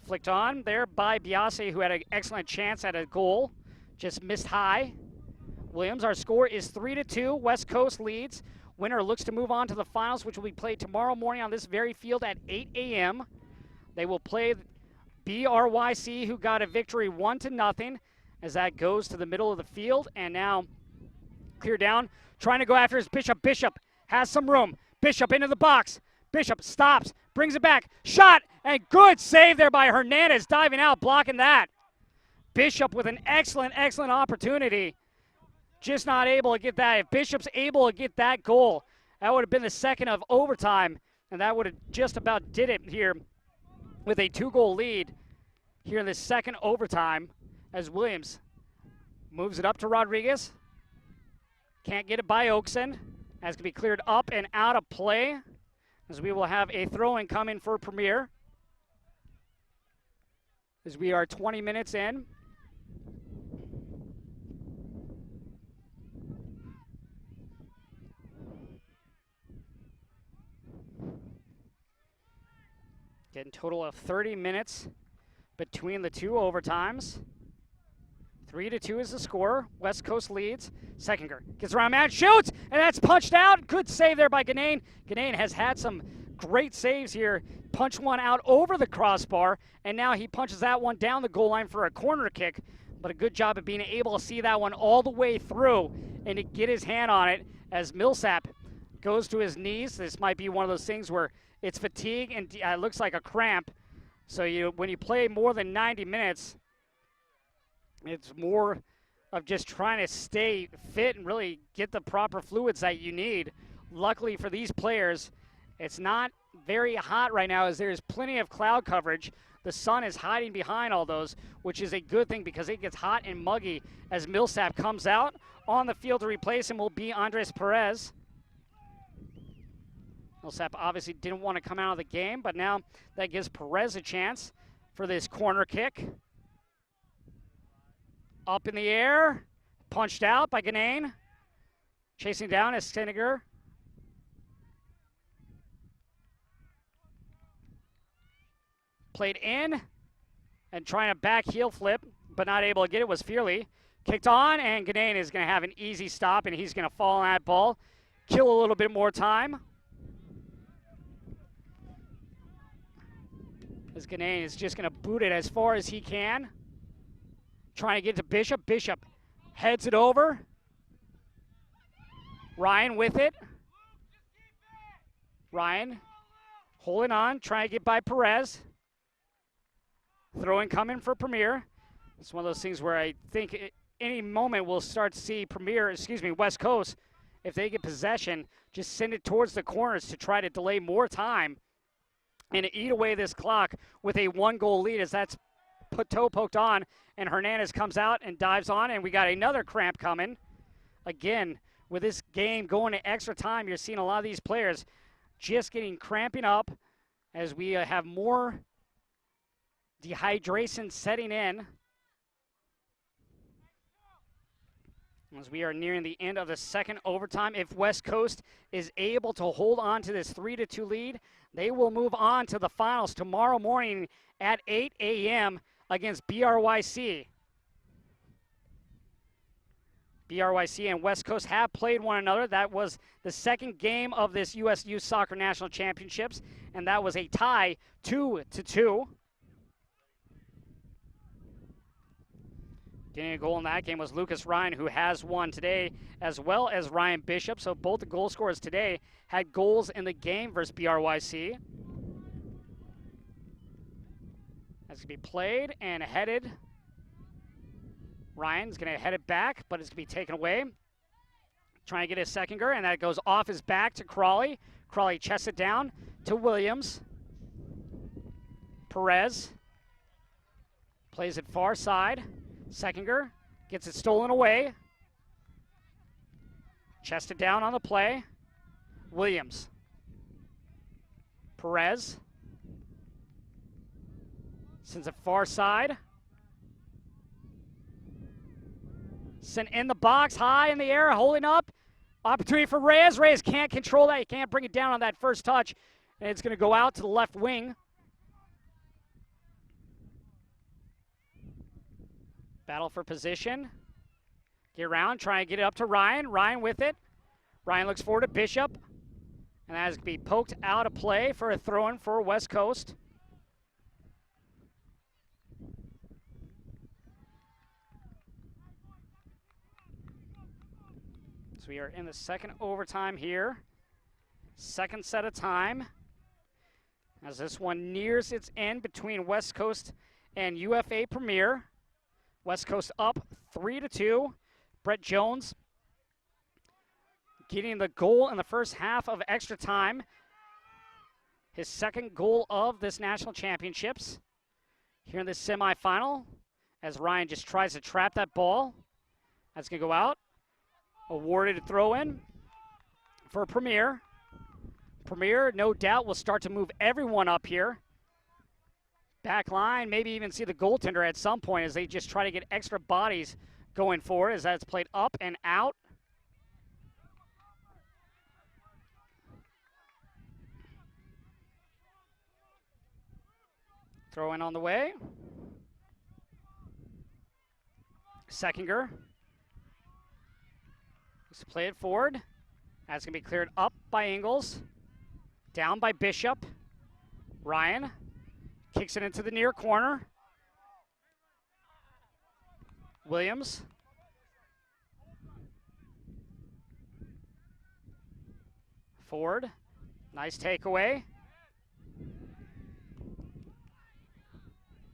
Flicked on there by Biasi, who had an excellent chance at a goal. Just missed high. Williams, our score is 3-2. West Coast leads. Winner looks to move on to the finals, which will be played tomorrow morning on this very field at 8 a.m. They will play BRYC, who got a victory 1-0, as that goes to the middle of the field. And now clear down, trying to go after his Bishop. Bishop has some room. Bishop into the box. Bishop stops, brings it back. Shot, and good save there by Hernandez, diving out, blocking that. Bishop with an excellent opportunity. Just not able to get that. If Bishop's able to get that goal, that would have been the second of overtime, and that would have just about did it here with a 2-goal lead here in the second overtime as Williams moves it up to Rodriguez. Can't get it by Oakson. That's going to be cleared up and out of play, as we will have a throw-in coming for Premier, as we are 20 minutes in. Getting a total of 30 minutes between the two overtimes. 3-2 is the score. West Coast leads. Seckinger gets around man, shoots, and that's punched out. Good save there by Ganane. Ganane has had some great saves here. Punched one out over the crossbar, and now he punches that one down the goal line for a corner kick. But a good job of being able to see that one all the way through and to get his hand on it as Millsap goes to his knees. This might be one of those things where it's fatigue and it looks like a cramp. So when you play more than 90 minutes, it's more of just trying to stay fit and really get the proper fluids that you need. Luckily for these players, it's not very hot right now as there's plenty of cloud coverage. The sun is hiding behind all those, which is a good thing because it gets hot and muggy as Millsap comes out. On the field to replace him will be Andres Perez. Millsap obviously didn't want to come out of the game, but now that gives Perez a chance for this corner kick. Up in the air, punched out by Ganane. Chasing down is Steniger. Played in and trying to back heel flip, but not able to get it was Fearley. Kicked on, and Ganane is going to have an easy stop, and he's going to fall on that ball. Kill a little bit more time. As Ganane is just going to boot it as far as he can. Trying to get to Bishop. Bishop heads it over. Ryan with it. Ryan holding on, trying to get by Perez. Throw-in coming for Premier. It's one of those things where I think any moment we'll start to see West Coast, if they get possession, just send it towards the corners to try to delay more time and eat away this clock with a 1-goal lead as that's toe poked on, and Hernandez comes out and dives on, and we got another cramp coming. Again, with this game going to extra time, you're seeing a lot of these players just getting cramping up as we have more dehydration setting in. As we are nearing the end of the second overtime, if West Coast is able to hold on to this 3-2 lead, they will move on to the finals tomorrow morning at 8 a.m. against BRYC. BRYC and West Coast have played one another. That was the second game of this U.S. Youth Soccer National Championships, and that was a tie 2-2. Getting a goal in that game was Lucas Ryan, who has one today, as well as Ryan Bishop. So both the goal scorers today had goals in the game versus BRYC. That's going to be played and headed. Ryan's going to head it back, but it's going to be taken away. Trying to get his seconder, and that goes off his back to Crawley. Crawley chests it down to Williams. Perez plays it far side. Seconger gets it stolen away. Chested down on the play. Williams. Perez. Sends it far side. Sent in the box, high in the air, holding up. Opportunity for Reyes. Reyes can't control that. He can't bring it down on that first touch. And it's going to go out to the left wing. Battle for position. Get around, try and get it up to Ryan. Ryan with it. Ryan looks forward to Bishop. And that is going to be poked out of play for a throw-in for West Coast. So we are in the second overtime here. Second set of time. As this one nears its end between West Coast and UFA Premier. West Coast up 3-2. Brett Jones getting the goal in the first half of extra time. His second goal of this national championships. Here in this semifinal, as Ryan just tries to trap that ball. That's going to go out. Awarded a throw-in for Premier. Premier, no doubt, will start to move everyone up here. Back line, maybe even see the goaltender at some point as they just try to get extra bodies going forward as that's played up and out. Throw in on the way. Sechinger. Let's play it forward. That's going to be cleared up by Ingles. Down by Bishop. Ryan kicks it into the near corner. Williams. Forward. Nice takeaway.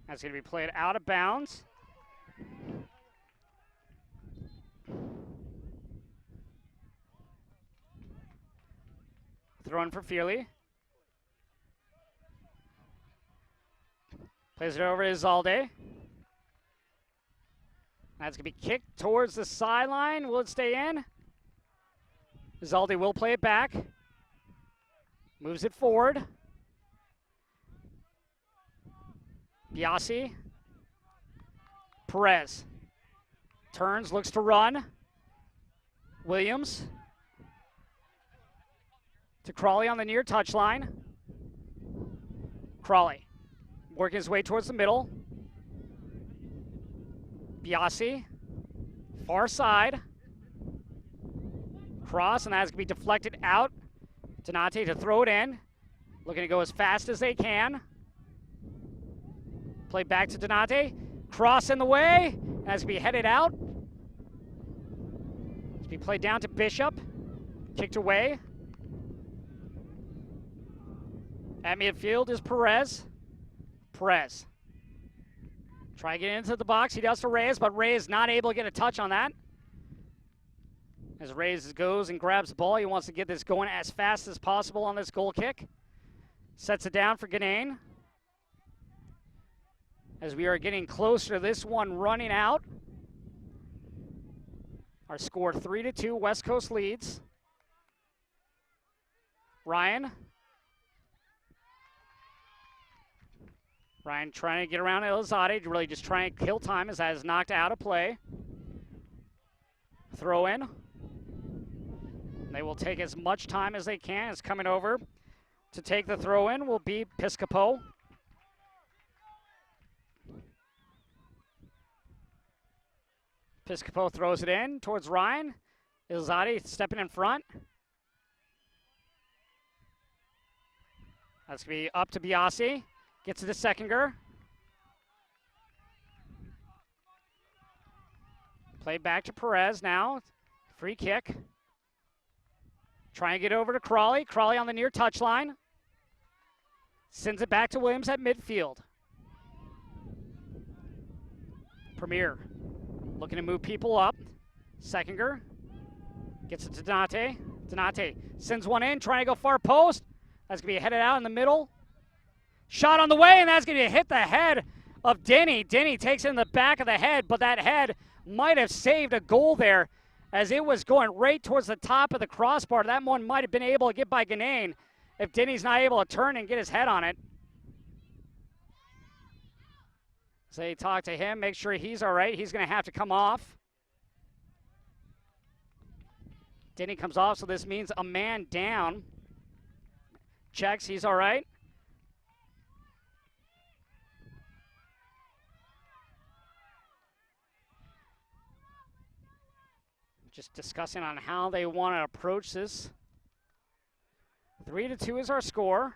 That's going to be played out of bounds. Thrown for Fearley. Plays it over to Zalde. That's going to be kicked towards the sideline. Will it stay in? Zalde will play it back. Moves it forward. Biasi. Perez. Turns, looks to run. Williams. To Crawley on the near touchline. Crawley working his way towards the middle. Biasi, far side. Cross, and that's going to be deflected out. Donate to throw it in. Looking to go as fast as they can. Play back to Donate. Cross in the way. That's going to be headed out. It's going to be played down to Bishop. Kicked away. At midfield is Perez. Perez. Try to get into the box. He does to Reyes, but Reyes not able to get a touch on that. As Reyes goes and grabs the ball, he wants to get this going as fast as possible on this goal kick. Sets it down for Ganane. As we are getting closer to this one running out. Our score 3-2, West Coast leads. Ryan Ryan trying to get around Elizade, really just trying to kill time as that is knocked out of play. Throw in. They will take as much time as they can. It's coming over to take the throw in will be Piscopo. Piscopo throws it in towards Ryan. Elizade stepping in front. That's going to be up to Biasi. Gets to the Seckinger. Play back to Perez now. Free kick. Trying to get over to Crawley. Crawley on the near touchline. Sends it back to Williams at midfield. Premier looking to move people up. Seckinger gets it to Donate. Donate sends one in, trying to go far post. That's going to be headed out in the middle. Shot on the way, and that's going to hit the head of Denny. Denny takes it in the back of the head, but that head might have saved a goal there as it was going right towards the top of the crossbar. That one might have been able to get by Ganane if Denny's not able to turn and get his head on it. So they talk to him, make sure he's all right. He's going to have to come off. Denny comes off, so this means a man down. Checks, he's all right. Just discussing on how they want to approach this. 3-2 is our score.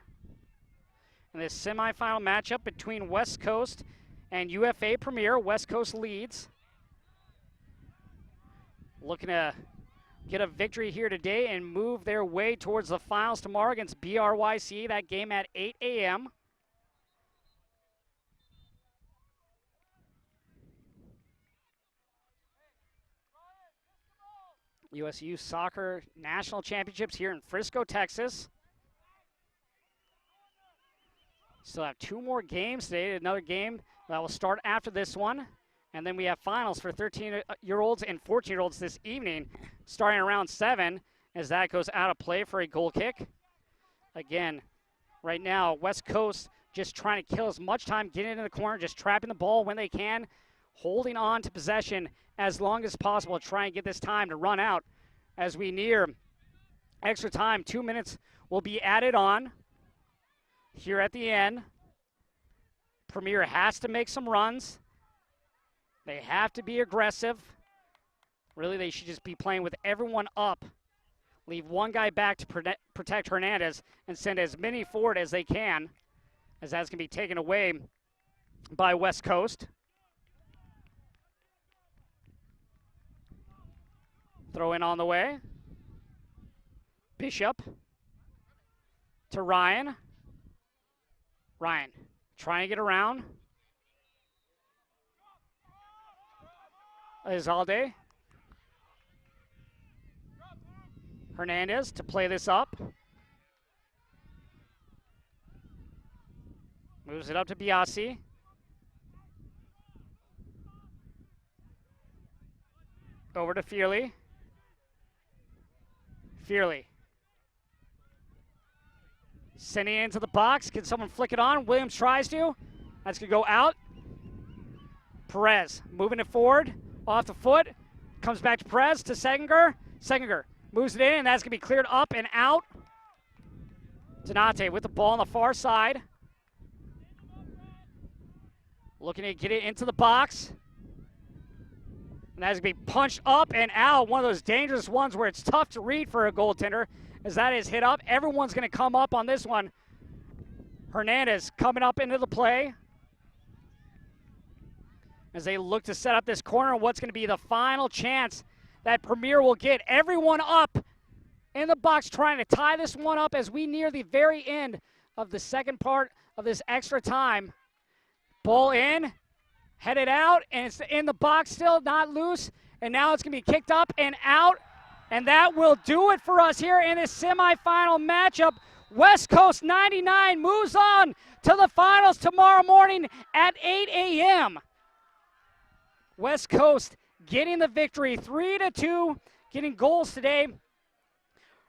In this semifinal matchup between West Coast and UFA Premier, West Coast leads. Looking to get a victory here today and move their way towards the finals tomorrow against BRYC. That game at 8 a.m. USYS Soccer National Championships here in Frisco, Texas. Still have 2 more games today. Another game that will start after this one. And then we have finals for 13-year-olds and 14-year-olds this evening, starting around 7 as that goes out of play for a goal kick. Again, right now, West Coast just trying to kill as much time, getting into the corner, just trapping the ball when they can, holding on to possession as long as possible, try and get this time to run out as we near extra time. 2 minutes will be added on here at the end. Premier has to make some runs. They have to be aggressive. Really, they should just be playing with everyone up. Leave one guy back to protect Hernandez and send as many forward as they can, as that's going to be taken away by West Coast. Throw in on the way. Bishop to Ryan. Ryan trying to get around. Izalde. Hernandez to play this up. Moves it up to Biasi. Over to Fearley. Fearley. Sending it into the box. Can someone flick it on? Williams tries to. That's going to go out. Perez moving it forward. Off the foot. Comes back to Perez to Seckinger. Seckinger moves it in, and that's going to be cleared up and out. Donate with the ball on the far side. Looking to get it into the box. And that's going to be punched up and out. One of those dangerous ones where it's tough to read for a goaltender as that is hit up. Everyone's going to come up on this one. Hernandez coming up into the play as they look to set up this corner. What's going to be the final chance that Premier will get? Everyone up in the box trying to tie this one up as we near the very end of the second part of this extra time. Ball in. Headed out, and it's in the box still, not loose. And now it's going to be kicked up and out. And that will do it for us here in this semifinal matchup. West Coast 99 moves on to the finals tomorrow morning at 8 a.m. West Coast getting the victory, 3-2, getting goals today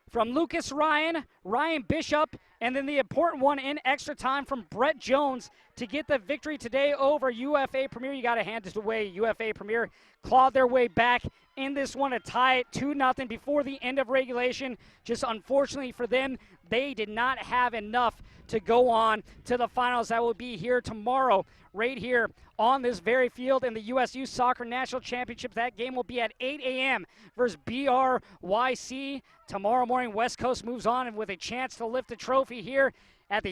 from Lucas Ryan, Ryan Bishop, and then the important one in extra time from Brett Jones to get the victory today over UFA Premier. You got to hand it away. UFA Premier clawed their way back in this one to tie it 2-0 before the end of regulation. Just unfortunately for them, they did not have enough to go on to the finals that will be here tomorrow, right here on this very field in the USYS Soccer National Championships. That game will be at 8 a.m. versus BRYC. Tomorrow morning, West Coast moves on and with a chance to lift the trophy here at the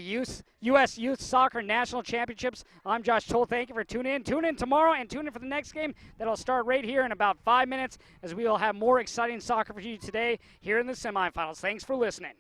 U.S. Youth Soccer National Championships. I'm Josh Toll. Thank you for tuning in. Tune in tomorrow and tune in for the next game that'll start right here in about 5 minutes, as we will have more exciting soccer for you today here in the semifinals. Thanks for listening.